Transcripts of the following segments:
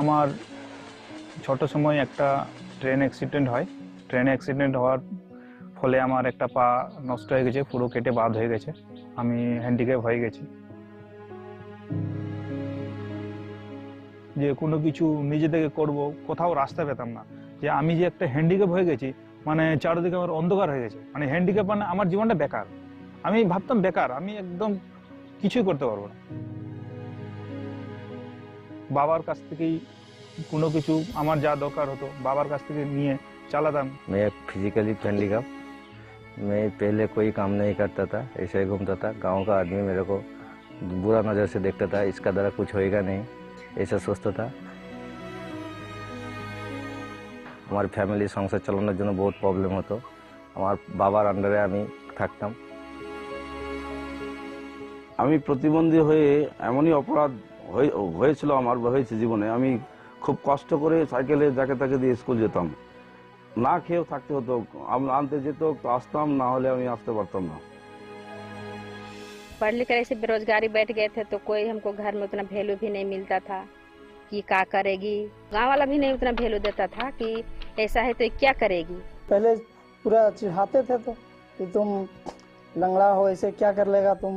আমার ছোট সময় একটা ট্রেন অ্যাক্সিডেন্ট হয়। ট্রেন অ্যাক্সিডেন্ট হওয়ার ফলে আমার একটা পা নষ্ট হয়ে গেছে, পুরো কেটে বাদ হয়ে গেছে। আমি হ্যান্ডিক্যাপ হয়ে গেছি। যে কোনো কিছু নিজে থেকে করব, কোথাও রাস্তা পেতাম না। যে আমি যে একটা হ্যান্ডিক্যাপ হয়ে গেছি, মানে চারিদিকে আমার অন্ধকার হয়ে গেছে। মানে হ্যান্ডিক্যাপ মানে আমার জীবনটা বেকার। আমি ভাবতাম বেকার, আমি একদম কিছুই করতে পারবো না। বাবার কাছ থেকেই কোনো কিছু আমার যা দরকার হতো বাবার কাছ থেকে নিয়ে চালাতাম। मैं फिजिकली हैंडीकैप। मैं पहले कोई काम नहीं करता था, ऐसे ही घूमता था। गांव का आदमी मेरे को बुरा नज़र से देखता था, इसका द्वारा कुछ होएगा नहीं, ऐसा सोचता था। हमारी फैमिली संसार चालाনোর জন্য बहुत प्रॉब्लम হতো। আমার বাবার আন্ডারে আমি থাকতাম। আমি প্রতিবন্ধী হয়ে এমনই অপরাধ হয়েছিল আমার হয়েছে জীবনে। আমি খুব কষ্ট করে সাইকেলে যাকে তাকে দিয়ে স্কুল যেতাম, না খেয়েও থাকতে হতো। আনতে যেত তো আসতাম, না হলে আমি আসতে পারতাম না। पढ़ लिख कर ऐसे बेरोजगारी बैठ गए थे तो कोई हमको घर में उतना वैल्यू भी नहीं मिलता था कि क्या करेगी। गांव वाला भी नहीं उतना वैल्यू देता था कि ऐसा है तो क्या करेगी। पहले पूरा चिढ़ाते थे तो कि तुम लंगड़ा हो, ऐसे क्या कर लेगा तुम।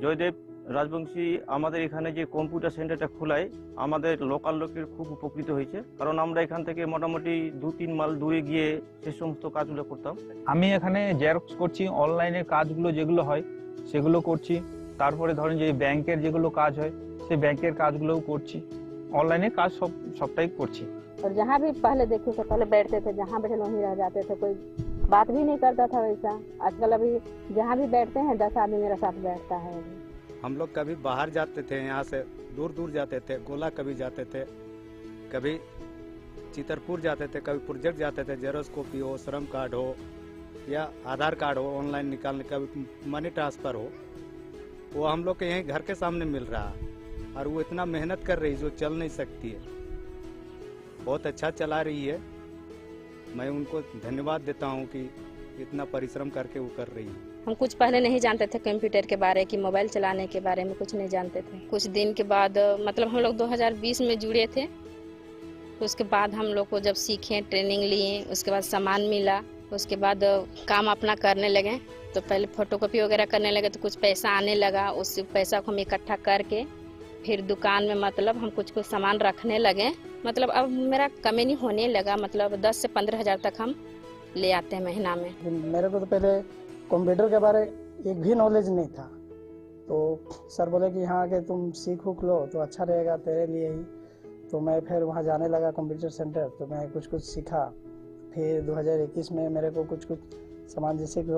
জয়দেব রাজবংশী আমাদের এখানে যে কম্পিউটার সেন্টারটা খোলায় আমাদের লোকাল লোকের খুব উপকৃত হয়েছে, কারণ আমরা এখান থেকে মোটামুটি 2-3 মাইল দূরে গিয়ে সে সমস্ত কাজগুলো করতাম। আমি এখানে জেরক্স করছি, অনলাইনের কাজগুলো যেগুলো হয় সেগুলো করছি। তারপরে ধরেন যে ব্যাংকের যেগুলো কাজ হয় সেই ব্যাংকের কাজগুলোও করছি। অনলাইনে কাজ সবটাই করছি। और जहाँ भी पहले देखे थे पहले बैठते थे, जहाँ बैठे वहीं रह जाते थे, कोई बात भी नहीं करता था वैसा। आजकल अभी जहाँ भी बैठते हैं 10 आदमी मेरे साथ बैठता है। हम लोग कभी बाहर जाते थे, यहाँ से दूर दूर जाते थे, गोला कभी जाते थे, कभी चितरपुर जाते थे, कभी प्रोजेक्ट जाते थे। जेरोक्स कॉपी हो, श्रम कार्ड हो या आधार कार्ड हो ऑनलाइन निकालने, कभी मनी ट्रांसफ़र हो, वो हम लोग के यहीं घर के सामने मिल रहा है। और वो इतना मेहनत कर रही जो चल नहीं सकती है, बहुत अच्छा चला रही है। मैं उनको धन्यवाद देता हूँ कि इतना परिश्रम करके वो कर रही है। हम कुछ पहले नहीं जानते थे कंप्यूटर के बारे की, मोबाइल चलाने के बारे में कुछ नहीं जानते थे। कुछ दिन के बाद मतलब हम लोग 2020 में जुड़े थे, उसके बाद हम लोग को जब सीखे, ट्रेनिंग लिए, उसके बाद सामान मिला, उसके बाद काम अपना करने लगे। तो पहले फोटोकॉपी वगैरह करने लगे तो कुछ पैसा आने लगा। उस पैसा को हम इकट्ठा करके फिर दुकान में मतलब हम कुछ सामान रखने लगे। मतलब अब मेरा कमी नहीं होने लगा, मतलब 10 से 15 हज़ार तक हम ले आते हैं महीना में। मेरे को तो पहले कंप्यूटर के बारे एक भी नॉलेज नहीं था, तो सर बोले कि यहाँ आके तुम सीख लो तो अच्छा रहेगा तेरे लिए ही। तो मैं फिर वहाँ जाने लगा कंप्यूटर सेंटर, तो मैं कुछ सीखा। फिर 2021 में मेरे को कुछ सामान जैसे कि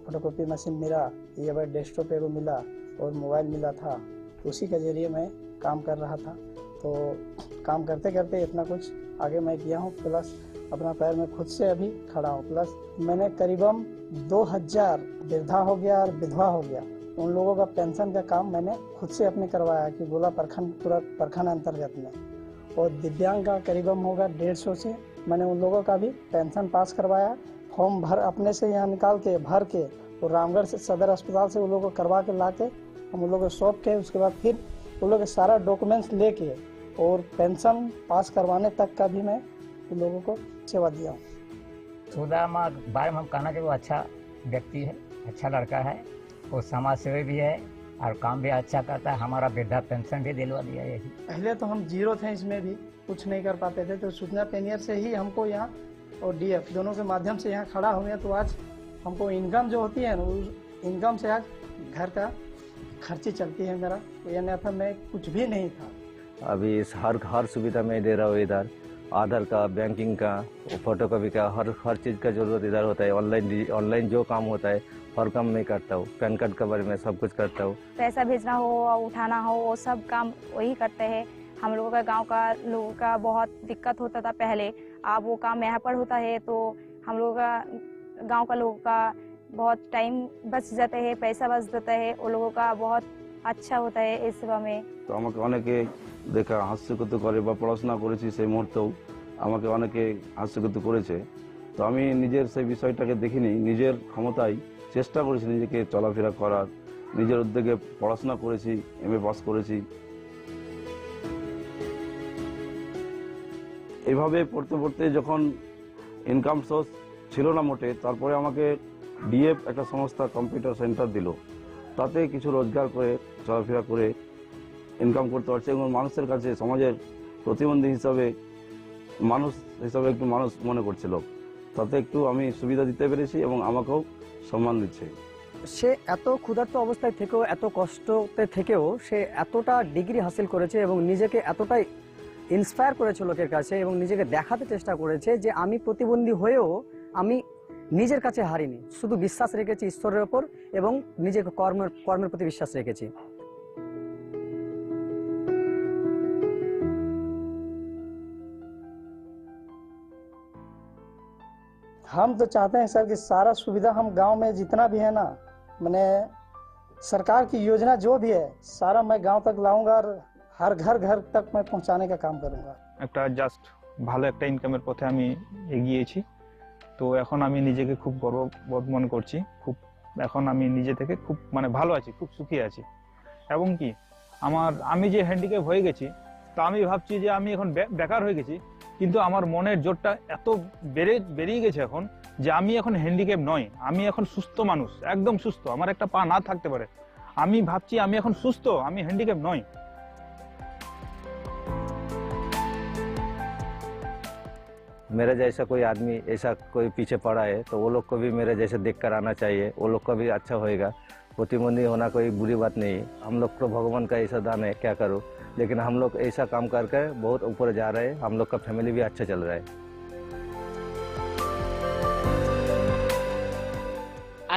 फोटोकॉपी मशीन मिला, ये बार डेस्कटॉप को मिला और मोबाइल मिला था। उसी के जरिए मैं काम कर रहा था। तो काम करते करते इतना कुछ आगे मैं किया हूँ, प्लस अपना पैर में खुद से अभी खड़ा हूँ। प्लस मैंने करीबन 2000 वृद्धा हो गया और विधवा हो गया, उन लोगों का पेंशन का काम मैंने खुद से अपने करवाया कि गोला प्रखंड पूरा प्रखंड अंतर्गत में। और दिव्यांग का करीबन होगा 150 से मैंने उन लोगों का भी पेंशन पास करवाया। फॉर्म अपने से यहाँ निकाल के भर के और रामगढ़ से सदर अस्पताल से उन लोगों को करवा के ला के हम उन लोगों को सौंप के उसके बाद फिर उन लोगों के सारा डॉक्यूमेंट्स लेके और पेंशन पास करवाने तक का भी मैं उन लोगों को सेवा दिया हूँ। सुधा माँ बारे में हम कहना कि वो अच्छा व्यक्ति है, अच्छा लड़का है, वो समाज सेवी भी है और काम भी अच्छा करता है। हमारा वृद्धा पेंशन भी दिलवा दिया यही। पहले तो हम जीरो थे, इसमें भी कुछ नहीं कर पाते थे, तो सूचना पेनियर से ही हमको यहाँ और DF दोनों के माध्यम से यहाँ खड़ा हुए। तो आज हमको इनकम जो होती है ना, उस इनकम से आज घर का खर्ची चलती है मेरा, ये नहीं था मैं कुछ भी नहीं था। अभी इस हर सुविधा मैं दे रहा हूँ इधर, आधार का, बैंकिंग का, फोटोकॉपी का, हर चीज़ का जरूरत इधर होता है। ऑनलाइन जो काम होता है हर काम मैं करता हूँ। पैन कार्ड के बारे में सब कुछ करता हूँ। पैसा भेजना हो और उठाना हो वो सब काम वही करते हैं। हम लोगों का गांव का लोगों का बहुत दिक्कत होता था पहले, अब वो काम यहाँ पर होता है तो हम लोगों का गांव का लोगों का बहुत टाइम बच जाता है, पैसा बच जाता है, वो लोगों का बहुत अच्छा होता है इस सेवा में। তো আমাকে অনেকে দেখা হাস্যকৃত করে বা পড়াশোনা করেছি সেই মুহূর্তেও আমাকে অনেকে হাস্যকৃত করেছে। তো আমি নিজের সেই বিষয়টাকে দেখিনি, নিজের ক্ষমতায় চেষ্টা করেছি নিজেকে চলাফেরা করার, নিজের উদ্যোগে পড়াশোনা করেছি, এমএ পাস করেছি। এইভাবে পড়তে পড়তে যখন ইনকাম সোর্স ছিল না মোটে, তারপরে আমাকে ডিএফ একটা সংস্থা কম্পিউটার সেন্টার দিল, তাতে কিছু রোজগার করে চলাফেরা করে ইনকাম করতে পারছে এবং মানুষের কাছে সমাজের প্রতিবন্ধী হিসাবে একটু মানুষ মনে করছিল, তাতে একটু আমি সুবিধা দিতে পেরেছি এবং আমাকেও সম্মান দিচ্ছে। সে এত ক্ষুধার্ত অবস্থায় থেকেও, এত কষ্টতে থেকেও সে এতটা ডিগ্রি হাসিল করেছে এবং নিজেকে এতটাই ইন্সপায়ার করেছে লোকের কাছে এবং নিজেকে দেখাতে চেষ্টা করেছে যে আমি প্রতিবন্ধী হয়েও আমি নিজের কাছে হারিনি, শুধু বিশ্বাস রেখেছি ঈশ্বরের ওপর এবং নিজেকে কর্মের প্রতি বিশ্বাস রেখেছি। हम तो चाहते हैं सर कि सारा सुविधा हम गांव में जितना भी है ना, मैंने सरकार की योजना जो भी है सारा मैं गांव तक लाऊंगा और हर घर तक मैं पहुंचाने का काम करूंगा। একটা জাস্ট ভালো একটা ইনকামের পথে আমি এগিয়েছি, তো এখন আমি নিজেকে খুব গর্ববোধ মনে করছি। এখন আমি নিজে থেকে খুব ভালো আছি, খুব সুখী আছি। এবং কি আমি যে হ্যান্ডিক্যাপ হয়ে গেছি, তো আমি ভাবছি যে আমি এখন বেকার হয়ে গেছি, কিন্তু আমার মনের জোরটা এত বেরিয়ে গেছে এখন যে আমি এখন হ্যান্ডিক্যাপ নয়, আমি এখন সুস্থ মানুষ, একদম সুস্থ। আমার একটা পা না থাকতে পারে, আমি ভাবছি আমি এখন সুস্থ, আমি হ্যান্ডিক্যাপ নয়। मेरा जैसा कोई आदमी ऐसा कोई पीछे पड़ा है तो वो लोग को भी मेरे जैसे देख कर आना चाहिए, वो लोग का भी अच्छा होएगा। प्रतिबंधी होना कोई बुरी बात नहीं है, हम लोग को भगवान का ऐसा दान है, क्या करो। लेकिन हम लोग ऐसा काम करके बहुत ऊपर जा रहे हैं, हम लोग का फैमिली भी अच्छा चल रहा है।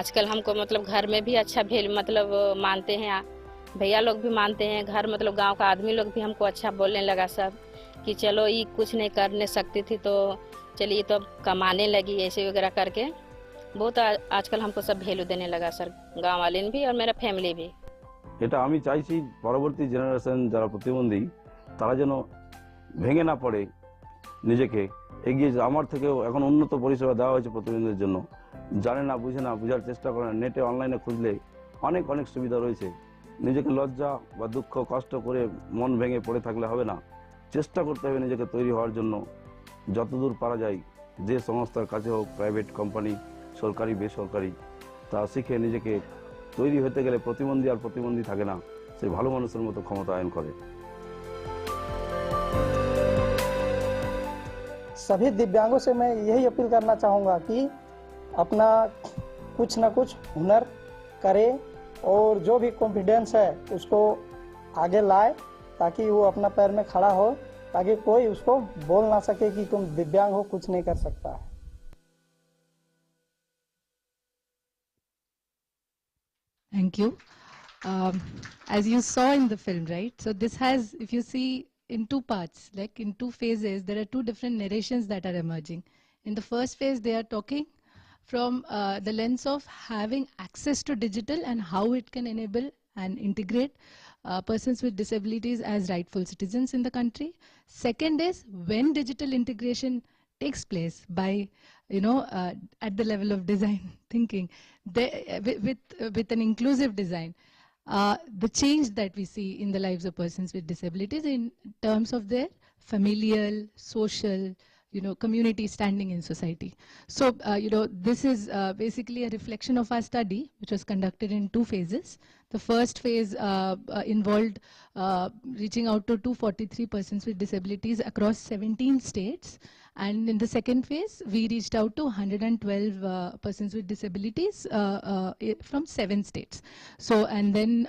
आजकल हमको घर में भी अच्छा मानते हैं, भैया लोग भी मानते हैं, घर गांव का आदमी लोग भी हमको अच्छा बोलने लगा सब कि चलो ये कुछ नहीं करने सकती थी तो चलिए तो कमाने लगी ऐसे वगैरह करके बहुत आजकल हमको सब वैल्यू देने लगा सर, गांव वाले भी और मेरा फैमिली भी। এটা আমি চাইছি পরবর্তী জেনারেশন যারা প্রতিবন্ধী তারা যেন ভেঙে না পড়ে, নিজেকে এগিয়ে যায়। আমার থেকেও এখন উন্নত পরিষেবা দেওয়া হয়েছে প্রতিবন্ধীদের জন্য, জানে না বুঝে না, বোঝার চেষ্টা করে না, নেটে অনলাইনে খুঁজলে অনেক সুবিধা রয়েছে। নিজেকে লজ্জা বা দুঃখ কষ্ট করে মন ভেঙে পড়ে থাকলে হবে না, চেষ্টা করতে হবে নিজেকে তৈরি হওয়ার জন্য। যতদূর পারা যায় যে সংস্থার কাছে হোক, প্রাইভেট কোম্পানি, সরকারি বেসরকারি, তা শিখে নিজেকে তৈরি হতে গেলে প্রতিবন্ধী আর প্রতিবন্ধী থাকে না, সে ভালো মানুষের মতো ক্ষমতা আয়ন করে। सभी दिव्यांगों से मैं यही अपील करना चाहूँगा कि अपना कुछ ना कुछ हुनर करे और जो भी कॉन्फिडेंस है उसको आगे लाए ताकि वो अपना पैर में खड़ा हो, ताकि कोई उसको बोल ना सके कि तुम दिव्यांग हो, कुछ नहीं कर सकता है। Thank you. As you saw in the film, right? So this has, if you see, in two parts, like in two phases, there are two different narrations that are emerging. In the first phase, they are talking from the lens of having access to digital and how it can enable and integrate persons with disabilities as rightful citizens in the country. Second is when digital integration takes place by, at the level of design thinking, with an inclusive design, the change that we see in the lives of persons with disabilities in terms of their familial, social, community standing in society. So, this is basically a reflection of our study, which was conducted in two phases. The first phase involved reaching out to 243 persons with disabilities across 17 states And in the second phase, we reached out to 112 persons with disabilities from 7 states. So, and then,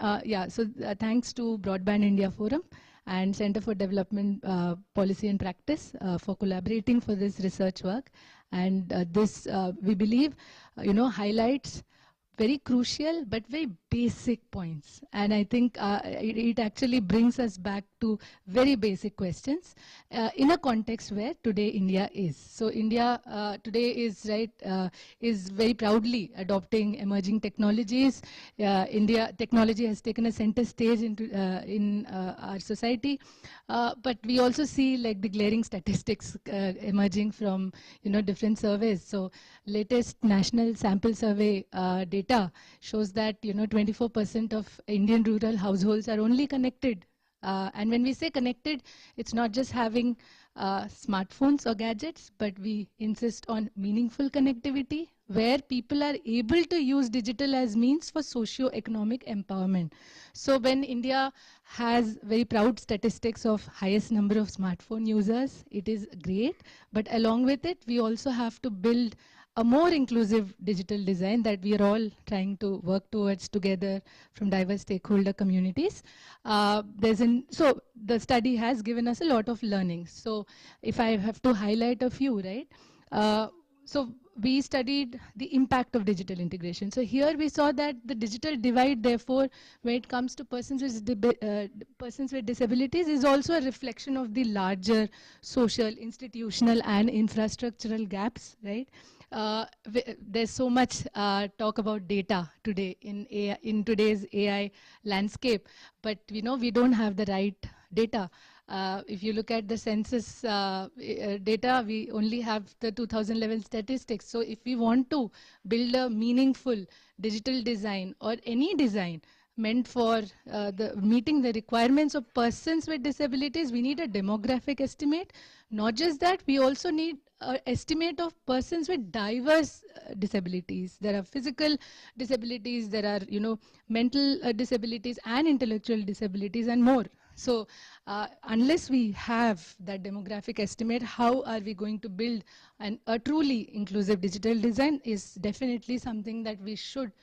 thanks to Broadband India Forum and Center for Development Policy and Practice for collaborating for this research work. And this, we believe, highlights very crucial but very basic points. And I think it actually brings us back to very basic questions in a context where today India is. So India today is is very proudly adopting emerging technologies. India technology has taken a center stage in our society, but we also see like the glaring statistics emerging from different surveys. So latest national sample survey data shows that 24% of Indian rural households are only connected. And when we say connected, it's not just having smartphones or gadgets, but we insist on meaningful connectivity where people are able to use digital as means for socio-economic empowerment. So when India has very proud statistics of highest number of smartphone users, it is great. But along with it, we also have to build a more inclusive digital design that we are all trying to work towards together from diverse stakeholder communities. So the study has given us a lot of learnings. So if I have to highlight a few, right? So we studied the impact of digital integration. So here we saw that the digital divide, therefore, when it comes to persons with disabilities, is also a reflection of the larger social, institutional, and infrastructural gaps, right? There's so much talk about data today in today's AI landscape, but we don't have the right data. If you look at the census data, we only have the 2011 statistics. So if we want to build a meaningful digital design or any design meant for meeting the requirements of persons with disabilities, we need a demographic estimate. Not just that, we also need an estimate of persons with diverse disabilities. There are physical disabilities, there are mental disabilities and intellectual disabilities and more. So unless we have that demographic estimate, how are we going to build a truly inclusive digital design is definitely something that we should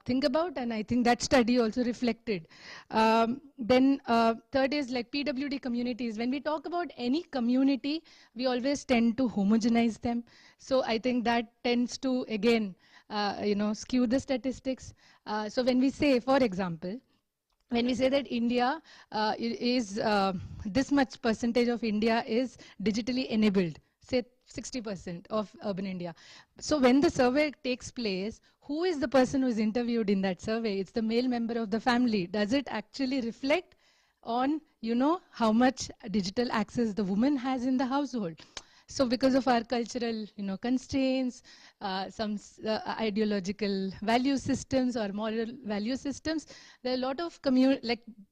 think about, and I think that study also reflected. Then third is like PWD communities. When we talk about any community, we always tend to homogenize them. So I think that tends to, again, skew the statistics. So when we say, for example, when we say that India is this much percentage of India is digitally enabled, say 60% of urban India. So when the survey takes place, who is the person who is interviewed in that survey? It's the male member of the family. Does it actually reflect on, how much digital access the woman has in the household? So because of our cultural, constraints, some ideological value systems or moral value systems, there are a lot of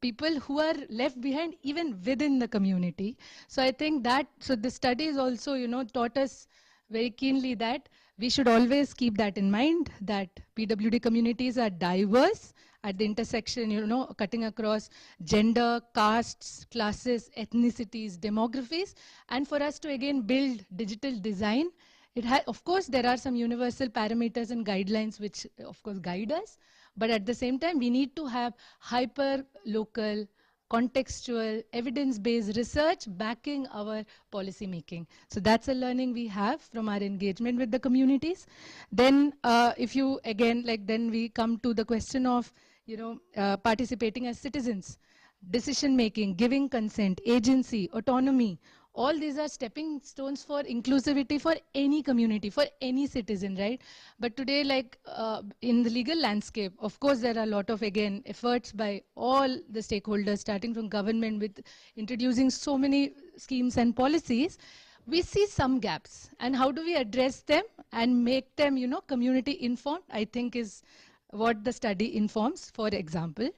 people who are left behind even within the community. So I think that, so the studies also, taught us very keenly that we should always keep that in mind, that PWD communities are diverse at the intersection, cutting across gender, castes, classes, ethnicities, demographies. And for us to again build digital design, of course, there are some universal parameters and guidelines which, of course, guide us. But at the same time, we need to have hyper-local, contextual, evidence-based research backing our policy making. So that's a learning we have from our engagement with the communities. Then if you, again, then we come to the question of, participating as citizens, decision making, giving consent, agency, autonomy. All these are stepping stones for inclusivity for any community, for any citizen, right? But today, in the legal landscape, of course, there are a lot of, again, efforts by all the stakeholders, starting from government with introducing so many schemes and policies. We see some gaps. And how do we address them and make them, community informed, I think is what the study informs. For example,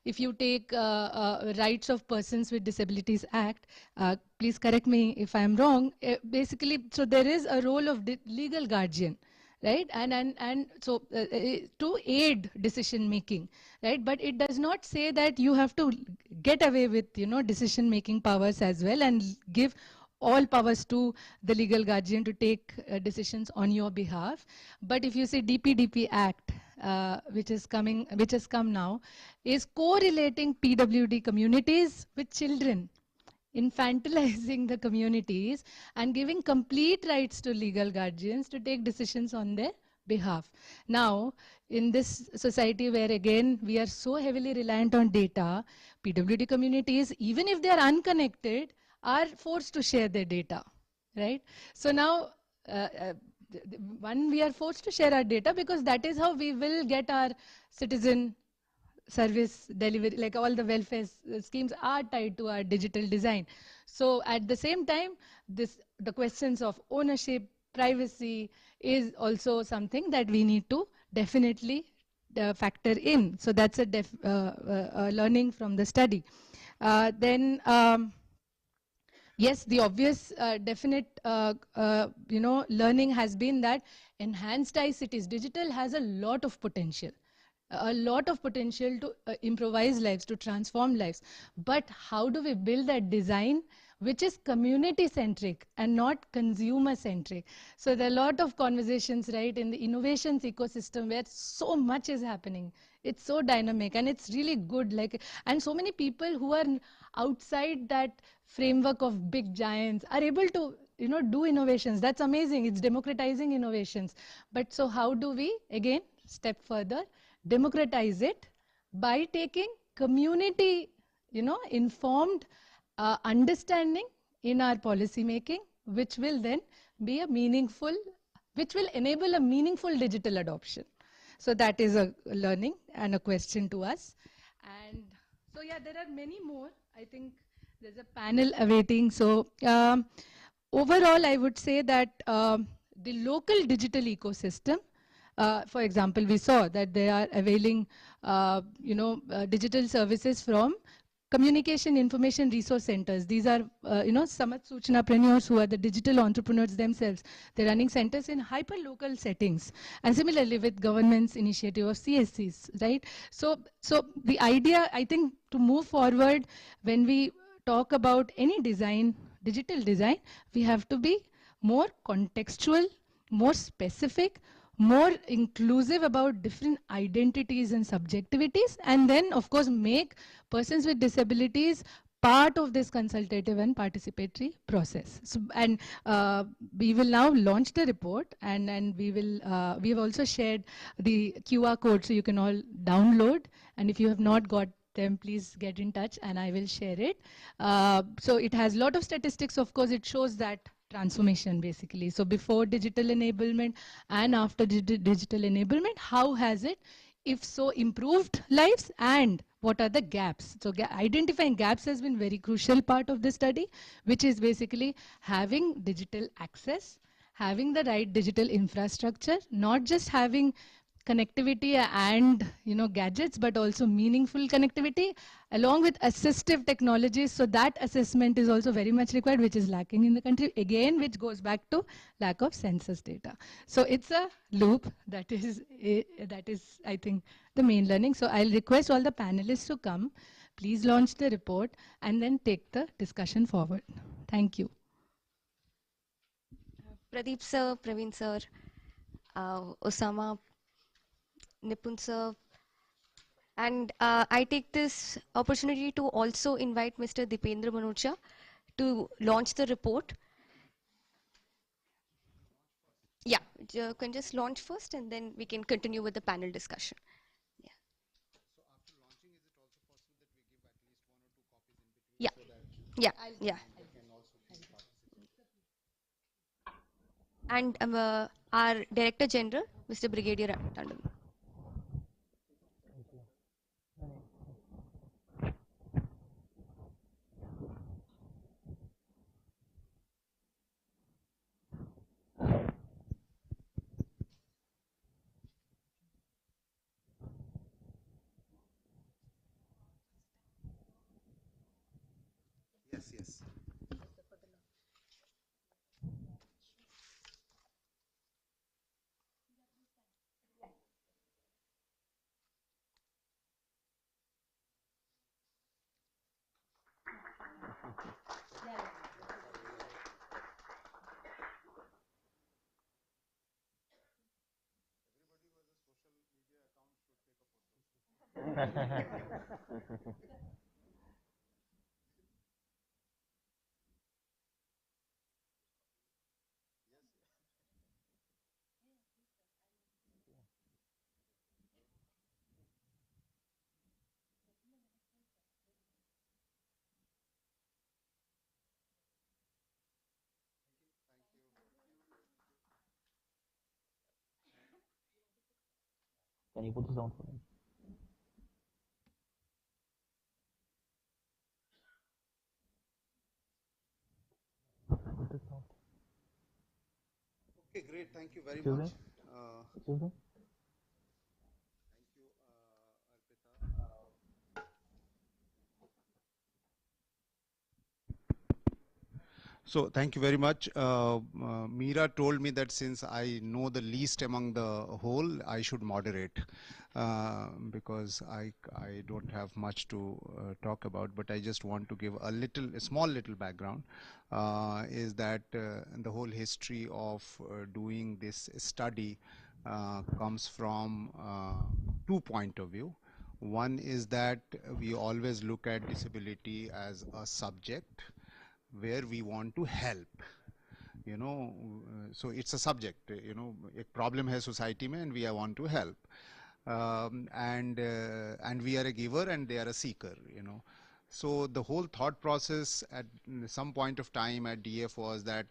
if you take Rights of Persons with Disabilities Act, please correct me if I'm wrong, basically, so there is a role of legal guardian, right? And so to aid decision making, right? But it does not say that you have to get away with, decision making powers as well and give all powers to the legal guardian to take decisions on your behalf. But if you see DPDP Act, which has come now, is correlating PWD communities with children, infantilizing the communities and giving complete rights to legal guardians to take decisions on their behalf. Now, in this society where again we are so heavily reliant on data, PWD communities, even if they are unconnected, are forced to share their data, right? So now, one, we are forced to share our data because that is how we will get our citizen service delivery, like all the welfare schemes are tied to our digital design. So at the same time, the questions of ownership, privacy is also something that we need to definitely factor in. So that's a learning from the study. Then yes, the obvious definite learning has been that enhanced ICTs, digital has a lot of potential to improvise lives, to transform lives. But how do we build that design which is community centric and not consumer centric? So there are a lot of conversations, right, in the innovations ecosystem where so much is happening. It's so dynamic and it's really good, like, and so many people who are outside that framework of big giants are able to do innovations. That's amazing. It's democratizing innovations. But so how do we again step further, democratize it by taking community informed understanding in our policy making, which will then be which will enable a meaningful digital adoption. So that is a learning and a question to us. And so yeah, there are many more. I think there's a panel awaiting. So overall, I would say that the local digital ecosystem, for example, we saw that they are availing, digital services from communication information resource centers. These are, Samat Suchanapreneurs who are the digital entrepreneurs themselves. They're running centers in hyper-local settings. And similarly with government's initiative of CSCs, right? So the idea, I think, to move forward, when we talk about any design, digital design, we have to be more contextual, more specific, more inclusive about different identities and subjectivities, and then of course make persons with disabilities part of this consultative and participatory process. So, and we will now launch the report, and we have also shared the QR code so you can all download, and if you have not got them, please get in touch and I will share it. So it has a lot of statistics. Of course, it shows that transformation basically. So before digital enablement and after digital enablement, how has it, if so, improved lives, and what are the gaps? So identifying gaps has been very crucial part of the study, which is basically having digital access, having the right digital infrastructure, not just having connectivity and gadgets, but also meaningful connectivity along with assistive technologies. So that assessment is also very much required, which is lacking in the country, again, which goes back to lack of census data. So it's a loop that is I think the main learning. So I'll request all the panelists to come, please launch the report and then take the discussion forward. Thank you. Pradeep sir, Praveen sir, Osama, Nipun sir, and I take this opportunity to also invite Mr. Dipendra Manocha to launch the report. Yeah, you can just launch first and then we can continue with the panel discussion. Yeah. Yeah. Yeah. Yeah. And our Director General, Mr. Brigadier Tandon. Yes, yes. Can you put the sound for me? Put the sound. Okay, great. Thank you very Excuse much. me? Excuse me? So thank you very much. Meera told me that since I know the least among the whole, I should moderate because I don't have much to talk about. But I just want to give a small little background. Is that the whole history of doing this study comes from 2 points of view. One is that we always look at disability as a subject where we want to help, so it's a subject, एक problem है society में and we want to help, and we are a giver and they are a seeker, so the whole thought process at some point of time at DF was that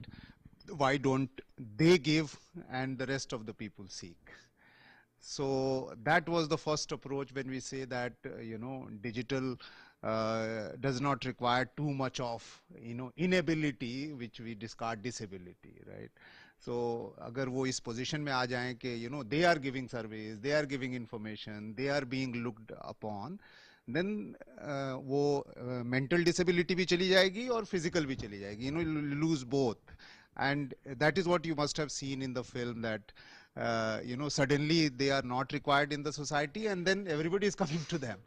why don't they give and the rest of the people seek. So that was the first approach when we say that, digital does not require too much of, inability, which we discard disability, right? So अगर वो इस position में आ जाएं कि, they are giving surveys, they are giving information, they are being looked upon, then वो mental disability भी चली जाएगी और physical भी चली जाएगी, lose both. And that is what you must have seen in the film, that suddenly they are not required in the society and then everybody is coming to them.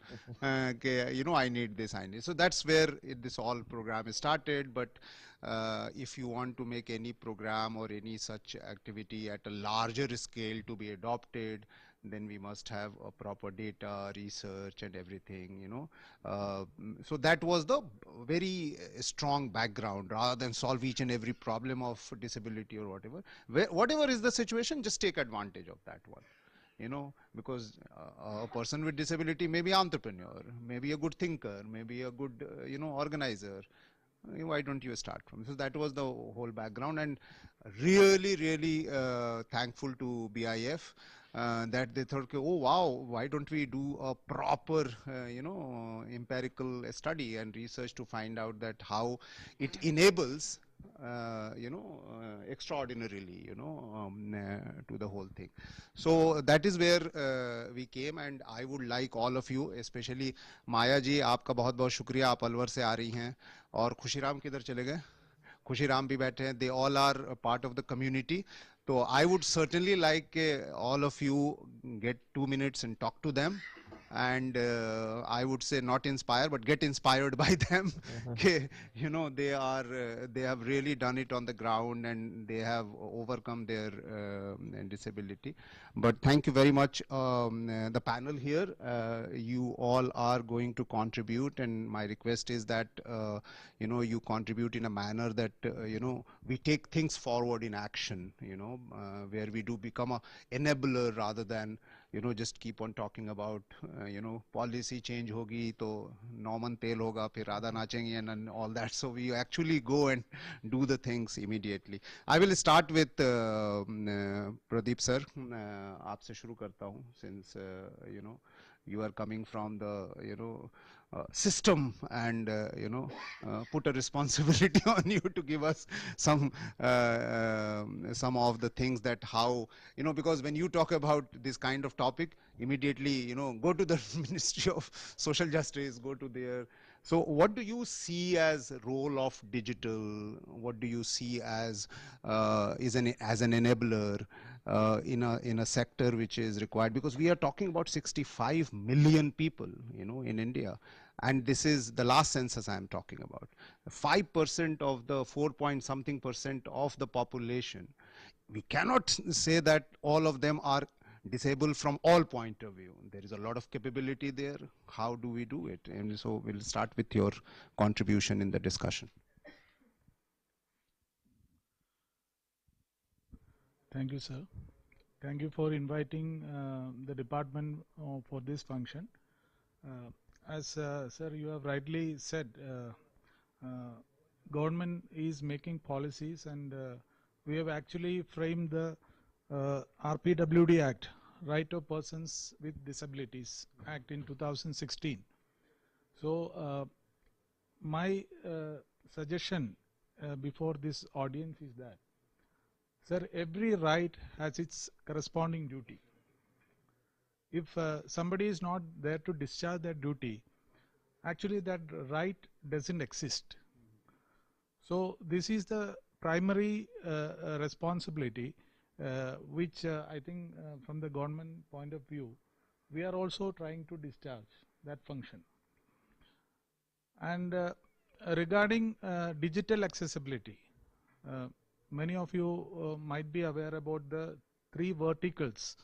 Okay, I need this, I need. So that's where this all program is started. But if you want to make any program or any such activity at a larger scale to be adopted, then we must have a proper data, research and everything, so that was the very strong background. Rather than solve each and every problem of disability or whatever, whatever is the situation, just take advantage of that one, because a person with disability may be entrepreneur, maybe a good thinker, maybe a good, organizer. Why don't you start from? So that was the whole background, and really thankful to BIF that they thought, oh wow, why don't we do a proper, empirical study and research to find out that how it enables, extraordinarily, to the whole thing. So that is where we came, and I would like all of you, especially माया जी, आपका बहुत बहुत शुक्रिया, आप अलवर से आ रही हैं, और खुशीराम किधर चले गए? खुशीराम भी बैठे हैं, they all are a part of the community. So I would certainly like all of you get 2 minutes and talk to them. And I would say not inspire, but get inspired by them. Okay, they have really done it on the ground and they have overcome their disability. But thank you very much, the panel here. You all are going to contribute, and my request is that you contribute in a manner that we take things forward in action. Where we do become a enabler rather than just keep on talking about policy change hogi to Norman tel hoga phir radha nachengi and all that. So we actually go and do the things immediately. I will start with Pradeep sir. आपसे शुरू करता हूँ, since you are coming from the system, and put a responsibility on you to give us some of the things that how, because when you talk about this kind of topic, immediately go to the Ministry of Social Justice, go to their. So what do you see as role of digital? What do you see as as an enabler in a sector which is required? Because we are talking about 65 million people, in India, and this is the last census I am talking about. 5% of the 4 point something percent of the population. We cannot say that all of them are disabled from all point of view. There is a lot of capability there. How do we do it? And so we'll start with your contribution in the discussion. Thank you, sir. Thank you for inviting the department for this function. As sir, you have rightly said, government is making policies, and we have actually framed the RPWD Act, Right of Persons with Disabilities Act in 2016. So my suggestion before this audience is that, sir, every right has its corresponding duty. If somebody is not there to discharge that duty, actually that right doesn't exist. So this is the primary responsibility which I think from the government point of view, we are also trying to discharge that function. And regarding digital accessibility, many of you might be aware about the 3 verticals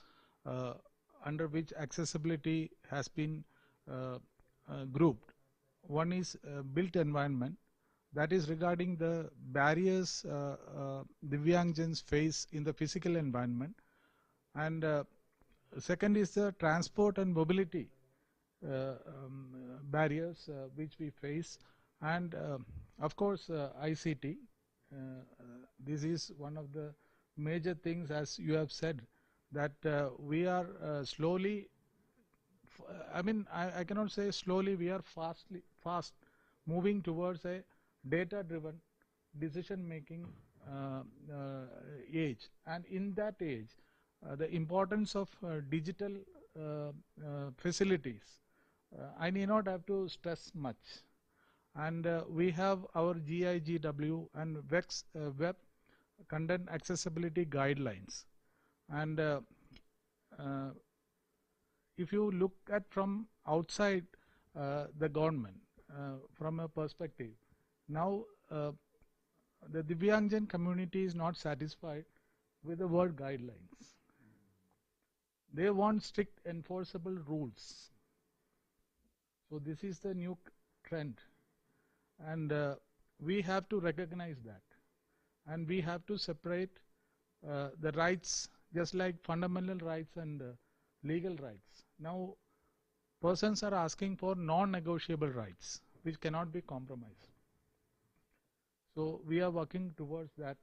under which accessibility has been grouped. One is built environment, that is regarding the barriers Divyangjans face in the physical environment. And second is the transport and mobility barriers which we face. And of course ICT. This is one of the major things, as you have said, that we are slowly, I cannot say slowly, we are fast moving towards a data-driven decision-making age. And in that age, the importance of digital facilities, I need not have to stress much. And we have our GIGW and web content accessibility guidelines. And if you look at from outside the government, from a perspective, now the Divyangjan community is not satisfied with the word guidelines. They want strict enforceable rules. So this is the new trend. And we have to recognize that. And we have to separate the rights, just like fundamental rights and legal rights. Now, persons are asking for non-negotiable rights, which cannot be compromised. So we are working towards that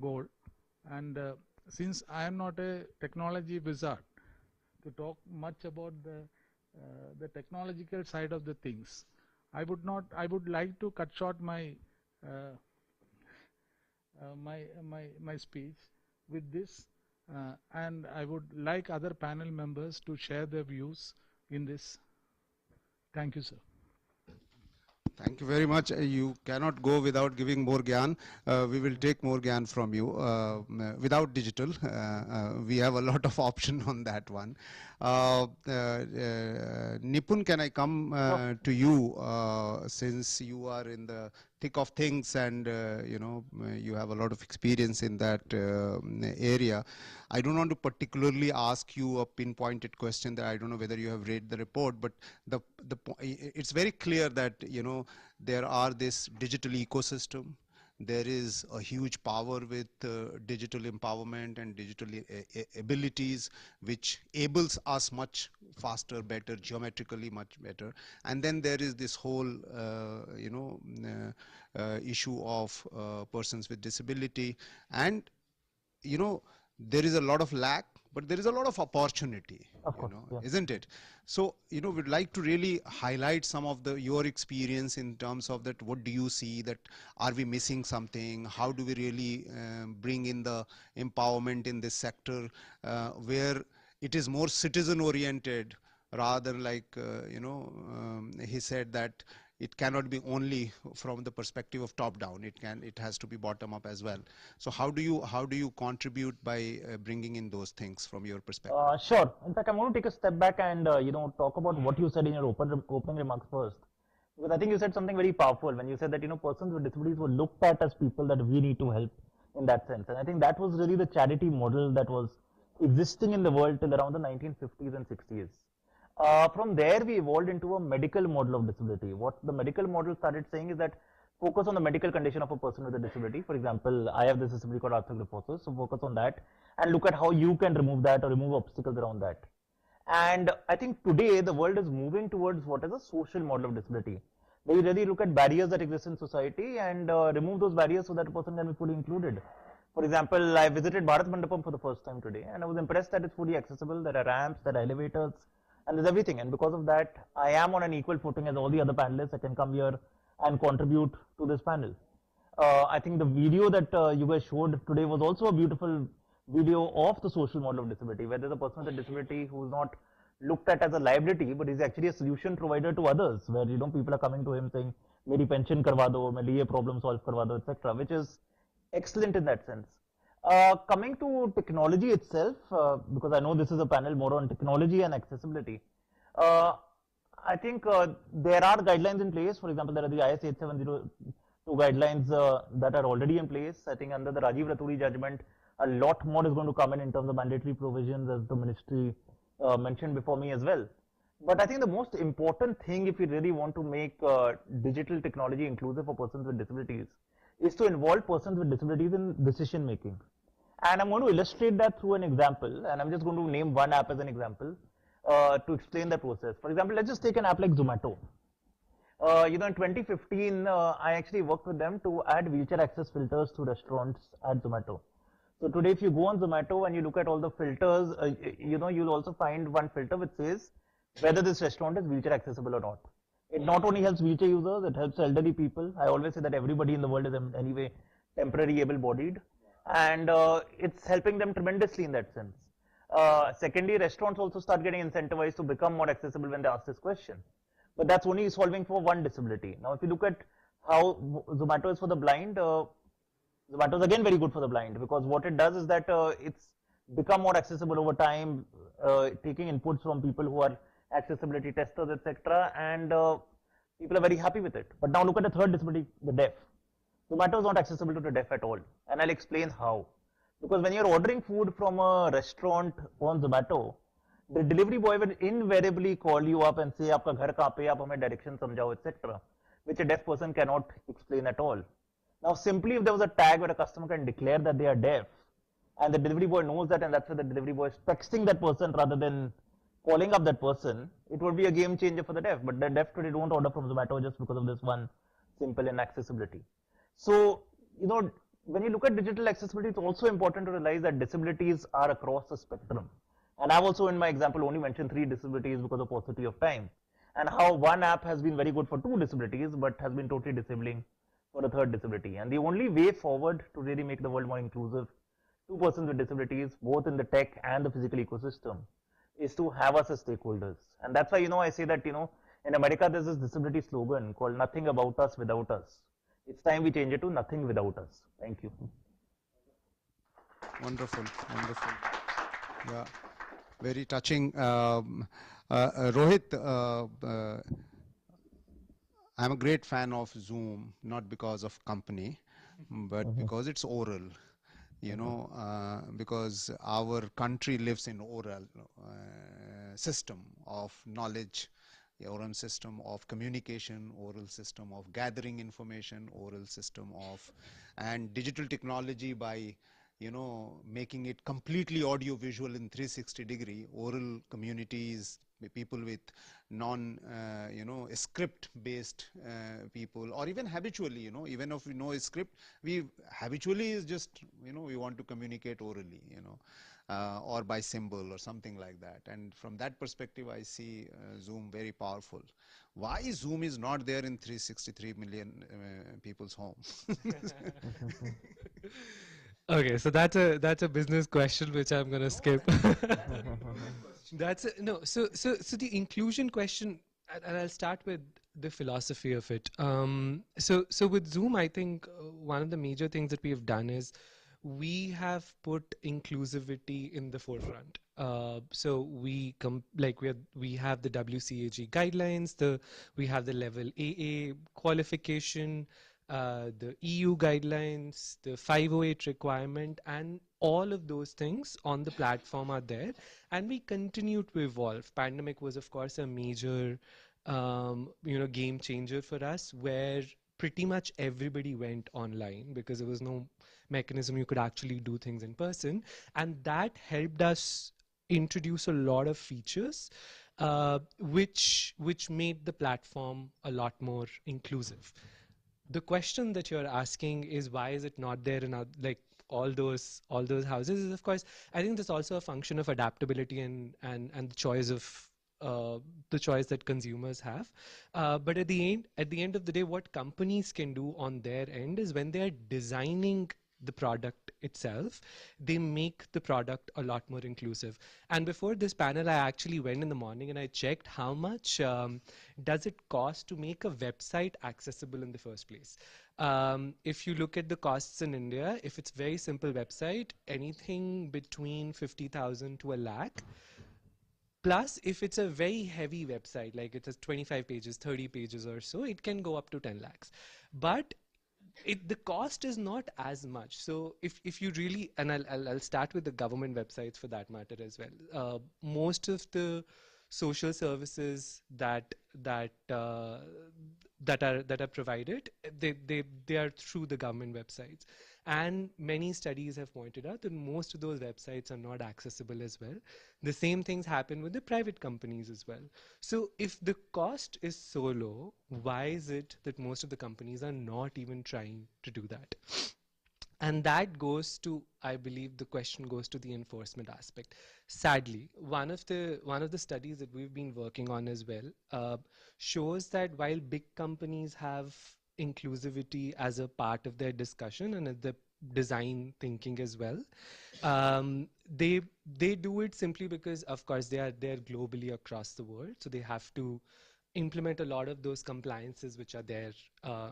goal. And since I am not a technology wizard to talk much about the technological side of the things, I would like to cut short my my speech with this, and I would like other panel members to share their views in this. Thank you, sir. Thank you very much. You cannot go without giving more gyan. We will take more gyan from you without digital. We have a lot of option on that one. Nipun, can I come to you since you are in the thick of things and you have a lot of experience in that area. I don't want to particularly ask you a pinpointed question that I don't know whether you have read the report, but it's very clear that there are this digital ecosystem. There is a huge power with digital empowerment and digital abilities, which enables us much faster, better, geometrically much better. And then there is this whole, issue of persons with disability. And, there is a lot of lack, but there is a lot of opportunity, isn't it? So, we'd like to really highlight some of your experience in terms of that. What do you see that are we missing something? How do we really bring in the empowerment in this sector where it is more citizen oriented rather like, he said that it cannot be only from the perspective of top down. It has to be bottom up as well. So how do you contribute by bringing in those things from your perspective? Sure. In fact, I want to take a step back and talk about what you said in your opening remarks first, because I think you said something very powerful when you said that persons with disabilities were looked at as people that we need to help in that sense, and I think that was really the charity model that was existing in the world till around the 1950s and 60s. From there, we evolved into a medical model of disability. What the medical model started saying is that focus on the medical condition of a person with a disability. For example, I have this disability called arthrogryposis, so focus on that and look at how you can remove that or remove obstacles around that. And I think today the world is moving towards what is a social model of disability. They really look at barriers that exist in society and remove those barriers so that a person can be fully included. For example, I visited Bharat Mandapam for the first time today and I was impressed that it's fully accessible. There are ramps, there are elevators, and there's everything. And because of that, I am on an equal footing as all the other panelists. I can come here and contribute to this panel. I think the video that you guys showed today was also a beautiful video of the social model of disability, where there's a person with a disability who's not looked at as a liability, but is actually a solution provider to others, where people are coming to him saying, "Meri pension karwa do, meri ye problem solve karwa do," etc., which is excellent in that sense. Coming to technology itself, because I know this is a panel more on technology and accessibility. I think there are guidelines in place. For example, there are the IS 8702 guidelines that are already in place. I think under the Rajiv Rastogi judgment, a lot more is going to come in terms of mandatory provisions, as the ministry mentioned before me as well. But I think the most important thing, if we really want to make digital technology inclusive for persons with disabilities, is to involve persons with disabilities in decision making. And I'm going to illustrate that through an example, and I'm just going to name one app as an example to explain the process. For example, let's just take an app like Zomato. In 2015, I actually worked with them to add wheelchair access filters to restaurants at Zomato. So today, if you go on Zomato and you look at all the filters, you'll also find one filter which says whether this restaurant is wheelchair accessible or not. It not only helps wheelchair users, it helps elderly people. I always say that everybody in the world is anyway temporarily able-bodied, and it's helping them tremendously in that sense. Secondly, restaurants also start getting incentivized to become more accessible when they ask this question. But that's only solving for one disability. Now, if you look at how Zomato is for the blind, Zomato is again very good for the blind, because what it does is that it's become more accessible over time, taking inputs from people who are accessibility testers, etc. And people are very happy with it. But now look at the third disability, the deaf. Zomato is not accessible to the deaf at all. And I'll explain how. Because when you're ordering food from a restaurant on Zomato, the delivery boy will invariably call you up and say, "Aapka ghar kahan pe, aap hame direction samjhao," etc., which a deaf person cannot explain at all. Now, simply if there was a tag where a customer can declare that they are deaf, and the delivery boy knows that, and that's why the delivery boy is texting that person rather than calling up that person, it would be a game changer for the deaf. But the deaf today don't order from Zomato just because of this one simple inaccessibility. So, when you look at digital accessibility, it's also important to realize that disabilities are across the spectrum. And I've also, in my example, only mentioned 3 disabilities because of paucity of time. And how one app has been very good for 2 disabilities, but has been totally disabling for a 3rd disability. And the only way forward to really make the world more inclusive to persons with disabilities, both in the tech and the physical ecosystem, is to have us as stakeholders. And that's why, I say that, in America, there's this disability slogan called "Nothing about us without us." It's time we change it to "Nothing without us." Thank you. Wonderful, wonderful. Yeah, very touching. Rohit, I'm a great fan of Zoom, not because of company, but because it's oral. Because our country lives in oral system of knowledge, oral system of communication, oral system of gathering information, oral system of, and digital technology by making it completely audio visual in 360-degree. Oral communities, people with non script based people, or even habitually, even if we know a script, we habitually is just we want to communicate orally, or by symbol or something like that. And from that perspective, I see Zoom very powerful. Why Zoom is not there in 363 million people's home? Okay, so that's a business question which I'm gonna skip. So the inclusion question, and I'll start with the philosophy of it. So with Zoom, I think one of the major things that we have done is we have put inclusivity in the forefront. So we have the WCAG guidelines, we have the level AA qualification. the EU guidelines, the 508 requirement, and all of those things on the platform are there, and we continue to evolve. Pandemic was, of course, a major, game changer for us, where pretty much everybody went online because there was no mechanism you could actually do things in person, and that helped us introduce a lot of features, which made the platform a lot more inclusive. The question that you're asking is, why is it not there in like all those houses, is of course, I think there's also a function of adaptability and the choice of the choice that consumers have. But at the end of the day, what companies can do on their end is, when they're designing the product itself, they make the product a lot more inclusive. And before this panel, I actually went in the morning and I checked how much does it cost to make a website accessible in the first place. If you look at the costs in India, if it's very simple website, anything between 50,000 to a lakh. Plus, if it's a very heavy website, like it's a 25 pages, 30 pages or so, it can go up to 10 lakhs. But the cost is not as much. So if you really, and I'll start with the government websites for that matter as well. Most of the social services that are provided, they are through the government websites, and many studies have pointed out that most of those websites are not accessible as well. The same things happen with the private companies as well. So if the cost is so low, why is it that most of the companies are not even trying to do that? And that goes to, I believe the question goes to the enforcement aspect. Sadly, one of the studies that we've been working on as well shows that while big companies have inclusivity as a part of their discussion and at the design thinking as well, they do it simply because, of course, they're globally across the world, so they have to implement a lot of those compliances which are there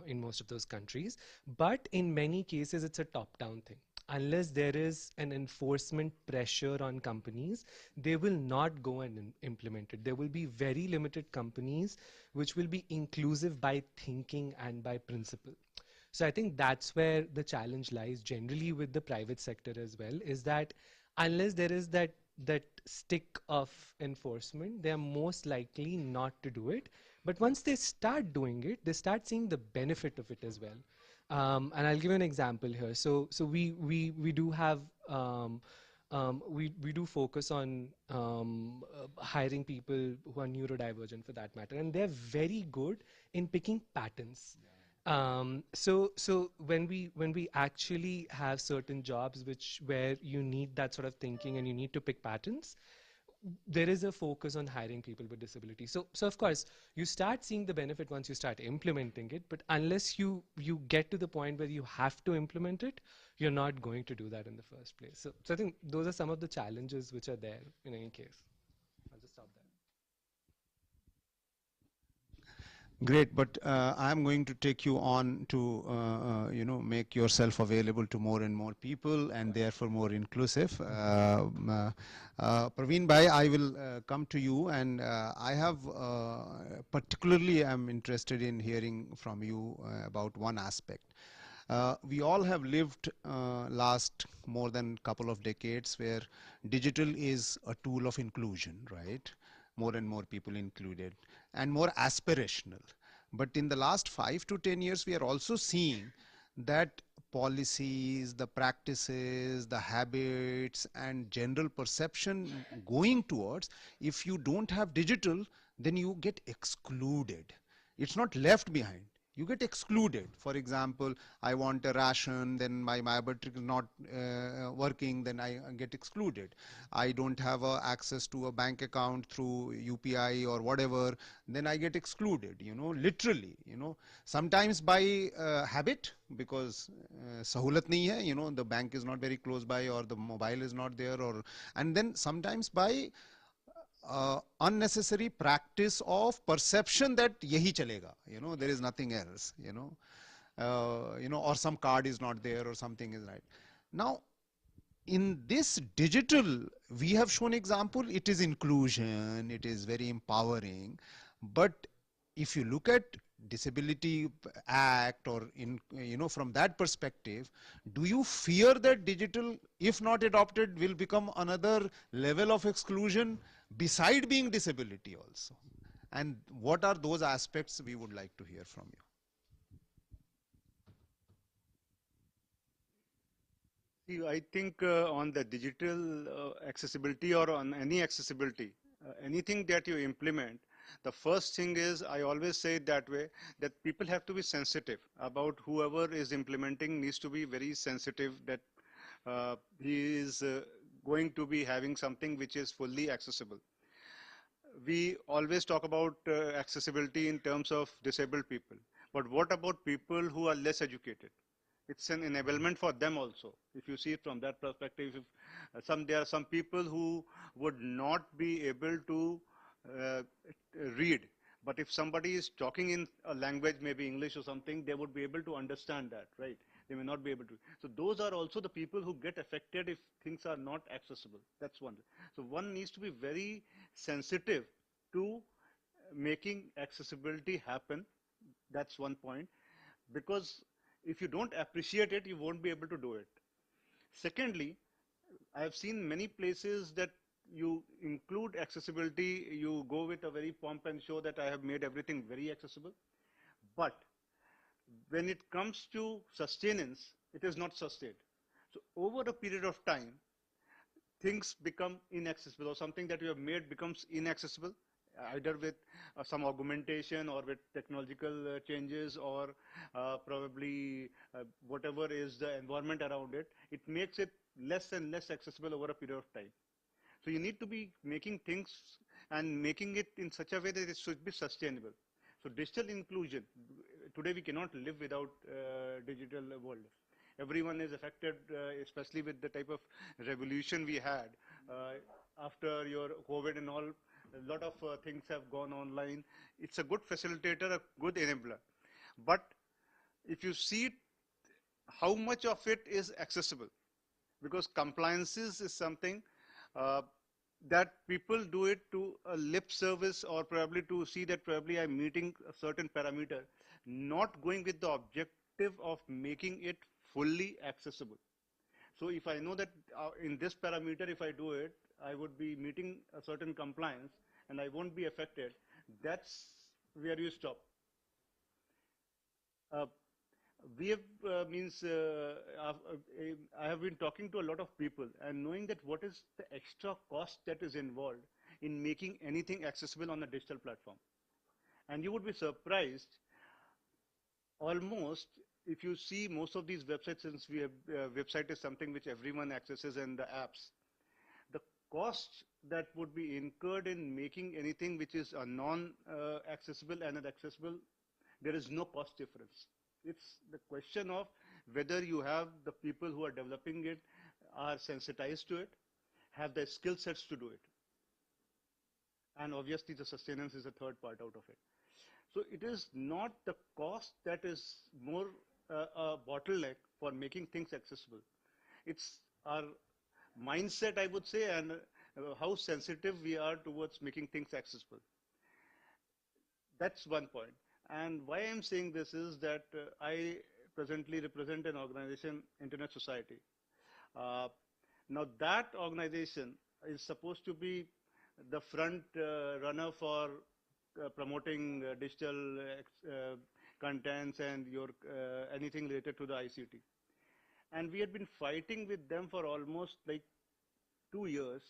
in most of those countries. But in many cases, it's a top-down thing. Unless there is an enforcement pressure on companies, they will not go and implement it. There will be very limited companies which will be inclusive by thinking and by principle. So I think that's where the challenge lies generally with the private sector as well, is that unless there is that stick of enforcement, they are most likely not to do it. But once they start doing it, they start seeing the benefit of it as well. And I'll give you an example here. So we do have we do focus on hiring people who are neurodivergent, for that matter, and they're very good in picking patterns. So when we actually have certain jobs where you need that sort of thinking and you need to pick patterns, there is a focus on hiring people with disabilities. So of course you start seeing the benefit once you start implementing it, but unless you get to the point where you have to implement it, you're not going to do that in the first place. So I think those are some of the challenges which are there in any case. I'll just stop there. Great, but I'm going to take you on to make yourself available to more and more people, and therefore more inclusive. Praveen Bhai, I will come to you, and I have particularly I'm interested in hearing from you about one aspect. We all have lived last more than a couple of decades where digital is a tool of inclusion, right? More and more people included, and more aspirational. But in the last 5 to 10 years, we are also seeing that policies, the practices, the habits, and general perception going towards, if you don't have digital, then you get excluded. It's not left behind. You get excluded. For example, I want a ration, then my biometric is not working, then I get excluded. I don't have access to a bank account through UPI or whatever, then I get excluded, literally, sometimes by habit, because sahulat nahi hai, the bank is not very close by, or the mobile is not there, and then sometimes by unnecessary practice of perception that yahi chalega, there is nothing else, or some card is not there or something is right. Now, in this digital, we have shown example, it is inclusion, it is very empowering. But if you look at disability act, or from that perspective, do you fear that digital, if not adopted, will become another level of exclusion beside being disability also? And what are those aspects we would like to hear from you? See, I think on the digital accessibility or on any accessibility, anything that you implement, the first thing is, I always say it that way, that people have to be sensitive about whoever is implementing needs to be very sensitive that he is going to be having something which is fully accessible. We always talk about accessibility in terms of disabled people, but what about people who are less educated? It's an enablement for them also. If you see it from that perspective, if there are some people who would not be able to uh, read, but if somebody is talking in a language, maybe English or something, they would be able to understand that, right? They may not be able to. So those are also the people who get affected if things are not accessible. That's one. So one needs to be very sensitive to making accessibility happen. That's one point, because if you don't appreciate it, you won't be able to do it. Secondly, I have seen many places that you include accessibility, you go with a very pomp and show that I have made everything very accessible. But when it comes to sustenance, it is not sustained. So over a period of time, things become inaccessible, or something that you have made becomes inaccessible, either with some augmentation or with technological changes, or probably whatever is the environment around it, it makes it less and less accessible over a period of time. So you need to be making things and making it in such a way that it should be sustainable. So digital inclusion, today we cannot live without digital world. Everyone is affected, especially with the type of revolution we had after your COVID and all. A lot of things have gone online. It's a good facilitator, a good enabler. But if you see how much of it is accessible, because compliances is something uh, that people do it to a lip service, or probably to see that probably I'm meeting a certain parameter, not going with the objective of making it fully accessible. So if I know that in this parameter, if I do it, I would be meeting a certain compliance and I won't be affected, that's where you stop. Uh, we have I have been talking to a lot of people and knowing that what is the extra cost that is involved in making anything accessible on a digital platform. And you would be surprised, almost, if you see most of these websites, since we have website is something which everyone accesses, and the apps, the cost that would be incurred in making anything which is a non-accessible and an accessible, there is no cost difference. It's the question of whether you have the people who are developing it are sensitized to it, have the skill sets to do it. And obviously the sustenance is a third part out of it. So it is not the cost that is more a bottleneck for making things accessible. It's our mindset, I would say, and how sensitive we are towards making things accessible. That's one point. And why I'm saying this is that I presently represent an organization, Internet Society. Now that organization is supposed to be the front runner for promoting digital contents and your anything related to the ICT. And we had been fighting with them for almost like 2 years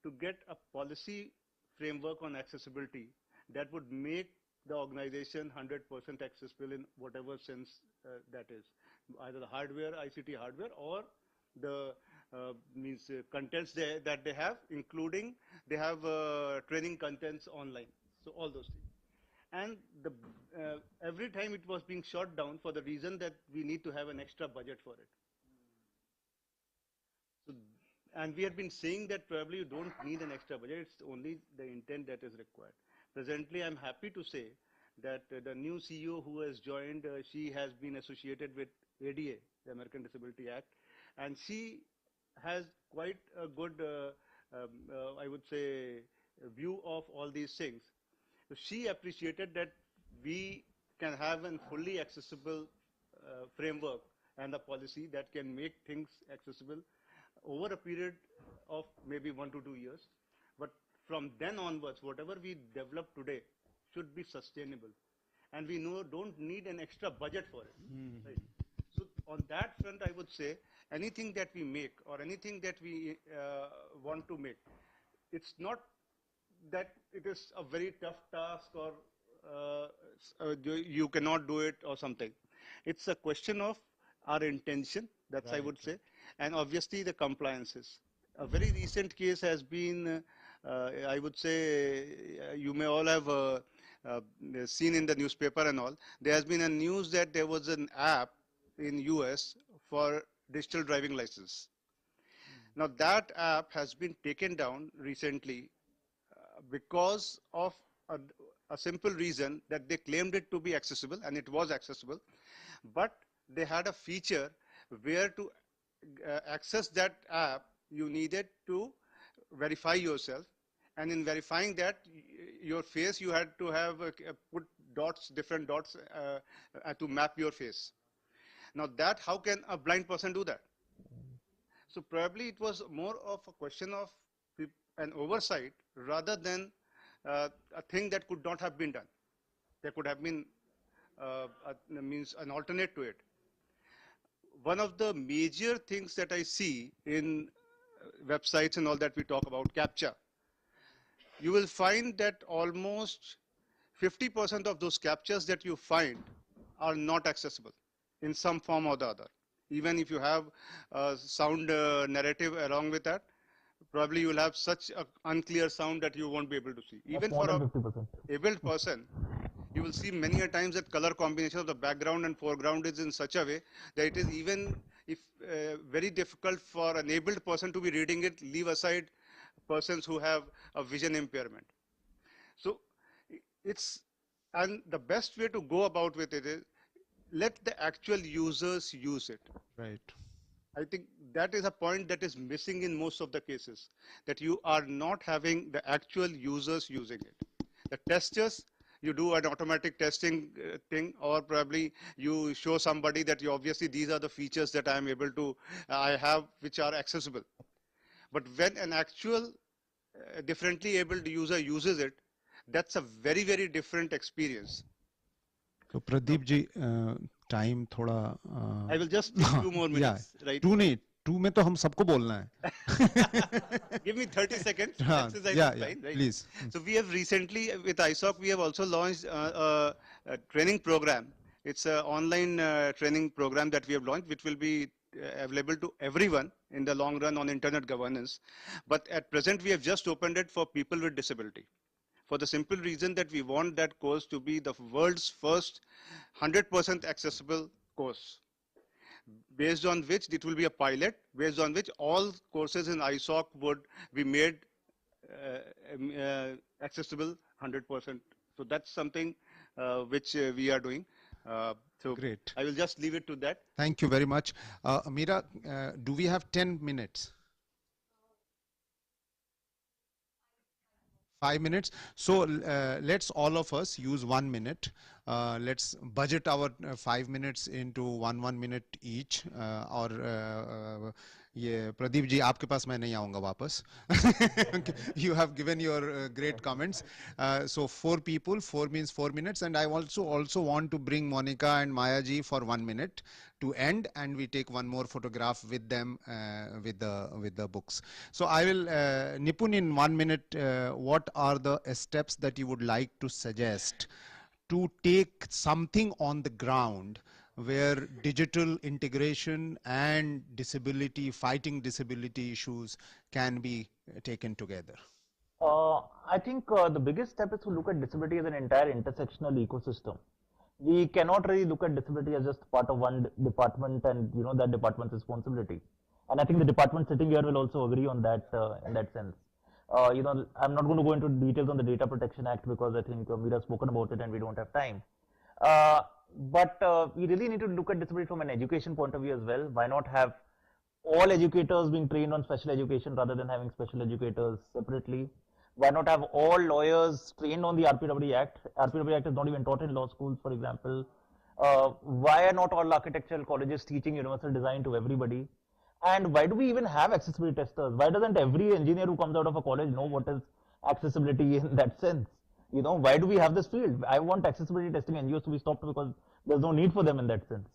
to get a policy framework on accessibility that would make the organization 100% accessible in whatever sense that is, either the hardware, ICT hardware, or the contents that they have, including they have training contents online. So all those things. And every time it was being shot down for the reason that we need to have an extra budget for it. So, and we have been saying that probably you don't need an extra budget, it's only the intent that is required. Presently, I'm happy to say that the new CEO who has joined, she has been associated with ADA, the American Disability Act, and she has quite a good, I would say, view of all these things. So she appreciated that we can have a fully accessible framework and a policy that can make things accessible over a period of maybe 1 to 2 years. But from then onwards, whatever we develop today should be sustainable. And we don't need an extra budget for it. Right? So on that front, I would say anything that we make or anything that we want to make, it's not that it is a very tough task or you cannot do it or something. It's a question of our intention, that's I would say, and obviously the compliances. A very recent case has been, I would say, you may all have seen in the newspaper and all, there has been a news that there was an app in US for digital driving license. Now that app has been taken down recently because of a simple reason that they claimed it to be accessible, and it was accessible, but they had a feature where to access that app you needed to verify yourself, and in verifying that your face you had to have put dots, different dots to map your face. Now that, how can a blind person do that? So probably it was more of a question of an oversight rather than a thing that could not have been done. There could have been means an alternate to it. One of the major things that I see in websites and all that we talk about, CAPTCHA, you will find that almost 50% of those CAPTCHAs that you find are not accessible in some form or the other. Even if you have a sound narrative along with that, probably you will have such an unclear sound that you won't be able to see. Even more for than a 50%. able person, you will see many a times that color combination of the background and foreground is in such a way that it is even if very difficult for an able person to be reading it, leave aside persons who have a vision impairment. So it's, and the best way to go about with it is let the actual users use it. Right. I think that is a point that is missing in most of the cases, that you are not having the actual users using it. The testers, you do an automatic testing thing, or probably you show somebody that you obviously these are the features that I am able to, I have which are accessible. But when an actual differently abled user uses it, that's a very, very different experience. So Pradeep ji, time थोड़ा I will just take 2 more minutes, right? 2 नहीं, 2 में तो हम सबको बोलना है. Give me 30 seconds. हाँ, Exercise yeah, is fine, right? please. So we have recently, with ISOC, we have also launched a training program. It's an online training program that we have launched, which will be available to everyone in the long run on internet governance. But at present, we have just opened it for people with disability, for the simple reason that we want that course to be the world's first 100% accessible course, based on which it will be a pilot, based on which all courses in ISOC would be made accessible 100%. So that's something which we are doing. So Great. I will just leave it to that. Thank you very much. Meera, do we have 10 minutes? 5 minutes. So let's all of us use 1 minute. Let's budget our 5 minutes into 1 minute each. और ये प्रदीप जी आपके पास मैं नहीं आऊँगा वापस. You have given your great comments. So 4 people, 4 means 4 minutes, and I also want to bring Monica and Maya ji for 1 minute to end, and we take one more photograph with them with the books. So I will Nipun, in 1 minute, what are the steps that you would like to suggest to take something on the ground where digital integration and fighting disability issues can be taken together? I think the biggest step is to look at disability as an entire intersectional ecosystem. We cannot really look at disability as just part of one department and that department's responsibility. And I think the department sitting here will also agree on that in that sense. I'm not going to go into details on the Data Protection Act because I think we have spoken about it and we don't have time. But we really need to look at disability from an education point of view as well. Why not have all educators being trained on special education rather than having special educators separately? Why not have all lawyers trained on the RPW Act? RPW Act is not even taught in law schools, for example. Why are not all architectural colleges teaching universal design to everybody? And why do we even have accessibility testers? Why doesn't every engineer who comes out of a college know what is accessibility in that sense? You know, why do we have this field? I want accessibility testing NGOs to be stopped because there's no need for them in that sense.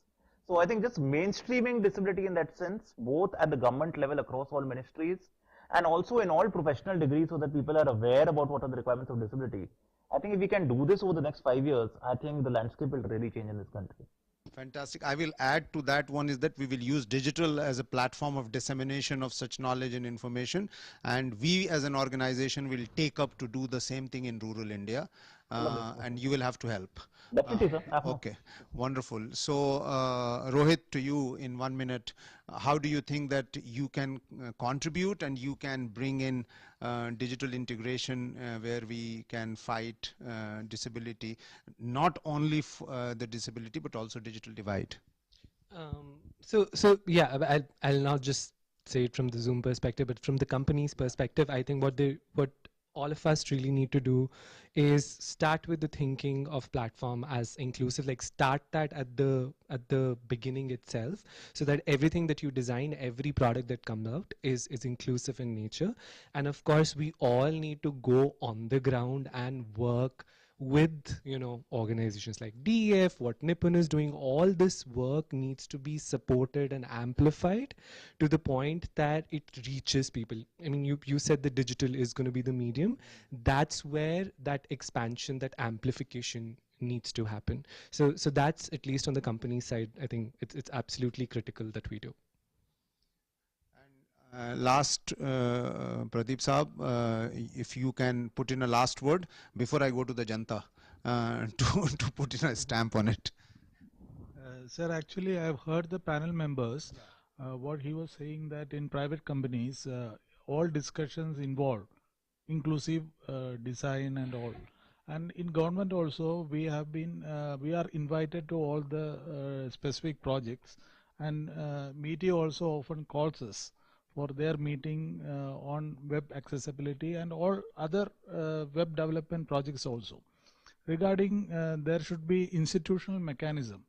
So I think just mainstreaming disability in that sense, both at the government level across all ministries and also in all professional degrees so that people are aware about what are the requirements of disability. I think if we can do this over the next 5 years, I think the landscape will really change in this country. Fantastic. I will add to that one is that we will use digital as a platform of dissemination of such knowledge and information, and we as an organization will take up to do the same thing in rural India, and you will have to help. Definitely, sir. Okay, wonderful. So Rohit, to you in 1 minute, how do you think that you can contribute and you can bring in digital integration where we can fight disability, not only the disability but also digital divide? So yeah, I'll not just say it from the Zoom perspective, but from the company's perspective, I think what all of us really need to do is start with the thinking of platform as inclusive. Like start that at the beginning itself, so that everything that you design, every product that comes out is inclusive in nature. And of course, we all need to go on the ground and work with organizations like DEF, what Nippon is doing. All this work needs to be supported and amplified to the point that it reaches people. I mean, you said the digital is going to be the medium. That's where that expansion, that amplification needs to happen. So that's, at least on the company side, I think it's absolutely critical that we do. Last, Pradeep Saab, if you can put in a last word before I go to the Janta to put in a stamp on it. Sir, actually, I've heard the panel members, what he was saying, that in private companies, all discussions involve inclusive design and all. And in government also, we are invited to all the specific projects, and MeetY also often calls us for their meeting on web accessibility and all other web development projects also. Regarding there should be institutional mechanism.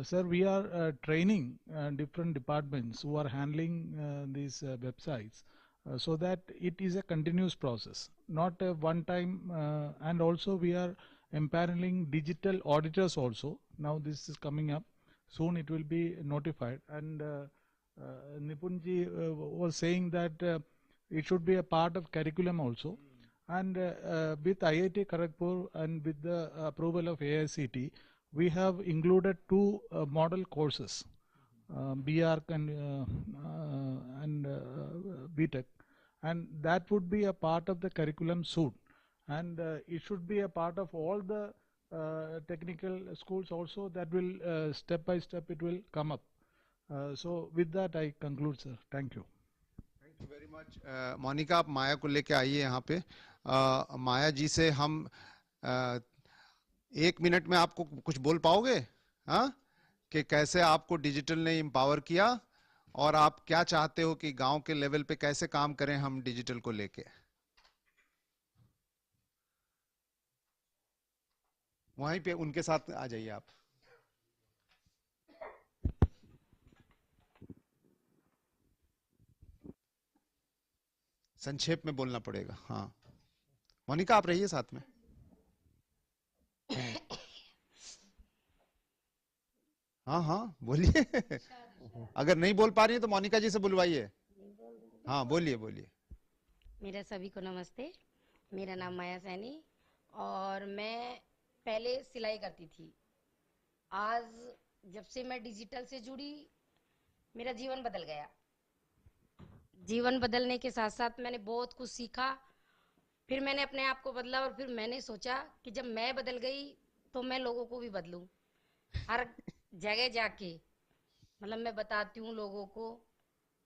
Sir, we are training different departments who are handling these websites so that it is a continuous process, not a one time. And also we are empaneling digital auditors also. Now this is coming up. Soon it will be notified. And Nipunji was saying that it should be a part of curriculum also. And with IIT Kharagpur and with the approval of AICT, we have included two model courses, BArch and BTech, and that would be a part of the curriculum soon. And it should be a part of all the technical schools also. That will step by step it will come up. So with that I conclude, sir. Thank you. Thank you very much. Monika, आप माया को लेके आइए यहाँ पे. माया जी से हम 1 minute में आपको कुछ बोल पाओगे, हाँ, कि कैसे आपको डिजिटल ने एम्पावर किया और आप क्या चाहते हो कि गांव के लेवल पे कैसे काम करें हम डिजिटल को लेके. वहीं पे उनके साथ आ जाइए आप. संक्षेप में बोलना पड़ेगा. हाँ, मोनिका आप रहिए साथ में. हाँ हाँ बोलिए. अगर नहीं बोल पा रही है तो मोनिका जी से बुलवाइए. हाँ बोलिए बोलिए. मेरा सभी को नमस्ते. मेरा नाम माया सैनी और मैं पहले सिलाई करती थी. आज जब से मैं डिजिटल से जुड़ी, मेरा जीवन बदल गया. जीवन बदलने के साथ साथ मैंने बहुत कुछ सीखा. फिर मैंने अपने आप को बदला और फिर मैंने सोचा कि जब मैं बदल गई तो मैं लोगों को भी बदलूं. हर जगह जाके मतलब मैं बताती हूँ लोगों को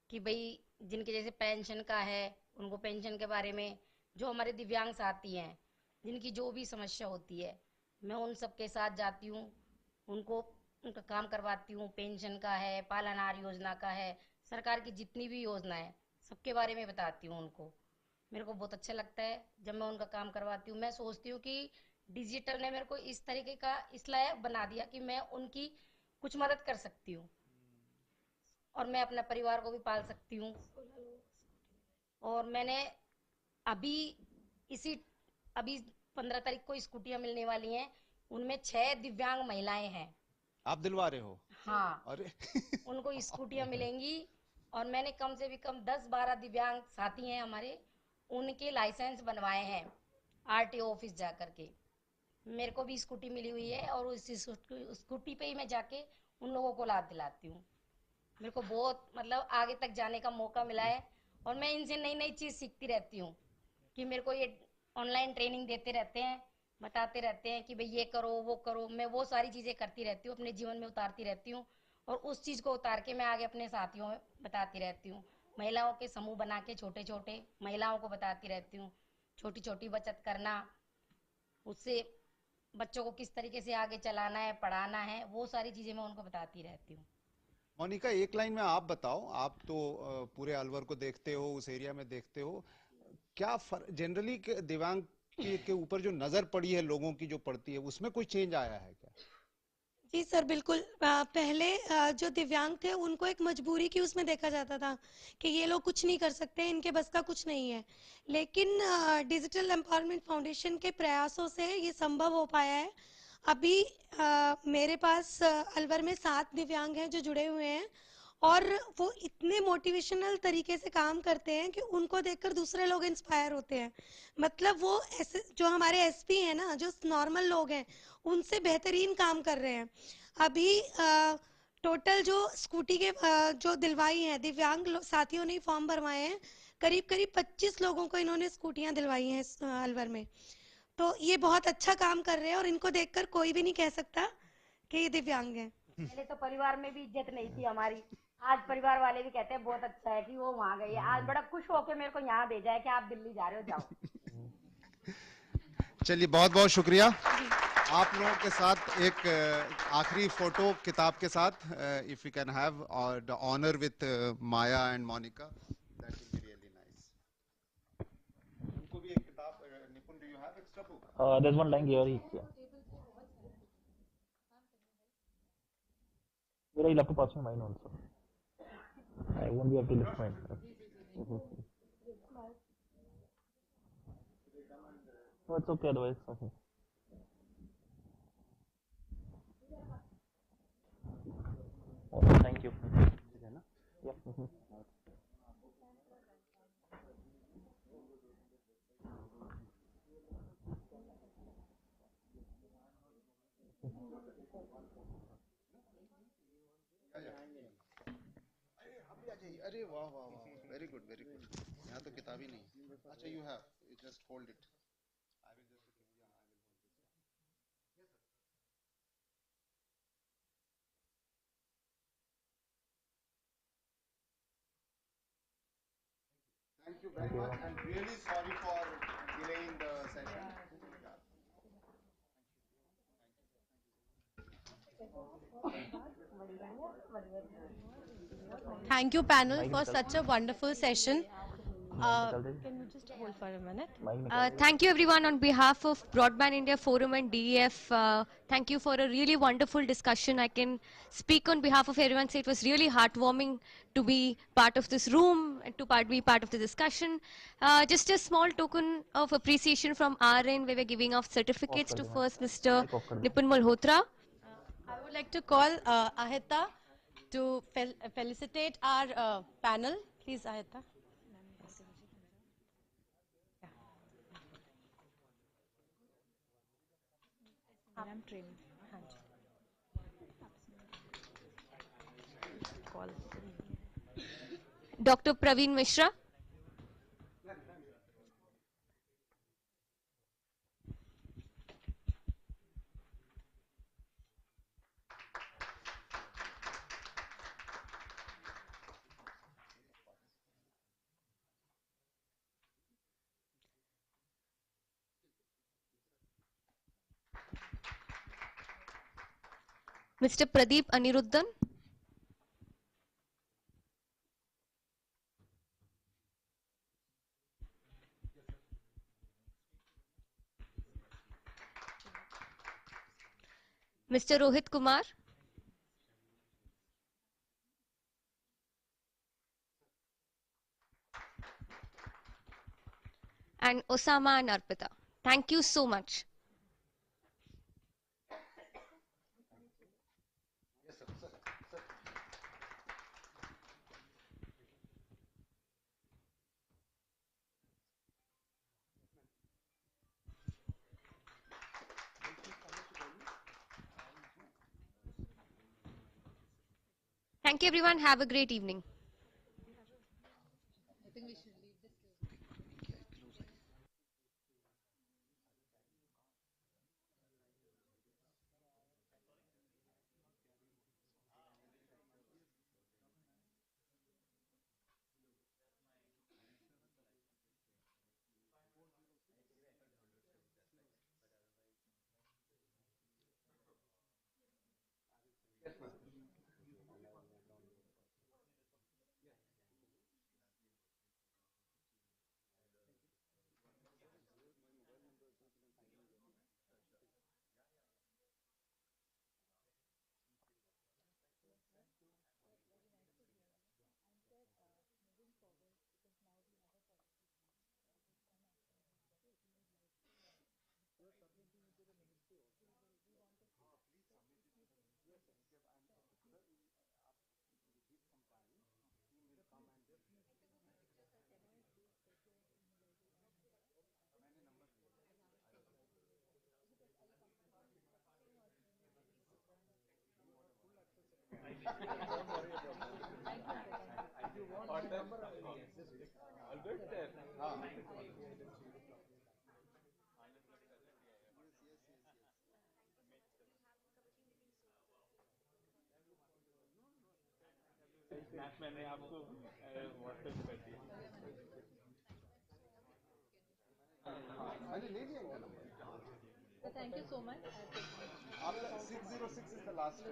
कि भाई जिनके जैसे पेंशन का है उनको पेंशन के बारे में, जो हमारे दिव्यांग साथी हैं जिनकी जो भी समस्या होती है मैं उन सब के साथ जाती हूँ, उनको उनका काम करवाती हूँ. पेंशन का है, पालनहार योजना का है, सरकार की जितनी भी योजना है सबके बारे में बताती हूँ उनको. मेरे को बहुत अच्छा लगता है जब मैं उनका काम करवाती हूँ। मैं सोचती हूँ कि डिजिटल ने मेरे को इस तरीके का इस लायक बना दिया कि मैं उनकी कुछ मदद कर सकती हूँ और मैं अपने परिवार को भी पाल सकती हूँ। और मैंने अभी इसी अभी 15 तारीख को स्कूटियां मिलने वाली हैं, उनमें 6 दिव्यांग महिलाएं हैं। आप दिलवा रहे हो? हाँ, अरे उनको स्कूटियां मिलेंगी और मैंने कम से भी कम 10-12 दिव्यांग साथी हैं हमारे, उनके लाइसेंस बनवाए हैं आरटीओ ऑफिस जा करके। मेरे को भी स्कूटी मिली हुई है और उस स्कूटी पे ही मैं जाके उन लोगों को लाभ दिलाती हूँ। मेरे को बहुत मतलब आगे तक जाने का मौका मिला है और मैं इनसे नई नई चीज़ सीखती रहती हूँ कि मेरे को ये ऑनलाइन ट्रेनिंग देते रहते हैं, बताते रहते हैं कि भाई ये करो वो करो। मैं वो सारी चीज़ें करती रहती हूँ, अपने जीवन में उतारती रहती हूँ और उस चीज़ को उतार के मैं आगे अपने साथियों में बताती रहती हूँ। महिलाओं के समूह बना के छोटे छोटे महिलाओं को बताती रहती हूँ, छोटी छोटी बचत करना, उससे बच्चों को किस तरीके से आगे चलाना है, पढ़ाना है, वो सारी चीज़ें मैं उनको बताती रहती हूँ। मोनिका, एक लाइन में आप बताओ, आप तो पूरे अलवर को देखते हो, उस एरिया में देखते हो, क्या जनरली दिव्यांग के ऊपर जो नजर पड़ी है लोगों की जो पड़ती है, उसमें कोई चेंज आया है क्या? जी सर, बिल्कुल। पहले जो दिव्यांग थे उनको एक मजबूरी की उसमें देखा जाता था कि ये लोग कुछ नहीं कर सकते, इनके बस का कुछ नहीं है। लेकिन डिजिटल एम्पावरमेंट फाउंडेशन के प्रयासों से ये संभव हो पाया है। अभी मेरे पास अलवर में 7 दिव्यांग हैं जो जुड़े हुए हैं और वो इतने मोटिवेशनल तरीके से काम करते हैं कि उनको देखकर दूसरे लोग इंस्पायर होते हैं। मतलब वो ऐसे जो हमारे एसपी हैं ना, जो नॉर्मल लोग हैं, उनसे बेहतरीन काम कर रहे हैं। अभी टोटल जो स्कूटी के जो दिलवाई हैं दिव्यांग साथियों ने फॉर्म भरवाए हैं, करीब करीब 25 लोगों को इन्होंने स्कूटियां दिलवाई हैं अलवर में। तो ये बहुत अच्छा काम कर रहे हैं और इनको देखकर कोई भी नहीं कह सकता कि ये दिव्यांग हैं। पहले तो परिवार में भी इज्जत नहीं थी हमारी, आज परिवार वाले भी कहते हैं बहुत अच्छा है कि वो वहाँ गई है। आज बड़ा खुश होकर मेरे को यहाँ भेजा है कि आप दिल्ली जा रहे हो, जाओ। चलिए, बहुत बहुत शुक्रिया। आप लोगों के साथ एक आखिरी फोटो किताब के साथ, if you can have or the honour with Maya and Monica, that will be really nice. उनको भी एक किताब, Nipun, do you have extra book? There's one lying here. Yeah. But I'll have to pass me mine also. I won't be able to lift mine. No, it's okay. Otherwise, okay. Oh, thank you. Yeah. अरे वाह वाह वाह, very good very good. यहाँ तो किताब ही नहीं। अच्छा, you have, you just hold it. I will just, thank you very much and really sorry for delaying the session. Thank you, panel, for such a wonderful session. Can you just hold for a minute? Thank you everyone on behalf of Broadband India Forum and DEF. Thank you for a really wonderful discussion. I can speak on behalf of everyone, say it was really heartwarming to be part of this room and to be part of the discussion. Just a small token of appreciation from our end, where we're giving off certificates to first Mr. Nipun Malhotra. I would like to call Ahita to felicitate our panel. Please, Ahita. I'm trained. Dr. Praveen Mishra. Mr. Pradeep Aniruddhan. Mr. Rohit Kumar, and Osama and Arpita. Thank you so much. Thank you everyone. Have a great evening. मैंने आपको WhatsApp कर दिया। मैंने ले लिया इनका number. Thank you so much. आपका 606 is the last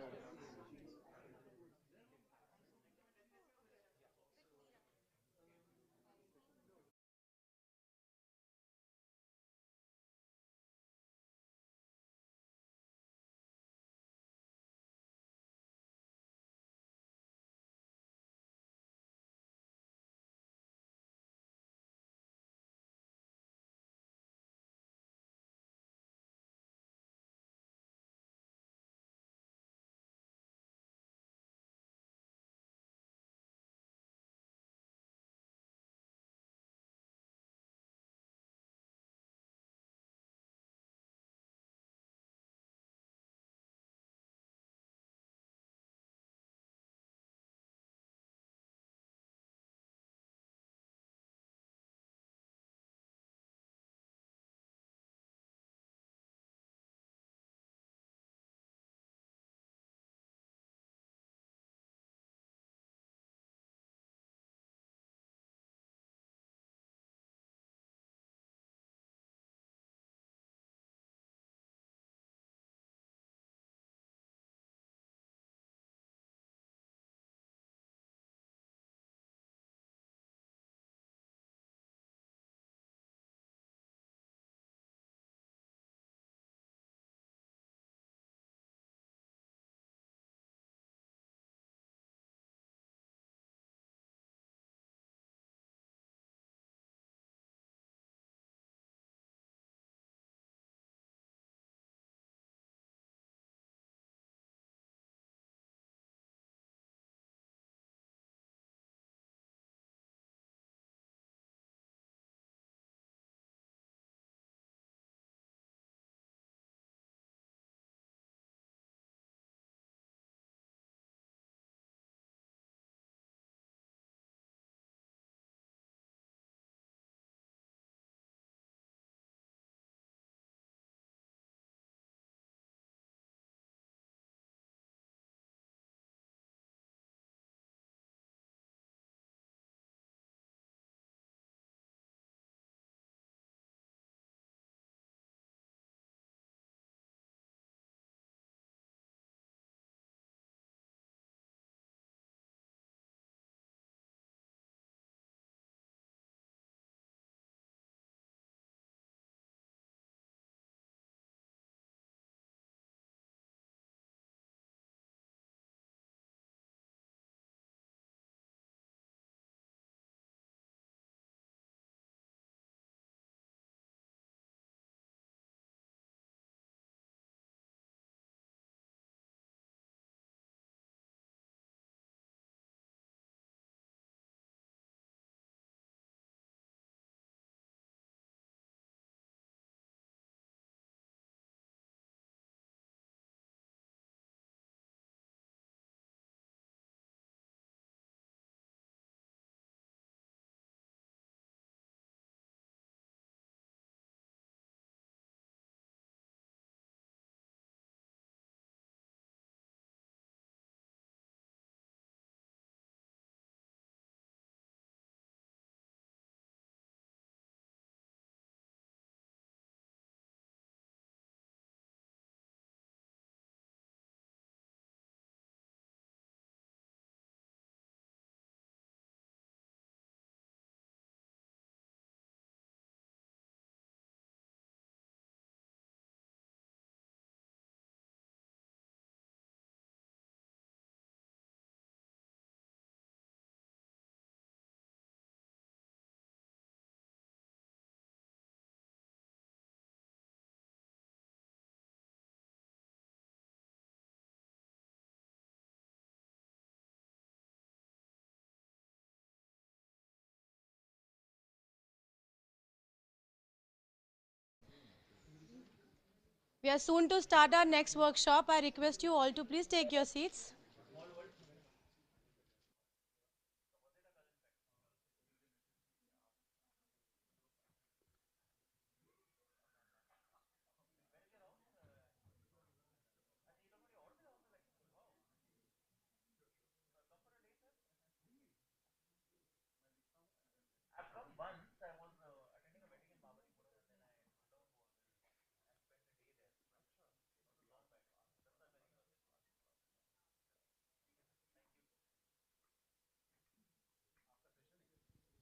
We are soon to start our next workshop. I request you all to please take your seats.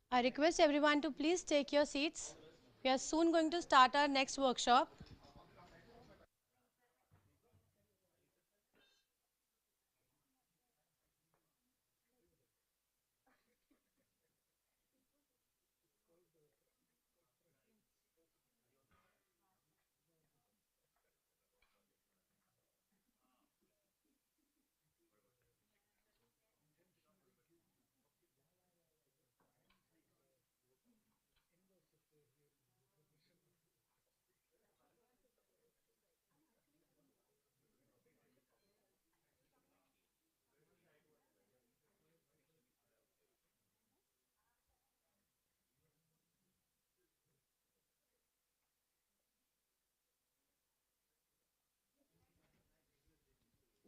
I request everyone to please take your seats. We are soon going to start our next workshop.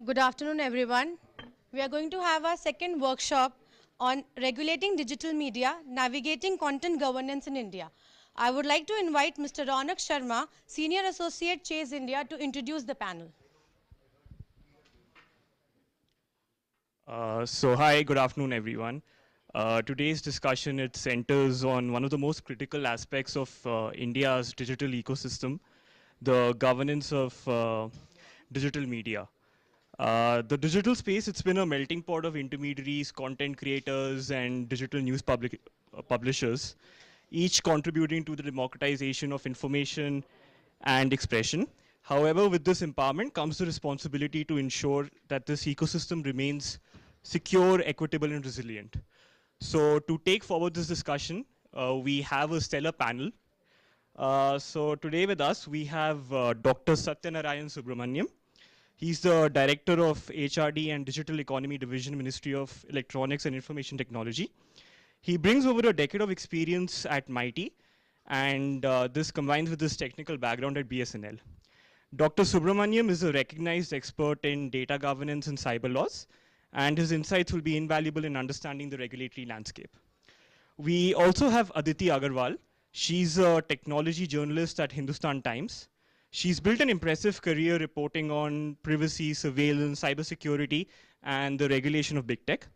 Good afternoon, everyone. We are going to have our second workshop on regulating digital media, navigating content governance in India. I would like to invite Mr. Ronak Sharma, Senior Associate, Chase India, to introduce the panel. Hi, good afternoon, everyone. Today's discussion, it centers on one of the most critical aspects of India's digital ecosystem, the governance of digital media. The digital space, it's been a melting pot of intermediaries, content creators, and digital news publishers, each contributing to the democratization of information and expression. However, with this empowerment comes the responsibility to ensure that this ecosystem remains secure, equitable, and resilient. So to take forward this discussion, we have a stellar panel. So today with us, we have Dr. Satyanarayan Subramaniam. He's the Director of HRD and Digital Economy Division, Ministry of Electronics and Information Technology. He brings over a decade of experience at MIT, and this combines with his technical background at BSNL. Dr. Subramaniam is a recognized expert in data governance and cyber laws, and his insights will be invaluable in understanding the regulatory landscape. We also have Aditi Agarwal. She's a technology journalist at Hindustan Times. She's built an impressive career reporting on privacy, surveillance, cybersecurity, and the regulation of big tech.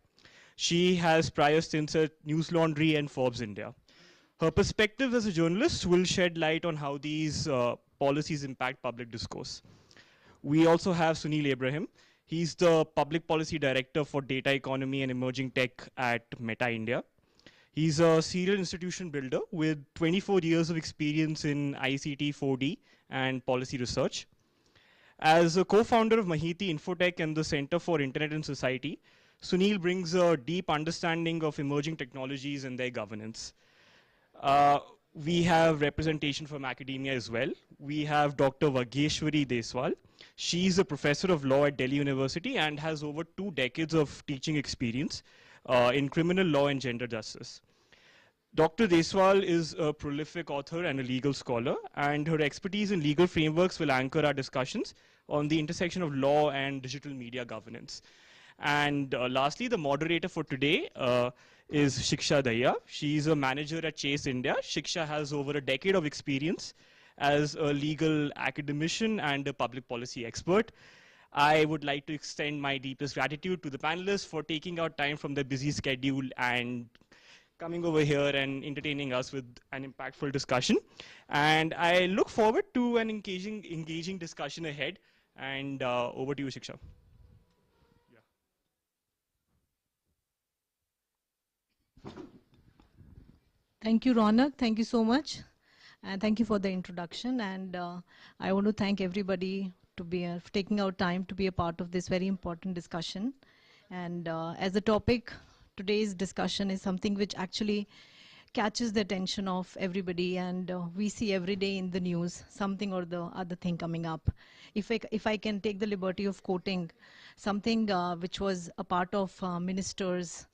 She has prior stints at News Laundry and Forbes India. Her perspective as a journalist will shed light on how these policies impact public discourse. We also have Sunil Abraham. He's the Public Policy Director for Data Economy and Emerging Tech at Meta India. He's a serial institution builder with 24 years of experience in ICT, 4D, and policy research. As a co-founder of Mahiti Infotech and the Center for Internet and Society, Sunil brings a deep understanding of emerging technologies and their governance. We have representation from academia as well. We have Dr. Vageshwari Deswal. She's a professor of law at Delhi University and has over 2 decades of teaching experience in criminal law and gender justice. Dr. Deswal is a prolific author and a legal scholar, and her expertise in legal frameworks will anchor our discussions on the intersection of law and digital media governance. And lastly, the moderator for today is Shiksha Daya. She's a manager at Chase India. Shiksha has over a decade of experience as a legal academician and a public policy expert. I would like to extend my deepest gratitude to the panelists for taking out time from their busy schedule and coming over here and entertaining us with an impactful discussion. And I look forward to an engaging discussion ahead. And over to you, Shiksha. Thank you, Ronak. Thank you so much. And thank you for the introduction. And I want to thank everybody to be for taking out time to be a part of this very important discussion. And as a topic, today's discussion is something which actually catches the attention of everybody, and we see every day in the news something or the other thing coming up. If I can take the liberty of quoting something which was a part of minister's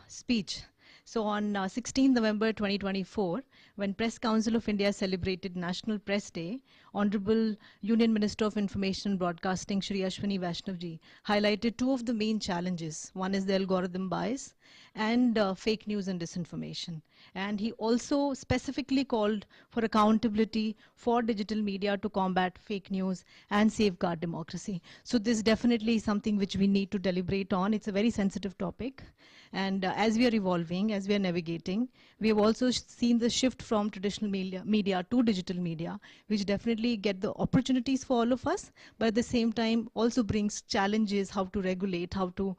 speech. So on 16 November 2024, when Press Council of India celebrated National Press Day, Honorable Union Minister of Information and Broadcasting Shri Ashwini Vaishnavji highlighted two of the main challenges. One is the algorithm bias and fake news and disinformation. And he also specifically called for accountability for digital media to combat fake news and safeguard democracy. So this definitely is something which we need to deliberate on. It's a very sensitive topic. And as we are evolving, as we are navigating, we have also seen the shift from traditional media to digital media, which definitely get the opportunities for all of us, but at the same time also brings challenges, how to regulate, how to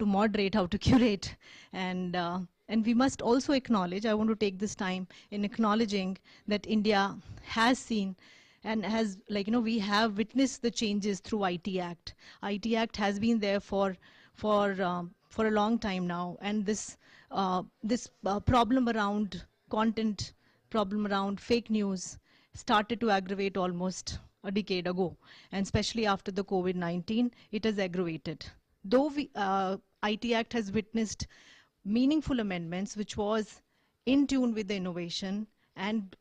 moderate, how to curate. And we must also acknowledge, I want to take this time in acknowledging that India has seen and has, like, we have witnessed the changes through IT Act. IT Act has been there for a long time now, and this problem around content, problem around fake news started to aggravate almost a decade ago, and especially after the COVID-19, it has aggravated. Though IT Act has witnessed meaningful amendments, which was in tune with the innovation, and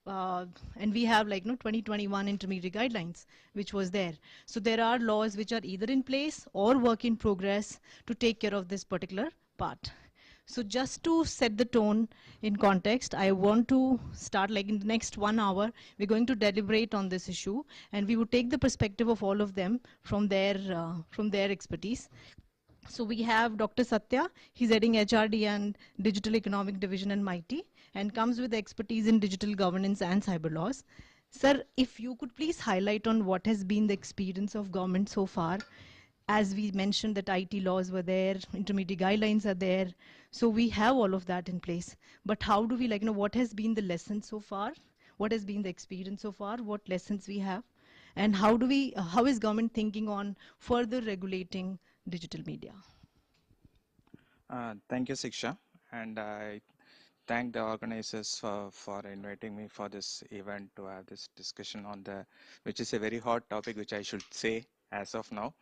we have 2021 intermediary guidelines, which was there. So there are laws which are either in place or work in progress to take care of this particular part. So just to set the tone in context, I want to start, like, in the next 1 hour, we're going to deliberate on this issue, and we would take the perspective of all of them from their expertise. So we have Dr. Satya. He's heading HRD and Digital Economic Division in MIT, and comes with expertise in digital governance and cyber laws. Sir, if you could please highlight on what has been the experience of government so far. As we mentioned, that IT laws were there, intermediate guidelines are there, so we have all of that in place. But how do we, what has been the lesson so far? What has been the experience so far? What lessons we have? And how is government thinking on further regulating digital media? Thank you, Siksha, and I thank the organizers for inviting me for this event to have this discussion on which is a very hot topic, which I should say as of now.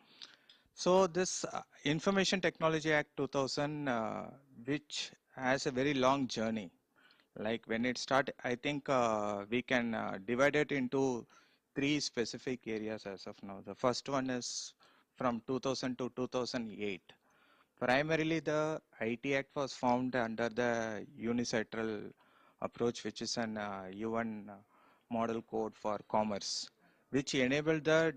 So this Information Technology Act 2000, which has a very long journey. Like when it started, I think we can divide it into three specific areas as of now. The first one is from 2000 to 2008. Primarily, the IT Act was formed under the unilateral approach, which is an UN model code for commerce, which enabled the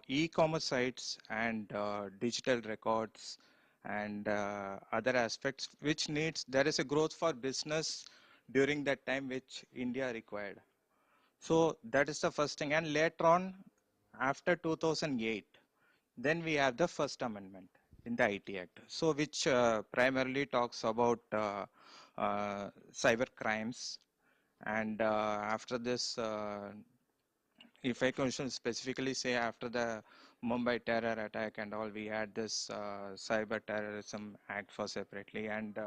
e-commerce sites and digital records and other aspects, which there is a growth for business during that time, which India required. So that is the first thing. And later on, after 2008, then we have the First Amendment in the IT Act, so which primarily talks about cyber crimes. And after this, if I can specifically say, after the Mumbai terror attack and all, we had this Cyber Terrorism Act for separately, and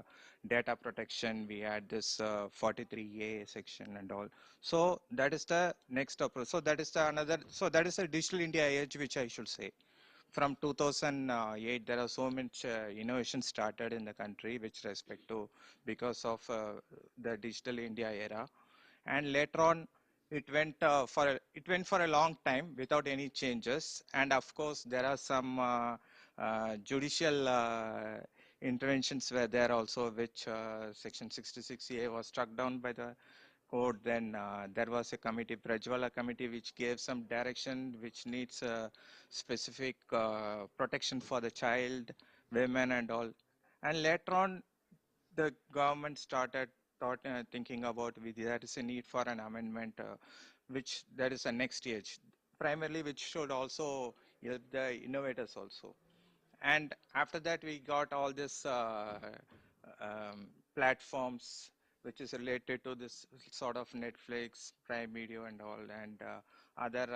data protection, we had this 43A section and all. So that is the next approach. So that is that is the Digital India age, which I should say. From 2008, there are so much innovation started in the country, which respect to because of the Digital India era. And later on, it went for a long time without any changes. And of course, there are some judicial interventions were there also, which Section 66A was struck down by the court. Then there was a committee, Prajwala committee, which gave some direction, which needs specific protection for the child, women and all. And later on, the government started thinking about there is a need for an amendment, which there is a next stage, primarily which should also help the innovators also. And after that, we got all this platforms, which is related to this sort of Netflix, Prime Video and all, and other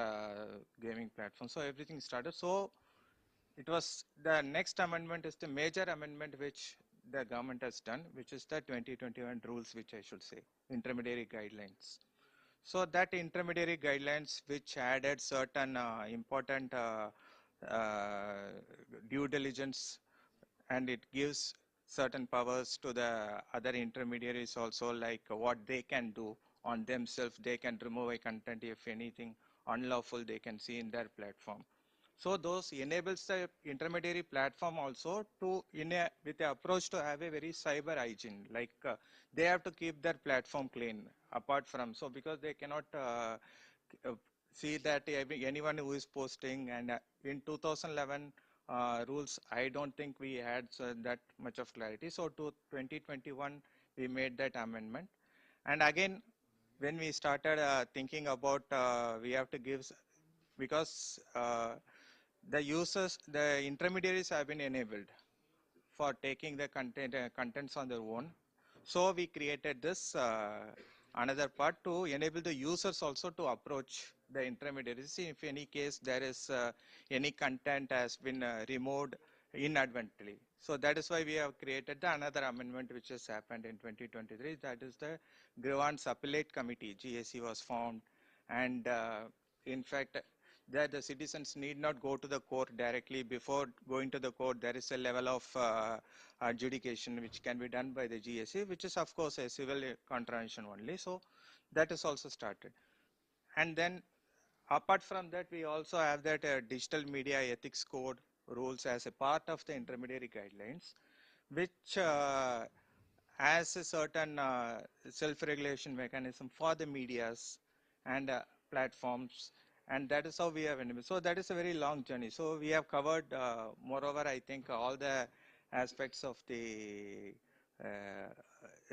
gaming platforms. So everything started. So it was the next amendment is the major amendment which the government has done, which is the 2021 rules, which I should say, intermediary guidelines. So that intermediary guidelines, which added certain important due diligence, and it gives certain powers to the other intermediaries also, like what they can do on themselves. They can remove a content if anything unlawful they can see in their platform. So those enables the intermediary platform also to, with the approach to have a very cyber hygiene, like they have to keep their platform clean apart from, so because they cannot see that anyone who is posting, and in 2011 rules, I don't think we had that much of clarity. So to 2021, we made that amendment. And again, when we started thinking about we have to give, because the users, the intermediaries have been enabled for taking the contents on their own. So we created this another part to enable the users also to approach the intermediaries if any case there is any content has been removed inadvertently. So that is why we have created another amendment which has happened in 2023. That is the Grievance Appellate Committee, GAC, was formed, and in fact that the citizens need not go to the court directly. Before going to the court, there is a level of adjudication which can be done by the GSA, which is of course a civil contravention only. So that is also started. And then apart from that, we also have that digital media ethics code rules as a part of the intermediary guidelines, which has a certain self-regulation mechanism for the medias and platforms, and that is how we have enabled. So that is a very long journey. So we have covered, moreover, I think all the aspects of the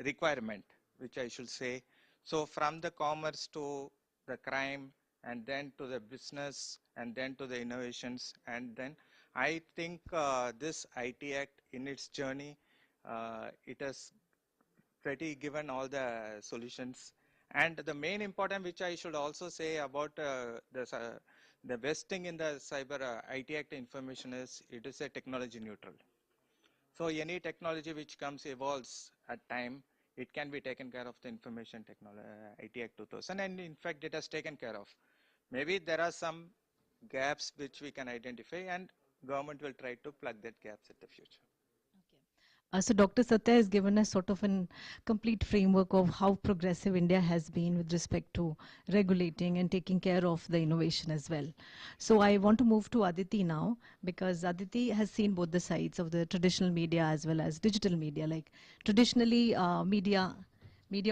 requirement, which I should say. So from the commerce to the crime, and then to the business, and then to the innovations, and then I think this IT Act in its journey, it has pretty given all the solutions. And the main important, which I should also say about the best thing in the cyber IT Act information is it is a technology neutral. So any technology which comes evolves at time, it can be taken care of the information technology IT Act 2000, and in fact it has taken care of. Maybe there are some gaps which we can identify, and government will try to plug that gaps in the future. So Dr. Satya has given us sort of a complete framework of how progressive India has been with respect to regulating and taking care of the innovation as well. So I want to move to Aditi now, because Aditi has seen both the sides of the traditional media as well as digital media. Like traditionally, media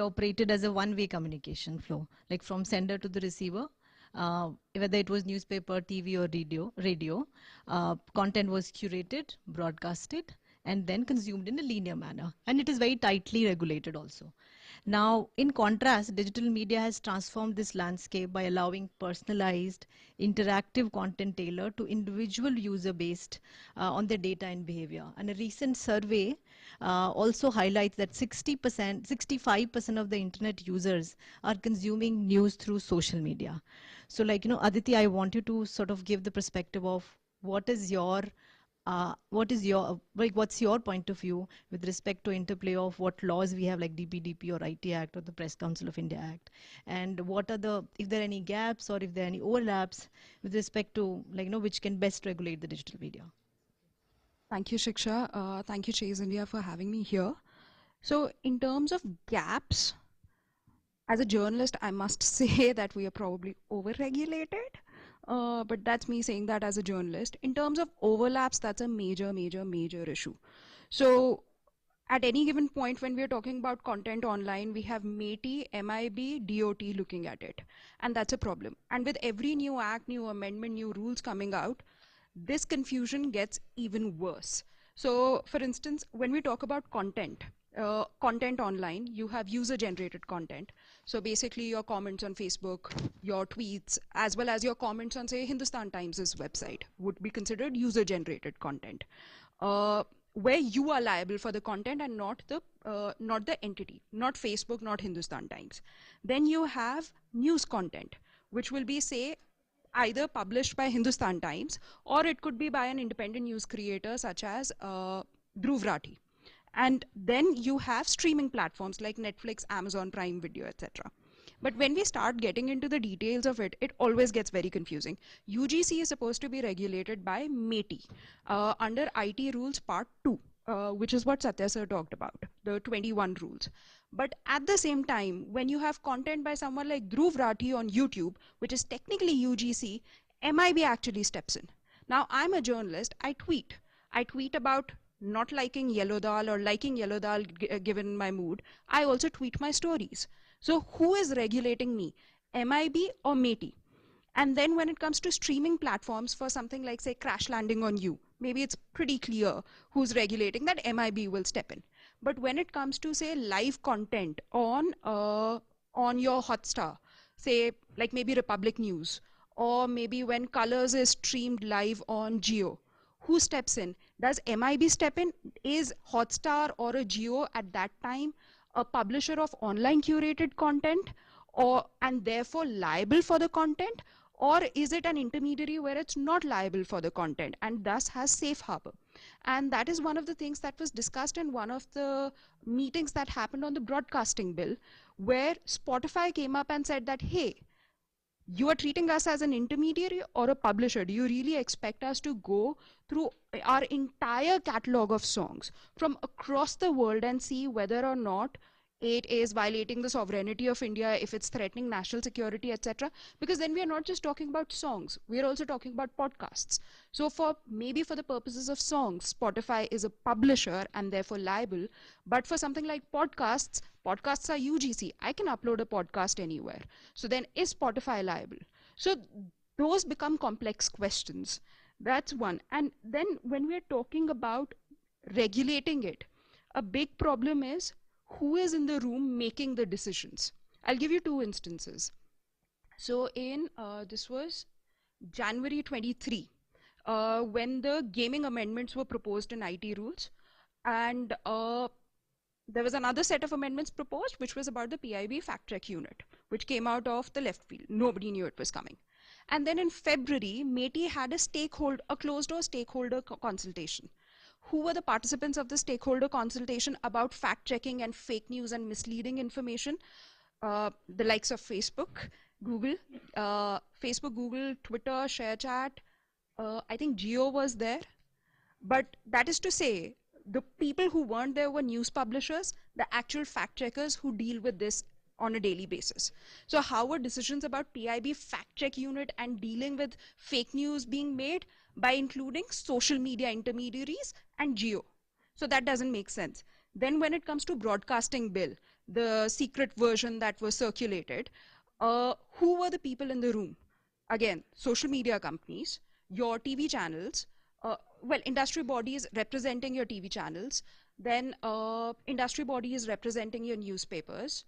operated as a one-way communication flow, like from sender to the receiver. Whether it was newspaper, TV, or radio, content was curated, broadcasted, and then consumed in a linear manner. And it is very tightly regulated also. Now, in contrast, digital media has transformed this landscape by allowing personalized, interactive content tailored to individual user based on their data and behavior. And a recent survey also highlights that 60%, 65% of the internet users are consuming news through social media. So like, Aditi, I want you to sort of give the perspective of what's your point of view with respect to interplay of what laws we have like DPDP or IT Act or the Press Council of India Act, and what are if there are any gaps or if there are any overlaps with respect to which can best regulate the digital media? Thank you, Shiksha. Thank you, Chase India, for having me here. So in terms of gaps, as a journalist, I must say that we are probably over-regulated. But that's me saying that as a journalist. In terms of overlaps, that's a major, major, major issue. So at any given point when we're talking about content online, we have MeitY, MIB, DOT looking at it. And that's a problem. And with every new act, new amendment, new rules coming out, this confusion gets even worse. So for instance, when we talk about content online, you have user-generated content. So basically your comments on Facebook, your tweets, as well as your comments on, say, Hindustan Times' website would be considered user-generated content, where you are liable for the content and not the entity, not Facebook, not Hindustan Times. Then you have news content, which will be, say, either published by Hindustan Times, or it could be by an independent news creator such as Dhruv Rathi. And then you have streaming platforms like Netflix, Amazon Prime Video, etc. But when we start getting into the details of it, it always gets very confusing. UGC is supposed to be regulated by METI under IT Rules Part 2, which is what Satya sir talked about, the 21 rules. But at the same time, when you have content by someone like Dhruv Rathi on YouTube, which is technically UGC, MIB actually steps in. Now, I'm a journalist, I tweet. I tweet about not liking yellow dal or liking yellow dal given my mood. I also tweet my stories. So who is regulating me? MIB or METI? And then when it comes to streaming platforms for something like, say, Crash Landing on You, maybe it's pretty clear who's regulating that. MIB will step in. But when it comes to, say, live content on your Hotstar, say, like maybe Republic News, or maybe when Colors is streamed live on Geo, who steps in? Does MIB step in? Is Hotstar or a Geo at that time a publisher of online curated content, or and therefore liable for the content? Or is it an intermediary where it's not liable for the content and thus has safe harbor? And that is one of the things that was discussed in one of the meetings that happened on the broadcasting bill, where Spotify came up and said that, hey, you are treating us as an intermediary or a publisher. Do you really expect us to go through our entire catalog of songs from across the world and see whether or not it is violating the sovereignty of India, if it's threatening national security, etc.? Because then we are not just talking about songs, we are also talking about podcasts. So for maybe for the purposes of songs, Spotify is a publisher and therefore liable. But for something like podcasts, podcasts are UGC. I can upload a podcast anywhere. So then is Spotify liable? So those become complex questions. That's one. And then when we're talking about regulating it, a big problem is who is in the room making the decisions. I'll give you two instances. So in this was January 23, when the gaming amendments were proposed in IT rules, and there was another set of amendments proposed, which was about the PIB fact check unit, which came out of the left field. Nobody knew it was coming. And then in February, METI had a closed door stakeholder consultation. Who were the participants of the stakeholder consultation about fact checking and fake news and misleading information? The likes of Facebook, Google, Twitter, ShareChat. I think Geo was there. But that is to say, the people who weren't there were news publishers, the actual fact checkers who deal with this on a daily basis. So how were decisions about PIB fact check unit and dealing with fake news being made? By including social media intermediaries and Geo. So that doesn't make sense. Then when it comes to broadcasting bill, the secret version that was circulated, who were the people in the room? Again, social media companies, your TV channels, well, industry bodies representing your TV channels, then industry bodies representing your newspapers,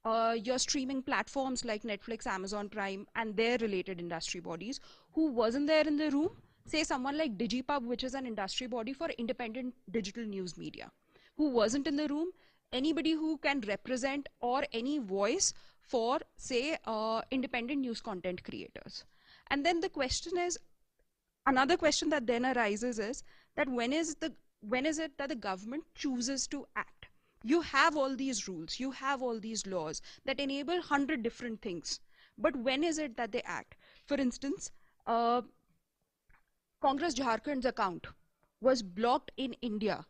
your streaming platforms like Netflix, Amazon Prime, and their related industry bodies. Who wasn't there in the room? Say someone like DigiPub, which is an industry body for independent digital news media. Who wasn't in the room? Anybody who can represent or any voice for, say, independent news content creators. And then the question is, another question that then arises is that when is it that the government chooses to act? You have all these rules, you have all these laws that enable 100 different things, but when is it that they act? For instance, Congress Jharkhand's account was blocked in India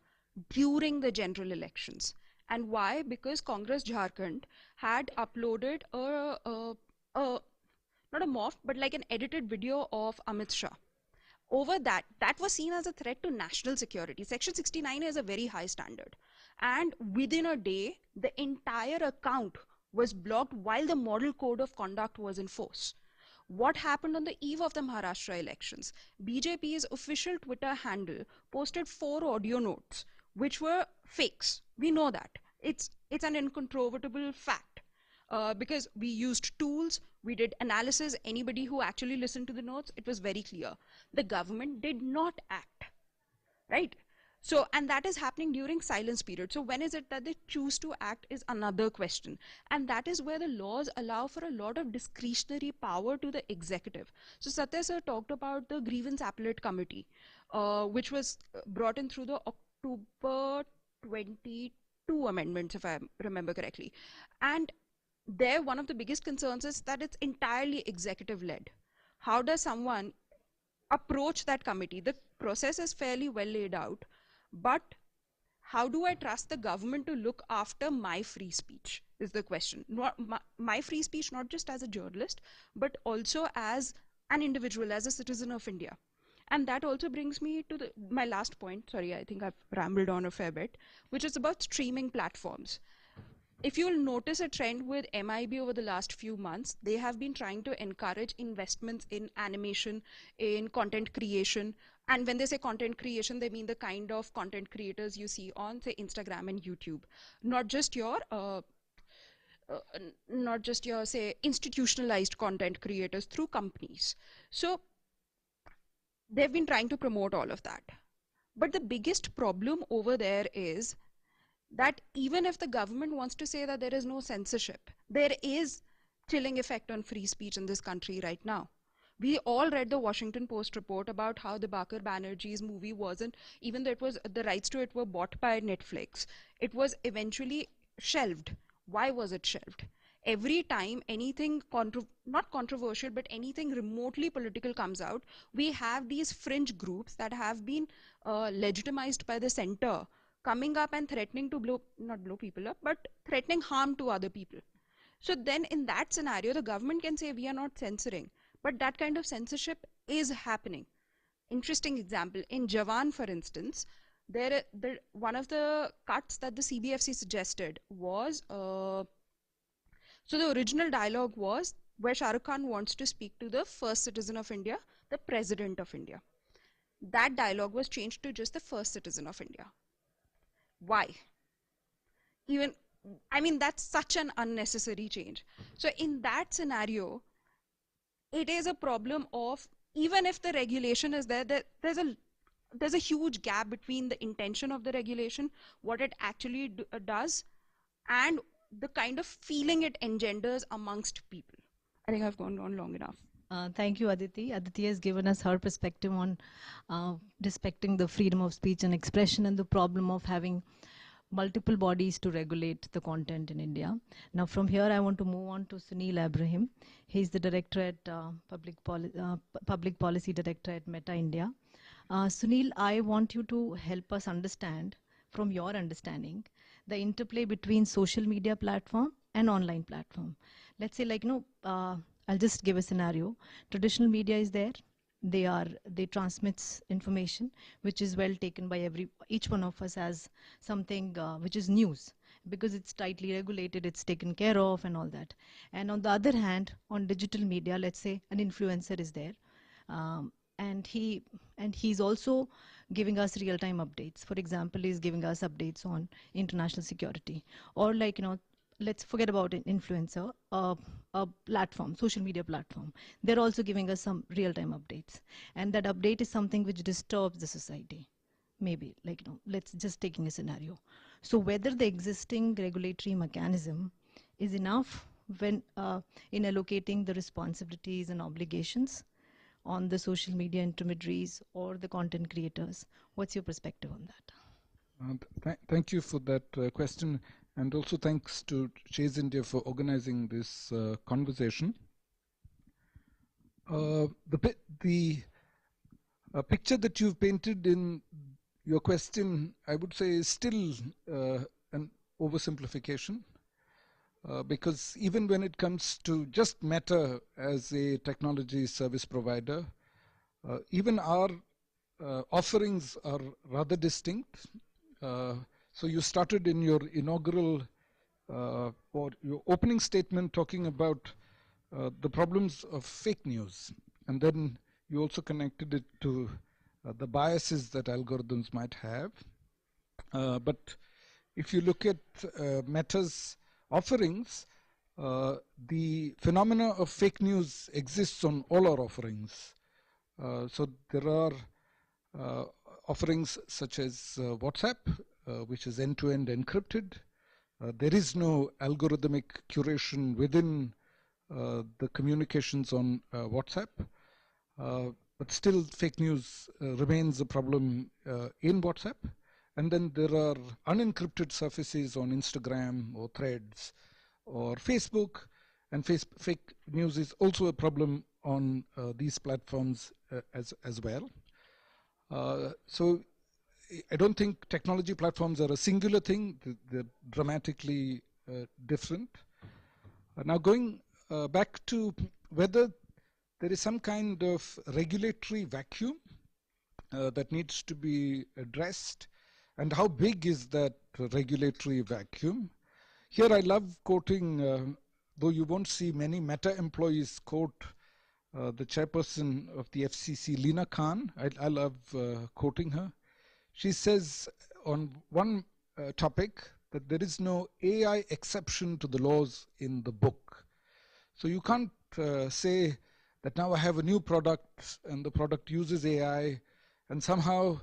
during the general elections. And why? Because Congress Jharkhand had uploaded not a morph, but like an edited video of Amit Shah. Over that was seen as a threat to national security. Section 69 is a very high standard. And within a day, the entire account was blocked while the model code of conduct was in force. What happened on the eve of the Maharashtra elections? BJP's official Twitter handle posted 4 audio notes, which were fakes. We know that. It's an incontrovertible fact. Because we used tools, we did analysis. Anybody who actually listened to the notes, it was very clear. The government did not act, right? So, and that is happening during silence period. So when is it that they choose to act is another question. And that is where the laws allow for a lot of discretionary power to the executive. So Satya sir talked about the grievance appellate committee, which was brought in through the October 22 amendments, if I remember correctly. And there, one of the biggest concerns is that it's entirely executive led. How does someone approach that committee? The process is fairly well laid out, but how do I trust the government to look after my free speech is the question. Not my free speech, not just as a journalist, but also as an individual, as a citizen of India. And that also brings me to my last point. Sorry, I think I've rambled on a fair bit, which is about streaming platforms. If you'll notice a trend with MIB over the last few months, they have been trying to encourage investments in animation, in content creation. And when they say content creation, they mean the kind of content creators you see on, say, Instagram and YouTube. Not just your say, institutionalized content creators through companies. So they've been trying to promote all of that. But the biggest problem over there is that even if the government wants to say that there is no censorship, there is chilling effect on free speech in this country right now. We all read the Washington Post report about how the Bakar Banerjee's movie wasn't, even though it was, the rights to it were bought by Netflix, it was eventually shelved. Why was it shelved? Every time anything not controversial, but anything remotely political comes out, we have these fringe groups that have been legitimized by the center coming up and threatening to not blow people up, but threatening harm to other people. So then in that scenario, the government can say we are not censoring, but that kind of censorship is happening. Interesting example, in Jawan, for instance, one of the cuts that the CBFC suggested was, so the original dialogue was where Shah Rukh Khan wants to speak to the first citizen of India, the President of India. That dialogue was changed to just the first citizen of India. Why? I mean, that's such an unnecessary change. So in that scenario, it is a problem of, even if the regulation is there, there's a huge gap between the intention of the regulation, what it actually does, and the kind of feeling it engenders amongst people. I think I've gone on long enough. Thank you, Aditi. Aditi has given us her perspective on respecting the freedom of speech and expression and the problem of having multiple bodies to regulate the content in India. Now, from here, I want to move on to Sunil Abraham. He's the director at Public Policy Director at Meta India. Sunil, I want you to help us understand, from your understanding, the interplay between social media platform and online platform. Let's say, I'll just give a scenario. Traditional media is there. They transmits information which is well taken by each one of us as something which is news, because it's tightly regulated, it's taken care of and all that. And on the other hand, on digital media, let's say an influencer is there, and he's also giving us real-time updates. For example, he's giving us updates on international security, or let's forget about an influencer, a platform, social media platform. They're also giving us some real-time updates. And that update is something which disturbs the society. Maybe, let's just taking a scenario. So whether the existing regulatory mechanism is enough when in allocating the responsibilities and obligations on the social media intermediaries or the content creators. What's your perspective on that? Thank you for that question. And also thanks to Chase India for organizing this conversation. The picture that you've painted in your question, I would say, is still an oversimplification. Because even when it comes to just Meta as a technology service provider, even our offerings are rather distinct. So you started in your inaugural or your opening statement talking about the problems of fake news, and then you also connected it to the biases that algorithms might have. But if you look at Meta's offerings, the phenomena of fake news exists on all our offerings. So there are offerings such as WhatsApp, which is end-to-end encrypted. There is no algorithmic curation within the communications on WhatsApp. But still, fake news remains a problem in WhatsApp. And then there are unencrypted surfaces on Instagram or Threads or Facebook, and fake news is also a problem on these platforms as well. So I don't think technology platforms are a singular thing. They're dramatically different. Now going back to whether there is some kind of regulatory vacuum that needs to be addressed, and how big is that regulatory vacuum. Here I love quoting, though you won't see many Meta employees quote the chairperson of the FCC, Lina Khan. I love quoting her. She says on one topic that there is no AI exception to the laws in the book. So you can't say that now I have a new product and the product uses AI, and somehow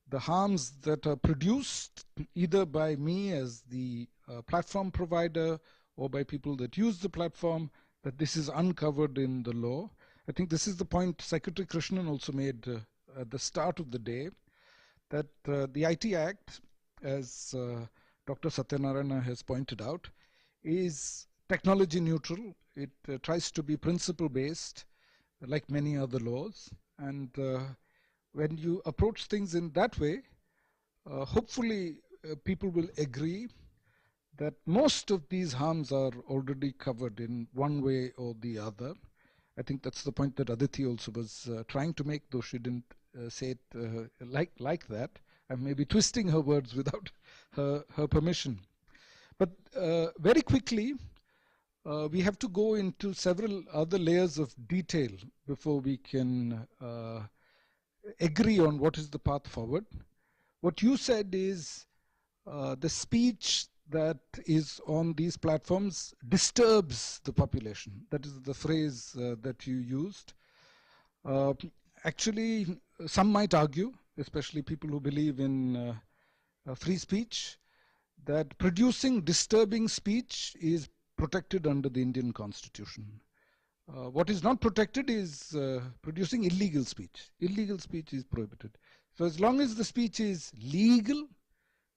the harms that are produced either by me as the platform provider or by people that use the platform, that this is uncovered in the law. I think this is the point Secretary Krishnan also made at the start of the day, that the IT Act, as Dr. Satyanarayana has pointed out, is technology neutral. It tries to be principle based, like many other laws. And when you approach things in that way, hopefully people will agree that most of these harms are already covered in one way or the other. I think that's the point that Aditi also was trying to make, though she didn't say it like that. I may be twisting her words without her permission. But very quickly, we have to go into several other layers of detail before we can agree on what is the path forward. What you said is the speech that is on these platforms disturbs the population. That is the phrase that you used. Actually, some might argue, especially people who believe in free speech, that producing disturbing speech is protected under the Indian Constitution. What is not protected is producing illegal speech. Illegal speech is prohibited. So as long as the speech is legal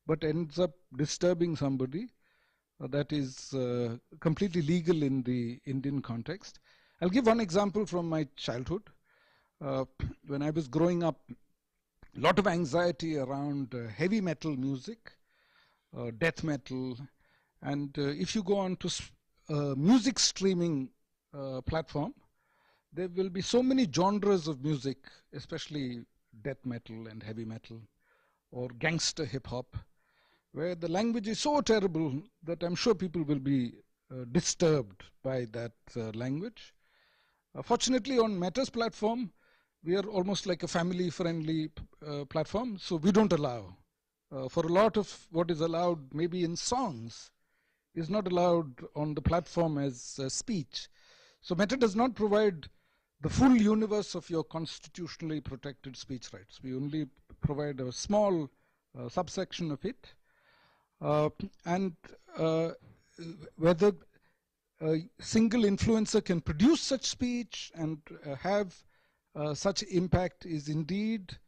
but ends up disturbing somebody, that is completely legal in the Indian context. I'll give one example from my childhood. When I was growing up, a lot of anxiety around heavy metal music, death metal, and if you go on to music streaming platform, there will be so many genres of music, especially death metal and heavy metal or gangster hip hop, where the language is so terrible that I'm sure people will be disturbed by that language. Fortunately, on Meta's platform, we are almost like a family-friendly platform, so we don't allow. For a lot of what is allowed, maybe in songs, is not allowed on the platform as speech. So Meta does not provide the full universe of your constitutionally protected speech rights. We only provide a small subsection of it. And whether a single influencer can produce such speech and have such impact is indeed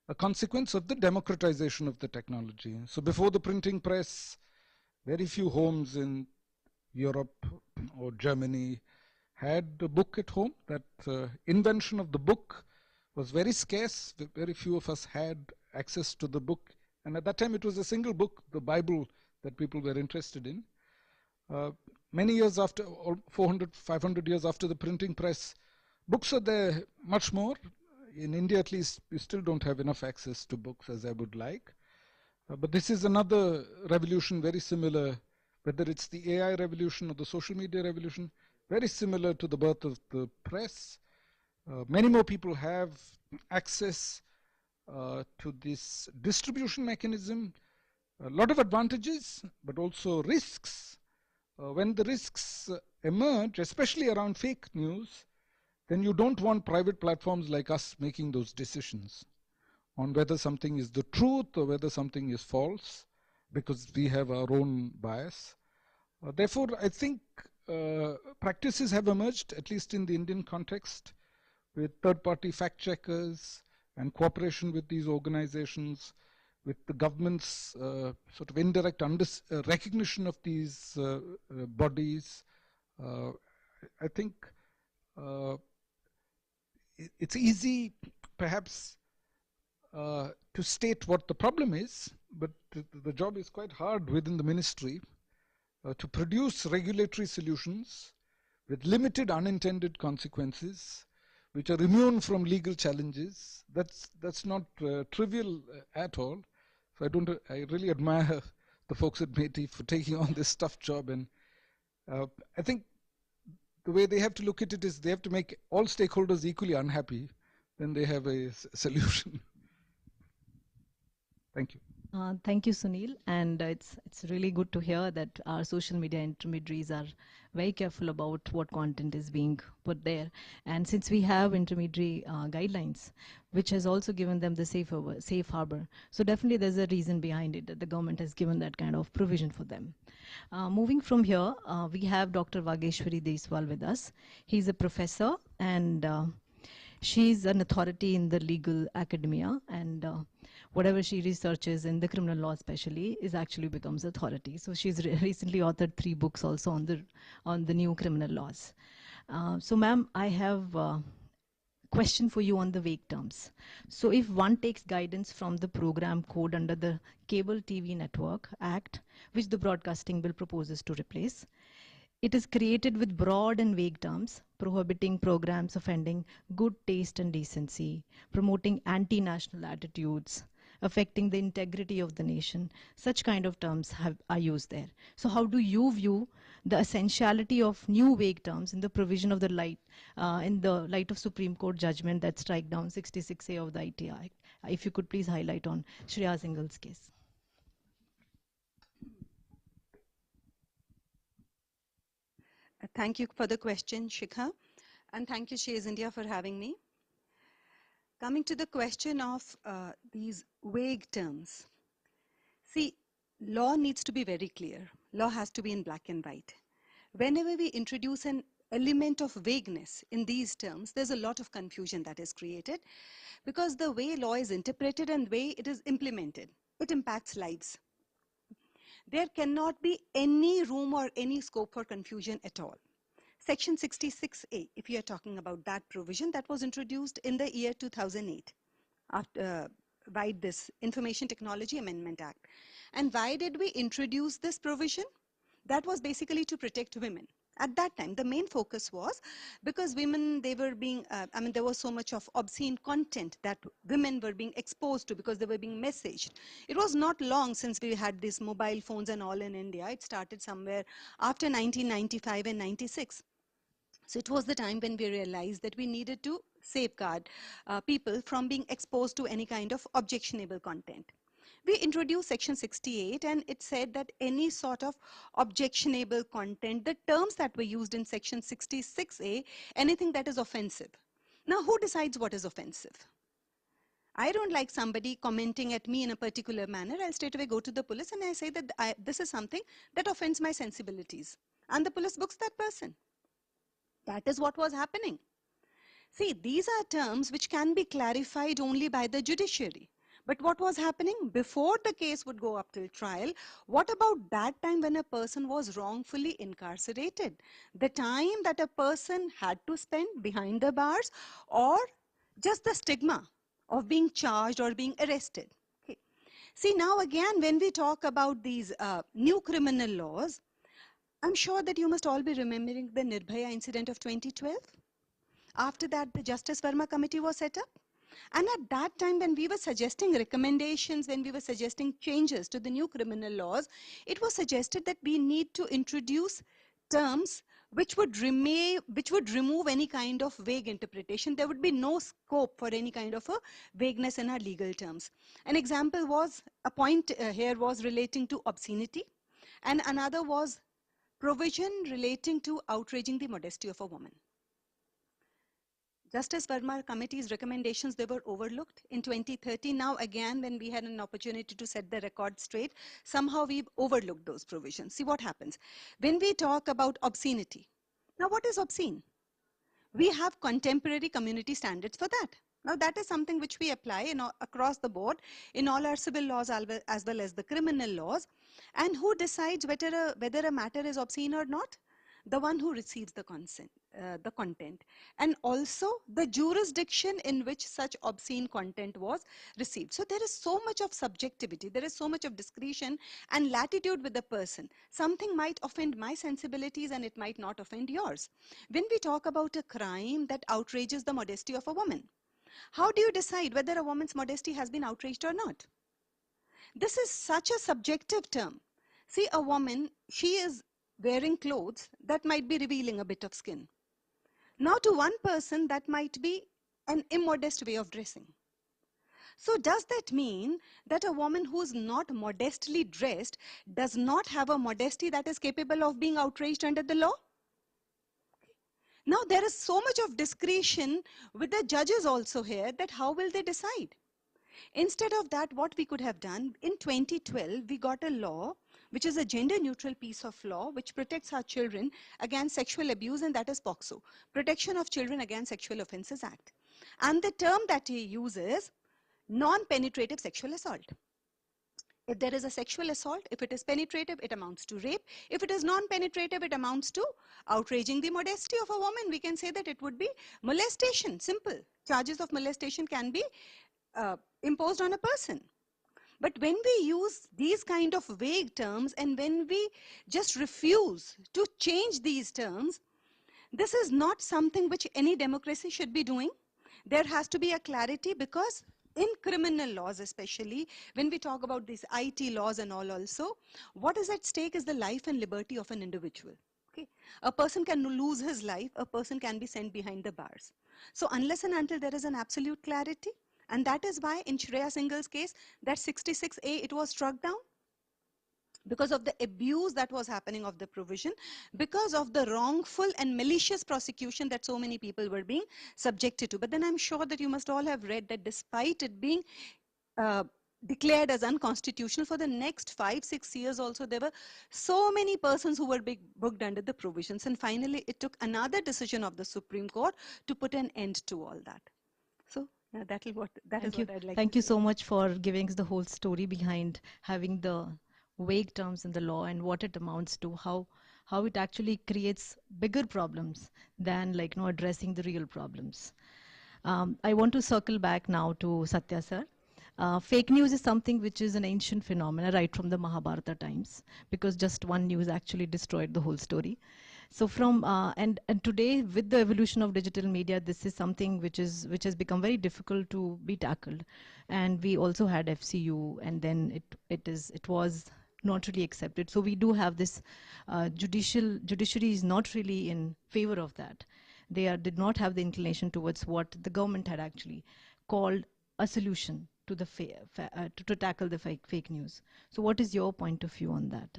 a consequence of the democratization of the technology. So before the printing press, very few homes in Europe or Germany had a book at home. That invention of the book was very scarce. Very few of us had access to the book. And at that time, it was a single book, the Bible, that people were interested in. Many years after, 400, 500 years after the printing press, books are there much more. In India, at least, we still don't have enough access to books as I would like. But this is another revolution, very similar, whether it's the AI revolution or the social media revolution, very similar to the birth of the press. Many more people have access to this distribution mechanism. A lot of advantages, but also risks. When the risks emerge, especially around fake news, then you don't want private platforms like us making those decisions on whether something is the truth or whether something is false, because we have our own bias. Therefore, I think practices have emerged, at least in the Indian context, with third-party fact checkers and cooperation with these organizations, with the government's sort of indirect recognition of these bodies, I think it's easy perhaps to state what the problem is, but the job is quite hard within the ministry to produce regulatory solutions with limited unintended consequences, which are immune from legal challenges. That's not trivial at all. So I really admire the folks at METI for taking on this tough job, and I think the way they have to look at it is they have to make all stakeholders equally unhappy, then they have a solution. Thank you. Thank you, Sunil. And it's really good to hear that our social media intermediaries are very careful about what content is being put there. And since we have intermediary guidelines, which has also given them the safe harbor, so definitely there's a reason behind it that the government has given that kind of provision for them. Moving from here, we have Dr. Vageshwari Deswal with us. He's a professor, and she's an authority in the legal academia, and whatever she researches in the criminal law especially is actually becomes authority. So she's recently authored 3 books also on the new criminal laws. So ma'am, I have a question for you on the vague terms. So if one takes guidance from the program code under the Cable TV Network Act, which the Broadcasting Bill proposes to replace, it is created with broad and vague terms, prohibiting programs offending good taste and decency, promoting anti-national attitudes, affecting the integrity of the nation. Such kind of terms are used there. So how do you view the essentiality of new vague terms in the provision of the in the light of Supreme Court judgment that strike down 66A of the ITI Act? If you could please highlight on Shreya Singhal's case. Thank you for the question, Shikha, and thank you, Shays India, for having me. Coming to the question of these vague terms. See, law needs to be very clear. Law has to be in black and white. Whenever we introduce an element of vagueness in these terms, there's a lot of confusion that is created because the way law is interpreted and the way it is implemented, it impacts lives. There cannot be any room or any scope for confusion at all. Section 66A, if you are talking about that provision that was introduced in the year 2008 by this Information Technology Amendment Act. And why did we introduce this provision? That was basically to protect women. At that time, the main focus was because women, they were being, there was so much of obscene content that women were being exposed to because they were being messaged. It was not long since we had these mobile phones and all in India. It started somewhere after 1995 and 96. So it was the time when we realized that we needed to safeguard people from being exposed to any kind of objectionable content. We introduced section 68 and it said that any sort of objectionable content, the terms that were used in section 66A, anything that is offensive. Now, who decides what is offensive? I don't like somebody commenting at me in a particular manner. I'll straight away go to the police and I say that this is something that offends my sensibilities. And the police books that person. That is what was happening. See, these are terms which can be clarified only by the judiciary. But what was happening before the case would go up till trial? What about that time when a person was wrongfully incarcerated? The time that a person had to spend behind the bars, or just the stigma of being charged or being arrested. Okay. See, now again, when we talk about these new criminal laws, I'm sure that you must all be remembering the Nirbhaya incident of 2012. After that, the Justice Verma Committee was set up. And at that time, when we were suggesting recommendations, when we were suggesting changes to the new criminal laws, it was suggested that we need to introduce terms which would remove any kind of vague interpretation. There would be no scope for any kind of a vagueness in our legal terms. An example was, a point here was relating to obscenity, and another was provision relating to outraging the modesty of a woman. Justice Verma Committee's recommendations, they were overlooked in 2013. Now again, when we had an opportunity to set the record straight, somehow we've overlooked those provisions. See what happens. When we talk about obscenity, now what is obscene? We have contemporary community standards for that. Now that is something which we apply across the board in all our civil laws as well as the criminal laws. And who decides whether a matter is obscene or not? The one who receives the consent, the content, and also the jurisdiction in which such obscene content was received. So there is so much of subjectivity, there is so much of discretion and latitude with the person. Something might offend my sensibilities and it might not offend yours. When we talk about a crime that outrages the modesty of a woman, how do you decide whether a woman's modesty has been outraged or not? This is such a subjective term. See, a woman, she is wearing clothes that might be revealing a bit of skin. Now, to one person, that might be an immodest way of dressing. So, does that mean that a woman who is not modestly dressed does not have a modesty that is capable of being outraged under the law? Now, there is so much of discretion with the judges also here that how will they decide? Instead of that, what we could have done, in 2012, we got a law, which is a gender-neutral piece of law, which protects our children against sexual abuse, and that is POCSO, Protection of Children Against Sexual Offences Act. And the term that he uses, non-penetrative sexual assault. If there is a sexual assault, if it is penetrative, it amounts to rape. If it is non-penetrative, it amounts to outraging the modesty of a woman. We can say that it would be molestation, simple. Charges of molestation can be imposed on a person. But when we use these kind of vague terms and when we just refuse to change these terms, this is not something which any democracy should be doing. There has to be a clarity, because in criminal laws especially, when we talk about these IT laws and all also, what is at stake is the life and liberty of an individual. Okay? A person can lose his life, a person can be sent behind the bars. So unless and until there is an absolute clarity, and that is why in Shreya Singh's case, that 66A, it was struck down because of the abuse that was happening of the provision, because of the wrongful and malicious prosecution that so many people were being subjected to. But then I'm sure that you must all have read that despite it being declared as unconstitutional, for the next 5-6 years also there were so many persons who were being booked under the provisions, and finally it took another decision of the Supreme Court to put an end to all that. So yeah, that is what I'd like Thank to you say. so much for giving us the whole story behind having the vague terms in the law and what it amounts to, how it actually creates bigger problems than addressing the real problems. I want to circle back now to Satya sir. Fake news is something which is an ancient phenomena right from the Mahabharata times, because just one news actually destroyed the whole story. So from and today, with the evolution of digital media, this is something which has become very difficult to be tackled. And we also had FCU, and then it was not really accepted. So we do have this judiciary is not really in favor of that. They did not have the inclination towards what the government had actually called a solution to the to tackle the fake news. So what is your point of view on that?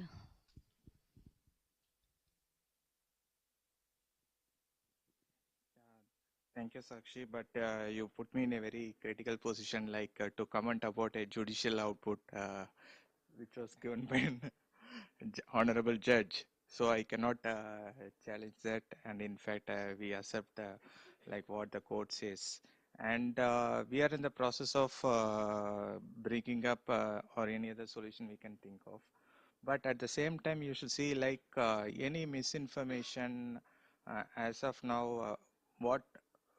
Thank you, Sakshi. But you put me in a very critical position, like to comment about a judicial output which was given by an honorable judge. So I cannot challenge that. And in fact, we accept like what the court says. And we are in the process of bringing up or any other solution we can think of. But at the same time, you should see like any misinformation as of now, what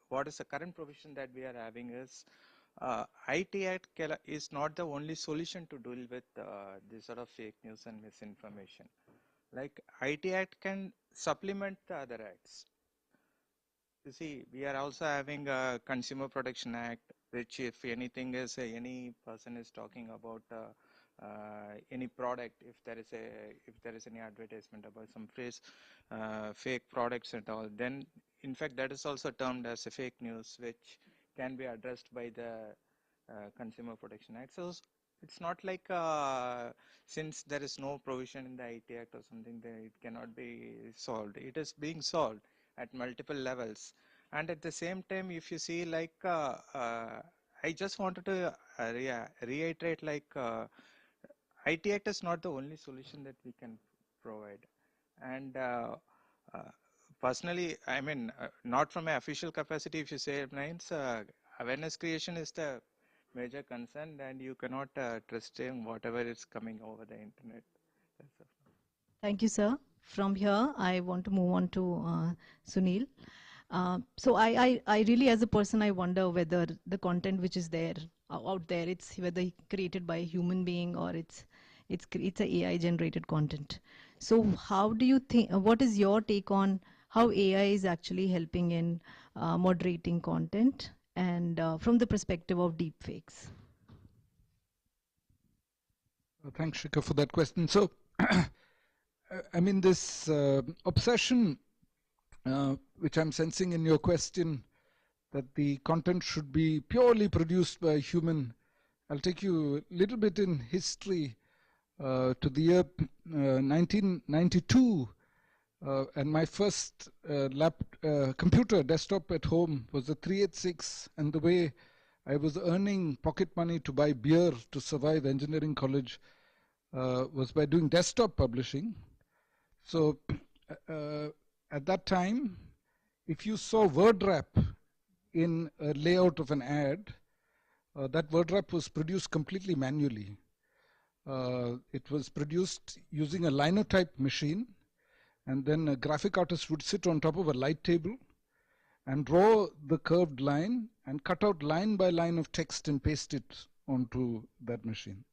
what is the current provision that we are having is IT Act is not the only solution to deal with this sort of fake news and misinformation. Like IT Act can supplement the other acts. You see, we are also having a Consumer Protection Act, which if anything is any person is talking about any product, if there is any advertisement about some fake products and all, then in fact that is also termed as a fake news, which can be addressed by the Consumer Protection Act. So it's not like since there is no provision in the IT Act or something, that it cannot be solved. It is being solved at multiple levels. And at the same time, if you see like, I just wanted to reiterate like IT Act is not the only solution that we can provide. And uh, personally, I mean, not from an official capacity, if you say it means, awareness creation is the major concern, and you cannot trust in whatever is coming over the internet. That's all. Thank you, sir. From here, I want to move on to Sunil. So I really, as a person, I wonder whether the content which is there out there, it's whether created by a human being or it's a AI generated content. So how do you think? What is your take on how AI is actually helping in moderating content and from the perspective of deepfakes? Thanks, Shikha, for that question. So, I mean, this obsession, which I'm sensing in your question, that the content should be purely produced by a human. I'll take you a little bit in history to the year 1992. And my first computer desktop at home was a 386. And the way I was earning pocket money to buy beer to survive engineering college was by doing desktop publishing. So at that time, if you saw word wrap in a layout of an ad, that word wrap was produced completely manually. It was produced using a linotype machine, and then a graphic artist would sit on top of a light table and draw the curved line and cut out line by line of text and paste it onto that machine.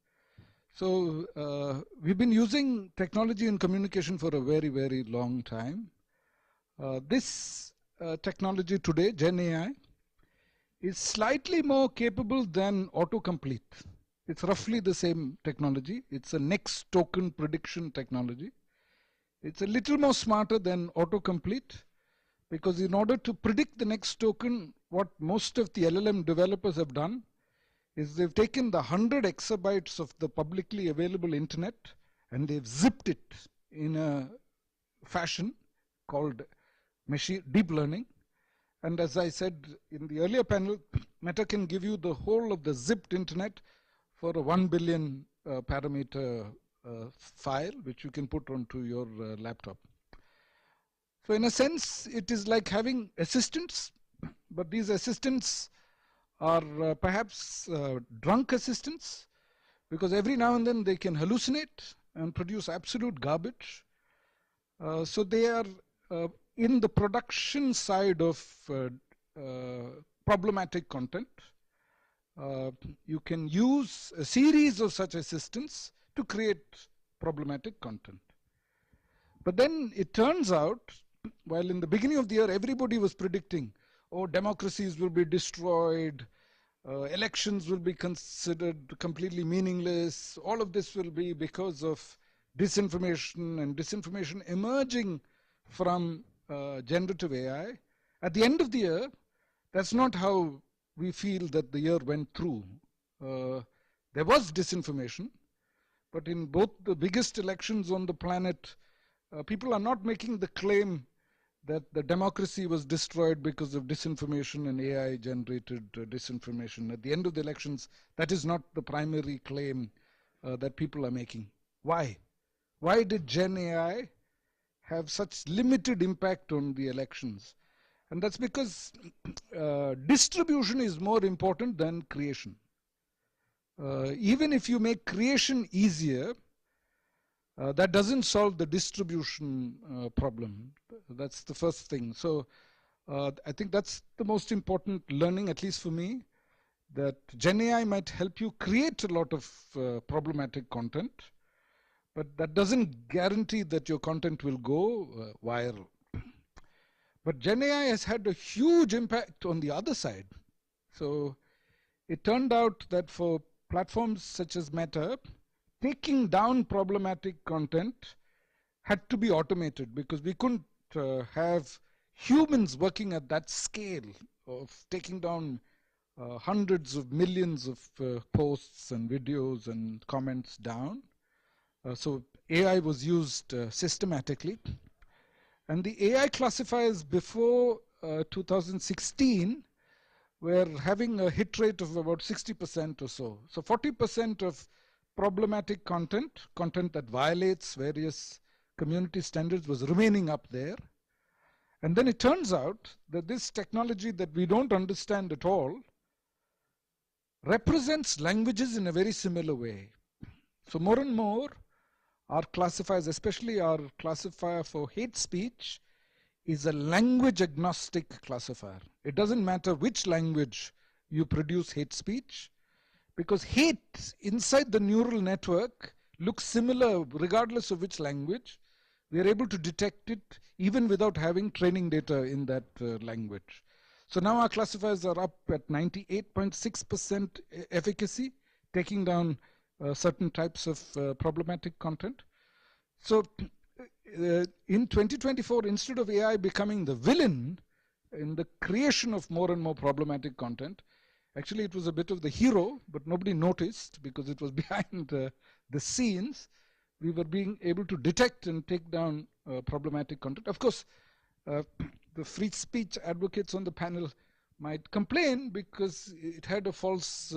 So we've been using technology in communication for a very, very long time. This technology today, Gen AI, is slightly more capable than autocomplete. It's roughly the same technology. It's a next token prediction technology. It's a little more smarter than autocomplete, because in order to predict the next token, what most of the LLM developers have done is they've taken the 100 exabytes of the publicly available internet and they've zipped it in a fashion called machine deep learning. And as I said in the earlier panel, Meta can give you the whole of the zipped internet for a 1 billion parameter file, which you can put onto your laptop. So in a sense, it is like having assistants, but these assistants are perhaps drunk assistants, because every now and then they can hallucinate and produce absolute garbage. So they are in the production side of problematic content. You can use a series of such assistants to create problematic content. But then it turns out, while in the beginning of the year everybody was predicting, oh, democracies will be destroyed, elections will be considered completely meaningless, all of this will be because of disinformation and disinformation emerging from generative AI. At the end of the year, that's not how we feel that the year went through. There was disinformation, but in both the biggest elections on the planet, people are not making the claim that the democracy was destroyed because of disinformation and AI-generated disinformation. At the end of the elections, that is not the primary claim that people are making. Why? Why did Gen AI have such limited impact on the elections? And that's because distribution is more important than creation. Even if you make creation easier, that doesn't solve the distribution problem. That's the first thing. So I think that's the most important learning, at least for me, that Gen AI might help you create a lot of problematic content, but that doesn't guarantee that your content will go viral. But Gen AI has had a huge impact on the other side. So it turned out that for platforms such as Meta, taking down problematic content had to be automated, because we couldn't have humans working at that scale of taking down hundreds of millions of posts and videos and comments down. So AI was used systematically. And the AI classifiers before 2016 were having a hit rate of about 60% or so. So 40% of problematic content that violates various community standards was remaining up there. And then it turns out that this technology that we don't understand at all represents languages in a very similar way. So more and more, our classifiers, especially our classifier for hate speech, is a language agnostic classifier. It doesn't matter which language you produce hate speech, because hate inside the neural network looks similar regardless of which language. We are able to detect it even without having training data in that language. So now our classifiers are up at 98.6% efficacy, taking down certain types of problematic content. So in 2024, instead of AI becoming the villain in the creation of more and more problematic content, actually it was a bit of the hero, but nobody noticed because it was behind the scenes. We were being able to detect and take down problematic content. Of course, the free speech advocates on the panel might complain because it had a false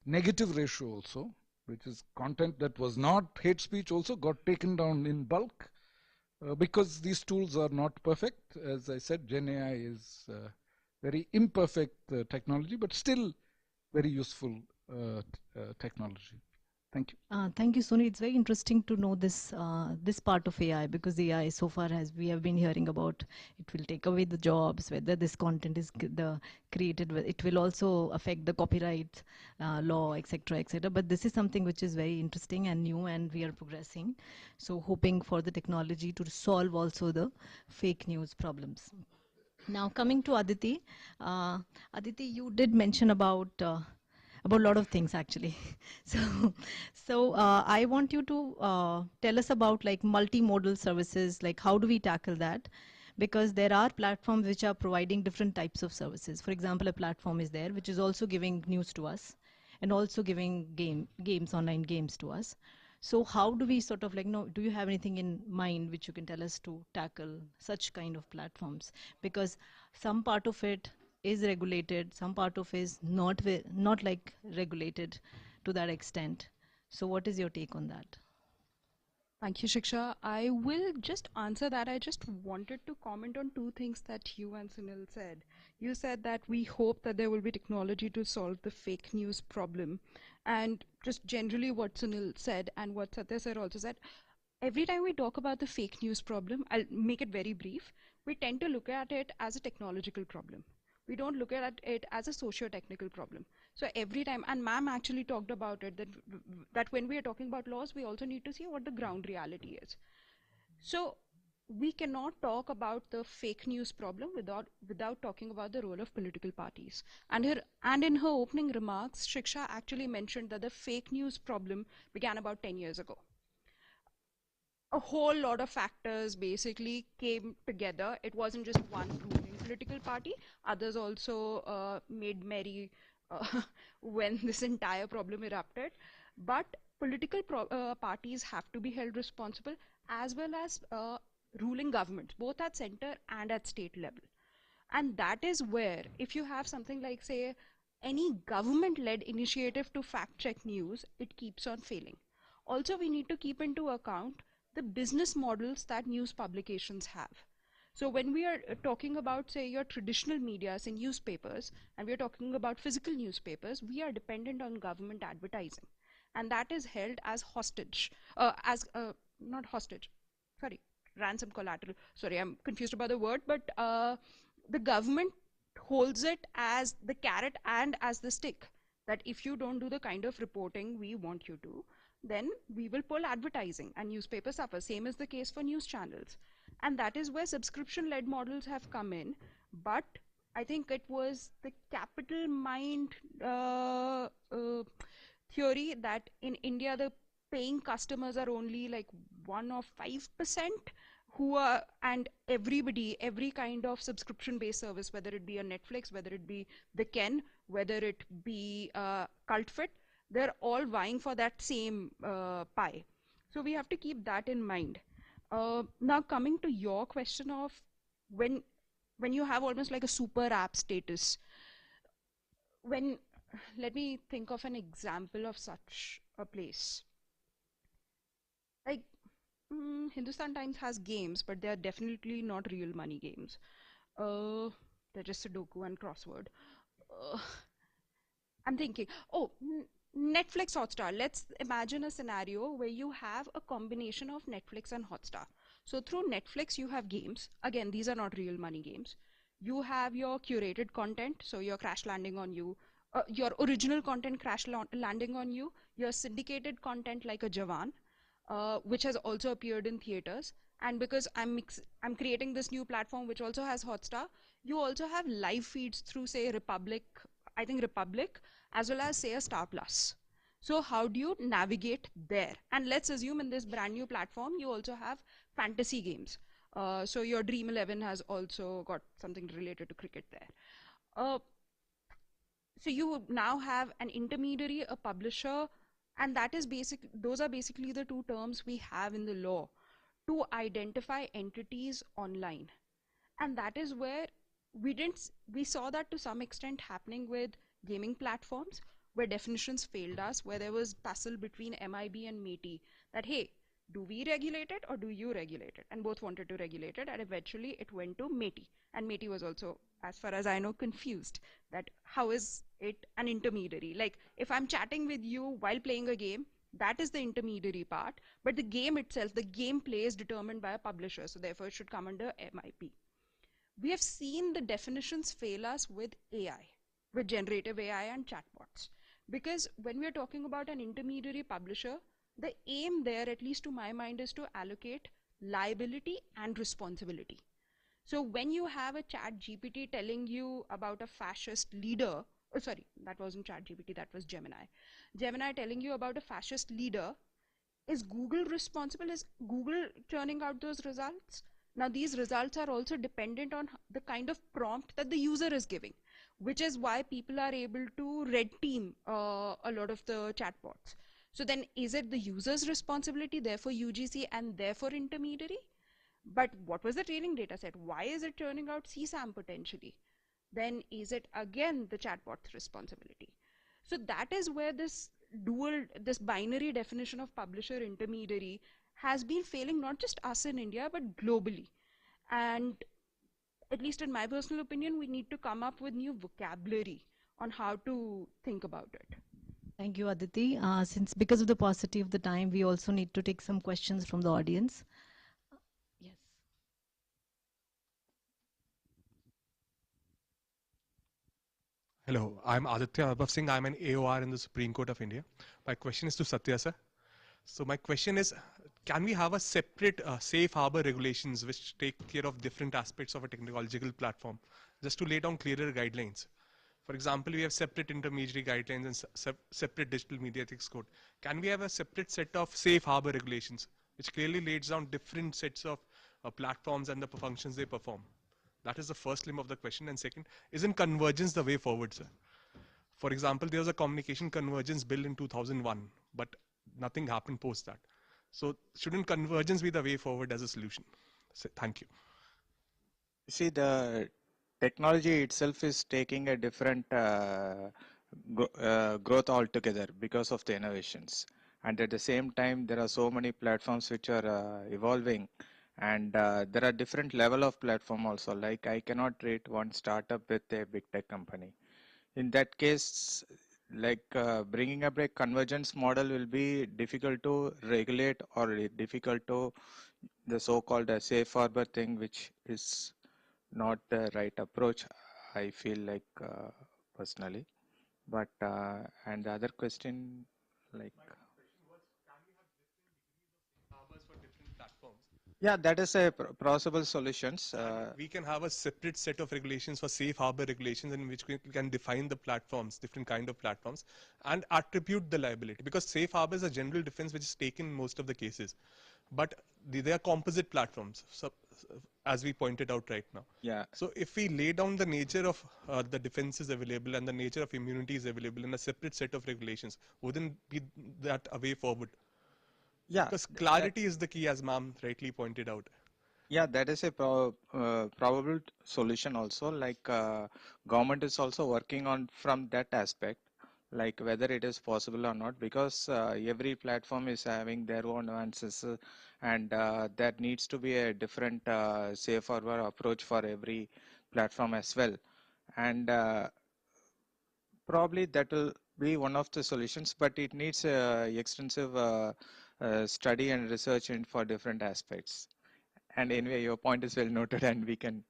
negative ratio also, which is content that was not hate speech also got taken down in bulk because these tools are not perfect. As I said, Gen AI is very imperfect technology, but still very useful technology. Thank you. Thank you, Soni. It's very interesting to know this part of AI, because the AI so far, as we have been hearing about, it will take away the jobs, whether this content is created, it will also affect the copyright law, etc., etc. But this is something which is very interesting and new, and we are progressing. So hoping for the technology to solve also the fake news problems. Now coming to Aditi. Aditi, you did mention about a lot of things actually. So I want you to tell us about like multimodal services, like how do we tackle that? Because there are platforms which are providing different types of services. For example, a platform is there which is also giving news to us and also giving games, online games to us. So how do we sort of like, do you have anything in mind which you can tell us to tackle such kind of platforms? Because some part of it is regulated, some part of is not like regulated to that extent. So what is your take on that? Thank you, Shiksha. I will just answer that. I just wanted to comment on two things that you and Sunil said. You said that we hope that there will be technology to solve the fake news problem. And just generally what Sunil said and what Satya said also said, every time we talk about the fake news problem, I'll make it very brief, we tend to look at it as a technological problem. We don't look at it as a socio-technical problem. So every time, and ma'am actually talked about it, that when we are talking about laws, we also need to see what the ground reality is. So we cannot talk about the fake news problem without talking about the role of political parties. And in her opening remarks, Shiksha actually mentioned that the fake news problem began about 10 years ago. A whole lot of factors basically came together. It wasn't just one ruling political party. Others also made merry when this entire problem erupted. But political parties have to be held responsible, as well as ruling governments, both at center and at state level. And that is where, if you have something like, say, any government-led initiative to fact-check news, it keeps on failing. Also, we need to keep into account the business models that news publications have. So when we are talking about, say, your traditional media, say newspapers, and we are talking about physical newspapers, we are dependent on government advertising. And that is held as hostage, not hostage, sorry, ransom collateral. Sorry, I'm confused about the word, but the government holds it as the carrot and as the stick, that if you don't do the kind of reporting we want you to, then we will pull advertising and newspapers suffer. Same is the case for news channels. And that is where subscription-led models have come in. But I think it was the capital mind theory that in India, the paying customers are only like 1 or 5% who are, and everybody, every kind of subscription-based service, whether it be a Netflix, whether it be the Ken, whether it be CultFit, they're all vying for that same pie. So we have to keep that in mind. Now coming to your question of when you have almost like a super app status, let me think of an example of such a place. Like Hindustan Times has games, but they are definitely not real money games. They're just Sudoku and crossword. I'm thinking, oh, Netflix Hotstar. Let's imagine a scenario where you have a combination of Netflix and Hotstar. So through Netflix, you have games. Again, these are not real money games. You have your curated content, so your Crash Landing on You, your original content landing on you, your syndicated content like a Jawan, which has also appeared in theaters. And because I'm creating this new platform which also has Hotstar, you also have live feeds through, say, Republic, I think Republic, as well as, say, a Star Plus. So how do you navigate there? And let's assume in this brand new platform, you also have fantasy games. So your Dream 11 has also got something related to cricket there. Uh, so you now have an intermediary, a publisher, and that is those are basically the two terms we have in the law to identify entities online. And that is where we saw that to some extent happening with gaming platforms, where definitions failed us, where there was tussle between MIB and METI, that hey, do we regulate it or do you regulate it? And both wanted to regulate it, and eventually it went to METI. And METI was also, as far as I know, confused that how is it an intermediary? Like, if I'm chatting with you while playing a game, that is the intermediary part, but the game itself, the gameplay is determined by a publisher, so therefore it should come under MIP. We have seen the definitions fail us with AI, with generative AI and chatbots. Because when we are talking about an intermediary publisher, the aim there, at least to my mind, is to allocate liability and responsibility. So when you have a chat GPT telling you about a fascist leader, oh sorry, that wasn't chat GPT, that was Gemini. Gemini telling you about a fascist leader, is Google responsible? Is Google churning out those results? Now, these results are also dependent on the kind of prompt that the user is giving, which is why people are able to red team a lot of the chatbots. So then, is it the user's responsibility, therefore UGC and therefore intermediary? But what was the training data set? Why is it turning out CSAM potentially? Then is it again the chatbot's responsibility? So that is where this binary definition of publisher intermediary has been failing not just us in India, but globally. And at least in my personal opinion, we need to come up with new vocabulary on how to think about it. Thank you, Aditi. Since because of the paucity of the time, we also need to take some questions from the audience. Yes. Hello, I'm Aditya Abhav Singh. I'm an AOR in the Supreme Court of India. My question is to Satya sir. So my question is, can we have a separate safe harbor regulations which take care of different aspects of a technological platform, just to lay down clearer guidelines? For example, we have separate intermediary guidelines and separate digital media ethics code. Can we have a separate set of safe harbor regulations which clearly lays down different sets of platforms and the functions they perform? That is the first limb of the question. And second, isn't convergence the way forward, sir? For example, there was a communication convergence bill in 2001, but nothing happened post that. So shouldn't convergence be the way forward as a solution? So, thank you. See, the technology itself is taking a different growth altogether because of the innovations. And at the same time, there are so many platforms which are evolving, and there are different level of platform also. Like I cannot rate one startup with a big tech company. In that case, like bringing up a convergence model will be difficult to regulate or difficult to the so-called safe harbor thing, which is not the right approach, I feel like personally. But and the other question, like, yeah, that is a possible solutions. We can have a separate set of regulations for safe harbor regulations in which we can define the platforms, different kind of platforms, and attribute the liability. Because safe harbor is a general defense which is taken in most of the cases. But they are composite platforms, so, as we pointed out right now. Yeah. So if we lay down the nature of the defenses available and the nature of immunities available in a separate set of regulations, wouldn't be that a way forward? Yeah. Because clarity is the key, as ma'am rightly pointed out. Yeah, that is a probable solution also. Like government is also working on from that aspect, like whether it is possible or not, because every platform is having their own nuances, and there needs to be a different safe harbor approach for every platform as well. And Probably that will be one of the solutions, but it needs extensive study and research in for different aspects. And anyway, your point is well noted, and we can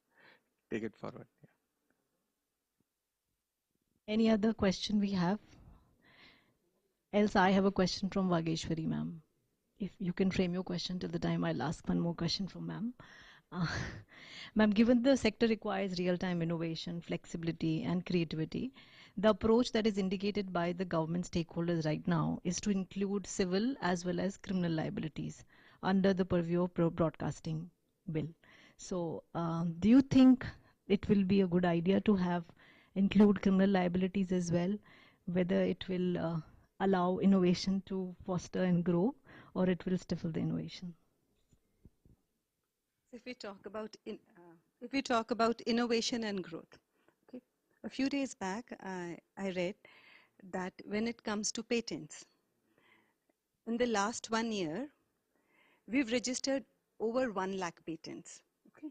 take it forward. Any other question we have? Else I have a question from Vageshwari ma'am. If you can frame your question till the time, I'll ask one more question from ma'am. Uh, Ma'am, given the sector requires real-time innovation, flexibility, and creativity, the approach that is indicated by the government stakeholders right now is to include civil as well as criminal liabilities under the purview of broadcasting bill. So, do you think it will be a good idea to have include criminal liabilities as well, whether it will allow innovation to foster and grow, or it will stifle the innovation? If we talk about innovation and growth, okay, a few days back I read that when it comes to patents, in the last 1 year, we've registered over 1 lakh patents. Okay,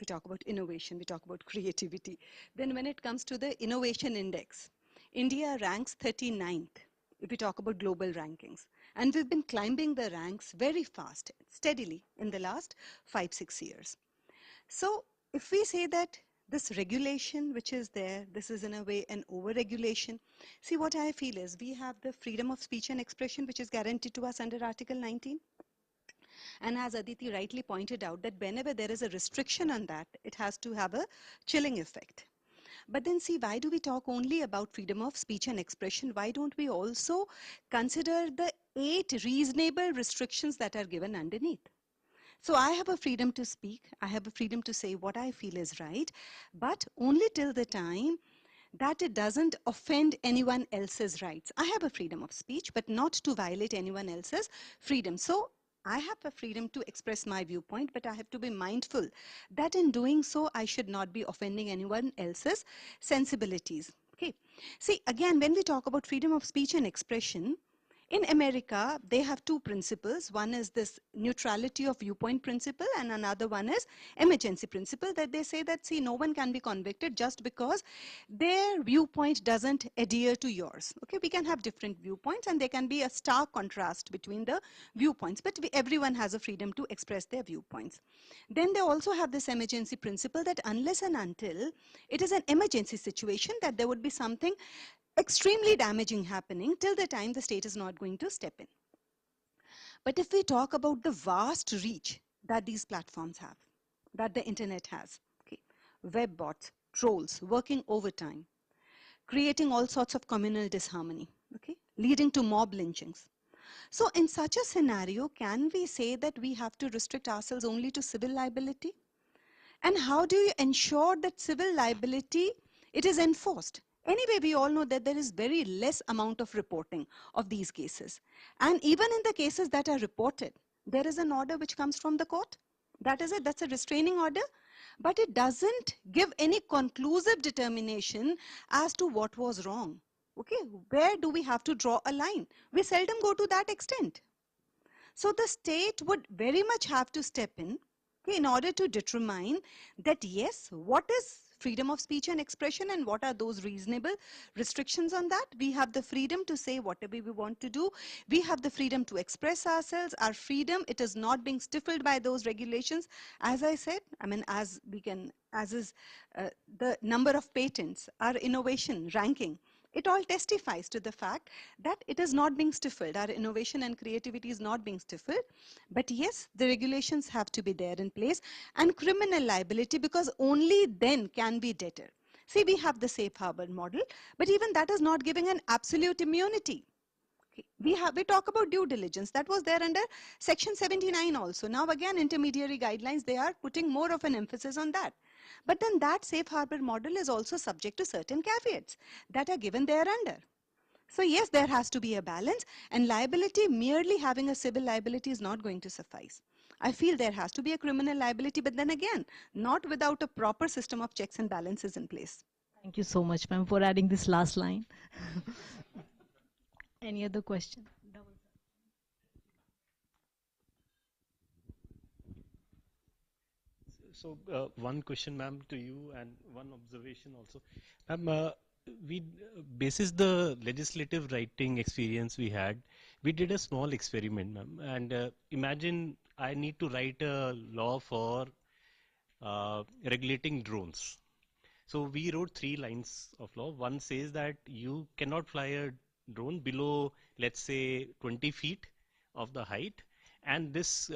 we talk about innovation, we talk about creativity. Then when it comes to the innovation index, India ranks 39th if we talk about global rankings. And we've been climbing the ranks very fast, steadily in the last 5-6 years. So if we say that this regulation which is there, this is in a way an over-regulation. See, what I feel is we have the freedom of speech and expression which is guaranteed to us under Article 19. And as Aditi rightly pointed out, that whenever there is a restriction on that, it has to have a chilling effect. But then see, why do we talk only about freedom of speech and expression? Why don't we also consider the 8 reasonable restrictions that are given underneath? So I have a freedom to speak, I have a freedom to say what I feel is right, but only till the time that it doesn't offend anyone else's rights. I have a freedom of speech, but not to violate anyone else's freedom. So I have a freedom to express my viewpoint, but I have to be mindful that in doing so, I should not be offending anyone else's sensibilities. Okay. See, again, when we talk about freedom of speech and expression, in America, they have 2 principles. One is this neutrality of viewpoint principle, and another one is emergency principle, that they say that, see, no one can be convicted just because their viewpoint doesn't adhere to yours. Okay, we can have different viewpoints and there can be a stark contrast between the viewpoints, but everyone has a freedom to express their viewpoints. Then they also have this emergency principle that unless and until it is an emergency situation, that there would be something extremely damaging happening, till the time the state is not going to step in. But if we talk about the vast reach that these platforms have, that the internet has, okay, web bots, trolls, working overtime, creating all sorts of communal disharmony, okay, leading to mob lynchings. So in such a scenario, can we say that we have to restrict ourselves only to civil liability? And how do you ensure that civil liability, it is enforced? Anyway, we all know that there is very less amount of reporting of these cases. And even in the cases that are reported, there is an order which comes from the court. That is it, that's a restraining order. But it doesn't give any conclusive determination as to what was wrong. Okay, where do we have to draw a line? We seldom go to that extent. So the state would very much have to step in, okay, in order to determine that, yes, what is freedom of speech and expression and what are those reasonable restrictions on that. We have the freedom to say whatever we want to do. We have the freedom to express ourselves. Our freedom, it is not being stifled by those regulations. As I said, I mean, as is the number of patents, our innovation ranking, it all testifies to the fact that it is not being stifled. Our innovation and creativity is not being stifled. But yes, the regulations have to be there in place, and criminal liability, because only then can we deter. See, we have the safe harbor model, but even that is not giving an absolute immunity. Okay. We talk about due diligence. That was there under section 79 also. Now again, intermediary guidelines, they are putting more of an emphasis on that. But then that safe harbor model is also subject to certain caveats that are given there under. So yes, there has to be a balance, and liability, merely having a civil liability is not going to suffice. I feel there has to be a criminal liability, but then again, not without a proper system of checks and balances in place. Thank you so much, ma'am, for adding this last line. Any other question? So one question, ma'am, to you, and one observation also. Ma'am, basis the legislative writing experience we had, we did a small experiment, ma'am. And imagine I need to write a law for regulating drones. So we wrote 3 lines of law. One says that you cannot fly a drone below, let's say, 20 feet of the height, and this,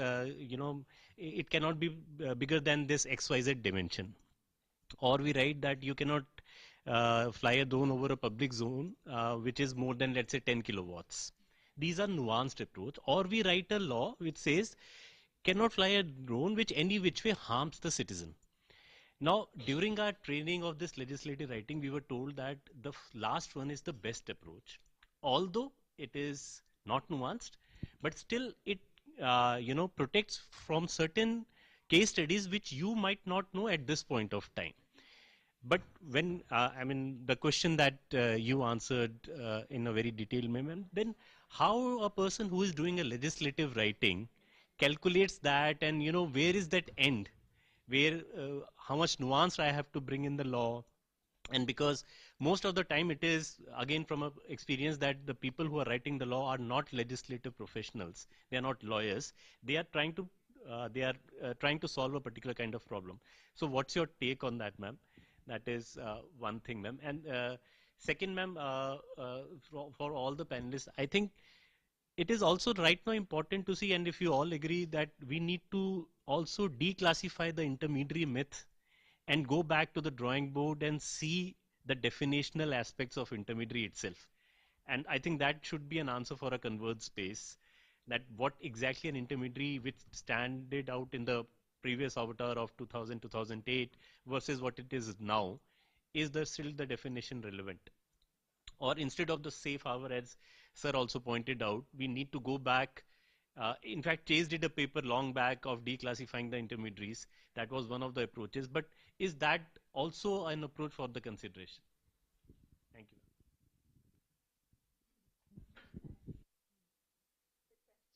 it cannot be bigger than this XYZ dimension. Or we write that you cannot fly a drone over a public zone which is more than, let's say, 10 kilowatts. These are nuanced approach. Or we write a law which says cannot fly a drone which any which way harms the citizen. Now, during our training of this legislative writing, we were told that the last one is the best approach. Although it is not nuanced, but still it, protects from certain case studies which you might not know at this point of time. But when, the question that you answered in a very detailed manner, then how a person who is doing a legislative writing calculates that, and, where is that end? Where, how much nuance I have to bring in the law? And because most of the time it is, again, from a experience that the people who are writing the law are not legislative professionals. They are not lawyers. They are trying to solve a particular kind of problem. So what's your take on that, ma'am? That is one thing, ma'am. And second, ma'am, for all the panelists, I think it is also right now important to see, and if you all agree, that we need to also declassify the intermediary myth and go back to the drawing board and see the definitional aspects of intermediary itself. And I think that should be an answer for a converged space, that what exactly an intermediary which standard out in the previous avatar of 2000, 2008 versus what it is now, is there still the definition relevant? Or instead of the safe harbor, as sir also pointed out, we need to go back. In fact, Chase did a paper long back of declassifying the intermediaries. That was one of the approaches. But is that also an approach for the consideration? Thank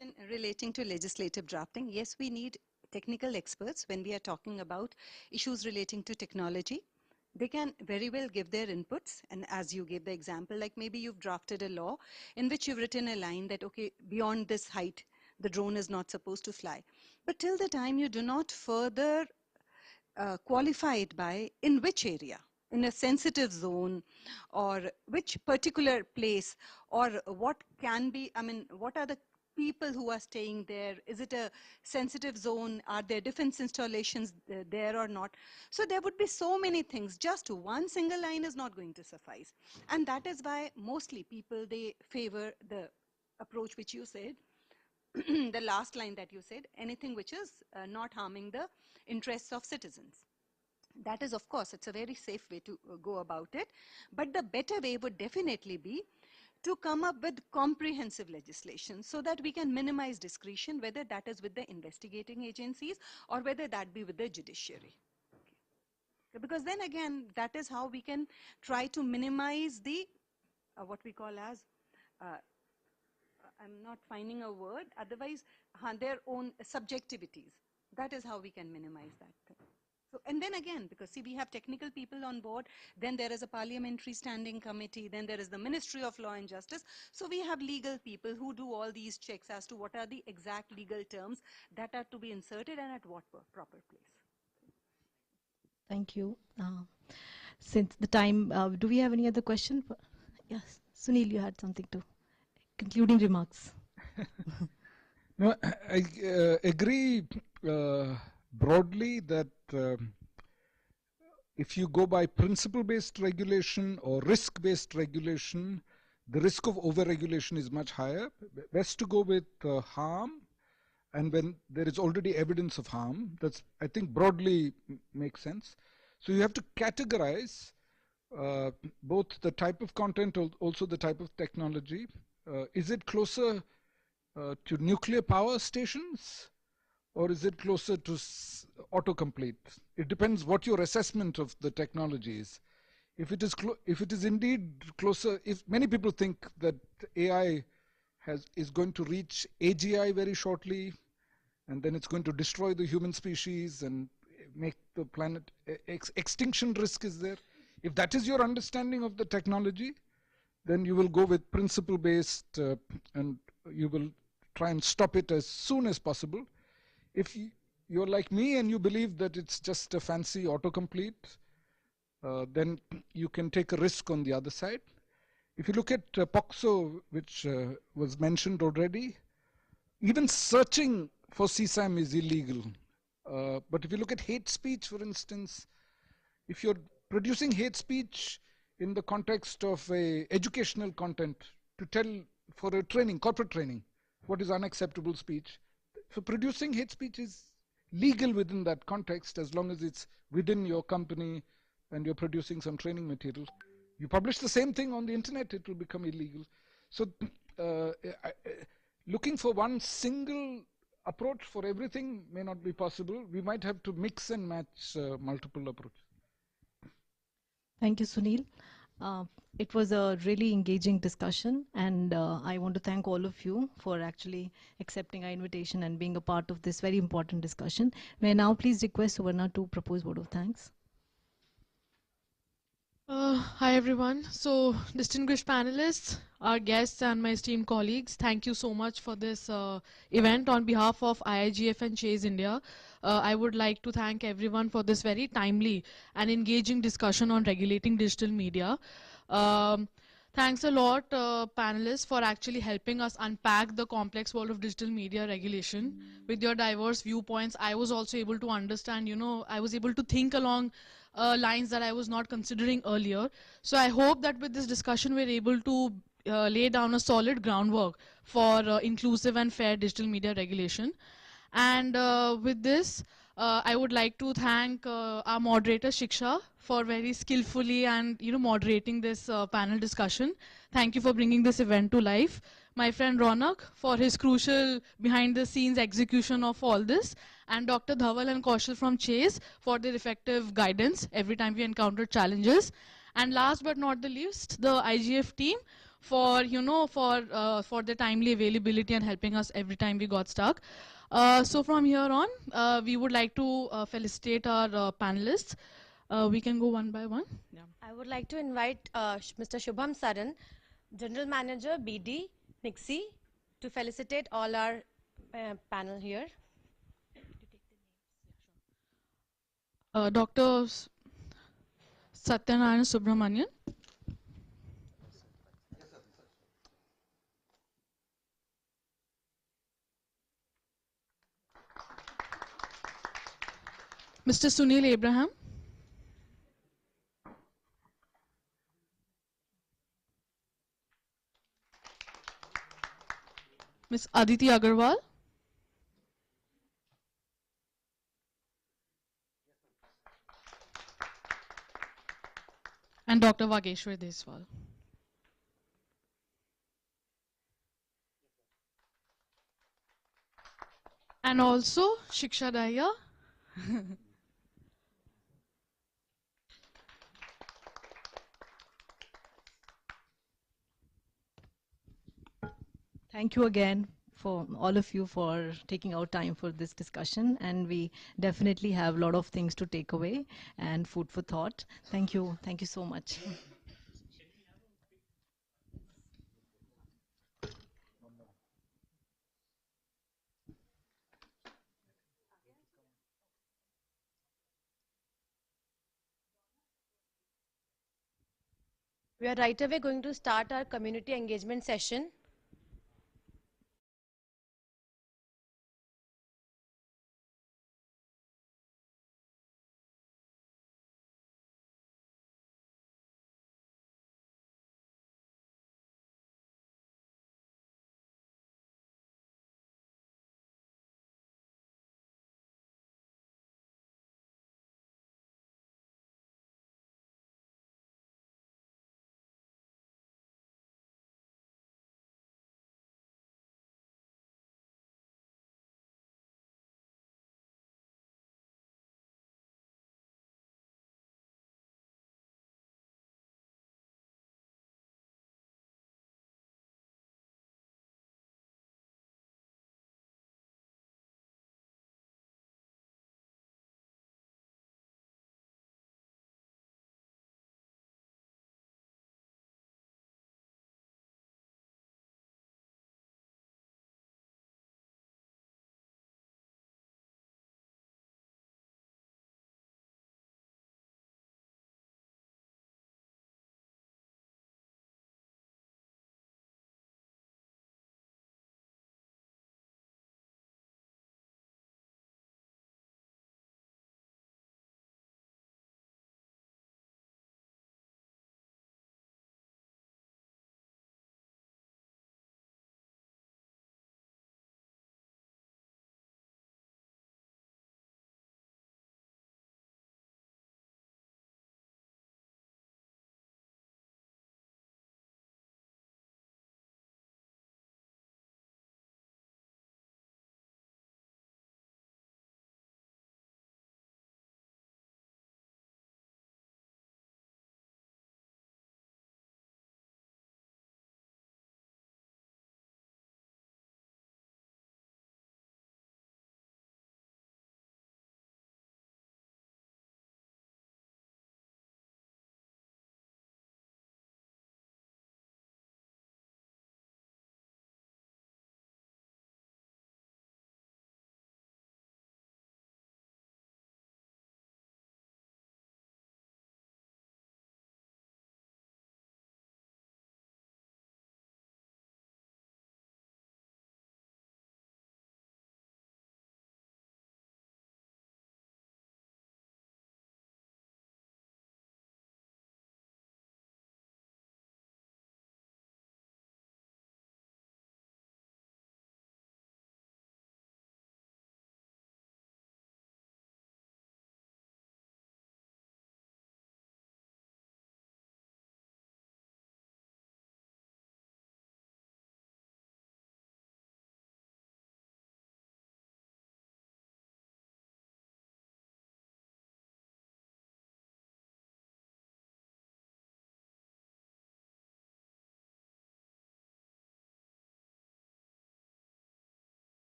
you. Relating to legislative drafting, yes, we need technical experts when we are talking about issues relating to technology. They can very well give their inputs, and as you gave the example, like maybe you've drafted a law in which you've written a line that, okay, beyond this height, the drone is not supposed to fly. But till the time you do not further qualify it by in which area, in a sensitive zone, or which particular place, or what can be, what are the people who are staying there? Is it a sensitive zone? Are there defense installations there or not? So there would be so many things. Just one single line is not going to suffice. And that is why mostly people, they favor the approach which you said, the last line that you said, anything which is not harming the interests of citizens. That is, of course, it's a very safe way to go about it. But the better way would definitely be to come up with comprehensive legislation so that we can minimize discretion, whether that is with the investigating agencies or whether that be with the judiciary. Okay. Because then again, that is how we can try to minimize the, what we call as, I'm not finding a word, otherwise their own subjectivities. That is how we can minimize that thing. So, and then again, because see, we have technical people on board, then there is a parliamentary standing committee, then there is the Ministry of Law and Justice. So we have legal people who do all these checks as to what are the exact legal terms that are to be inserted and at what proper place. Thank you. Since the time, do we have any other question? Yes, Sunil, you had something to concluding remarks. No, I agree broadly that if you go by principle-based regulation or risk-based regulation, the risk of over-regulation is much higher. Best to go with harm, and when there is already evidence of harm, that's, I think, broadly makes sense. So you have to categorize both the type of content, also the type of technology. Is it closer to nuclear power stations, or is it closer to autocomplete? It depends what your assessment of the technology is. If it is indeed closer, if many people think that AI is going to reach AGI very shortly, and then it's going to destroy the human species and make the planet, extinction risk is there. If that is your understanding of the technology, then you will go with principle-based and you will try and stop it as soon as possible. If you're like me and you believe that it's just a fancy autocomplete, then you can take a risk on the other side. If you look at POXO, which was mentioned already, even searching for CSAM is illegal. But if you look at hate speech, for instance, if you're producing hate speech in the context of a educational content to tell for a training, corporate training, what is unacceptable speech, so producing hate speech is legal within that context as long as it's within your company and you're producing some training material. You publish the same thing on the internet, it will become illegal. So looking for one single approach for everything may not be possible. We might have to mix and match multiple approaches. Thank you, Sunil. It was a really engaging discussion, and I want to thank all of you for actually accepting our invitation and being a part of this very important discussion. May I now please request Suvarna to propose vote of thanks? Hi everyone. So, distinguished panelists, our guests and my esteemed colleagues, thank you so much for this event on behalf of IIGF and Chase India. I would like to thank everyone for this very timely and engaging discussion on regulating digital media. Thanks a lot, panelists, for actually helping us unpack the complex world of digital media regulation. With your diverse viewpoints, I was also able to understand, I was able to think along lines that I was not considering earlier. So I hope that with this discussion, we're able to lay down a solid groundwork for inclusive and fair digital media regulation. And with this, I would like to thank our moderator Shiksha for very skillfully and moderating this panel discussion. Thank you for bringing this event to life. My friend Ronak for his crucial behind-the-scenes execution of all this, and Dr. Dhaval and Kaushal from Chase for their effective guidance every time we encounter challenges. And last but not the least, the IGF team for for the timely availability and helping us every time we got stuck. So from here on, we would like to felicitate our panelists. We can go one by one. Yeah. I would like to invite Mr. Shubham Saran, General Manager BD Nixie, to felicitate all our panel here. Dr. Satyanarayana Subramanian. Mr. Sunil Abraham. Ms. Aditi Agarwal. And Dr. Vageshwar Deswal. And also Shiksha Daya. Thank you again for all of you for taking out time for this discussion, and we definitely have a lot of things to take away and food for thought. Thank you so much. We are right away going to start our community engagement session.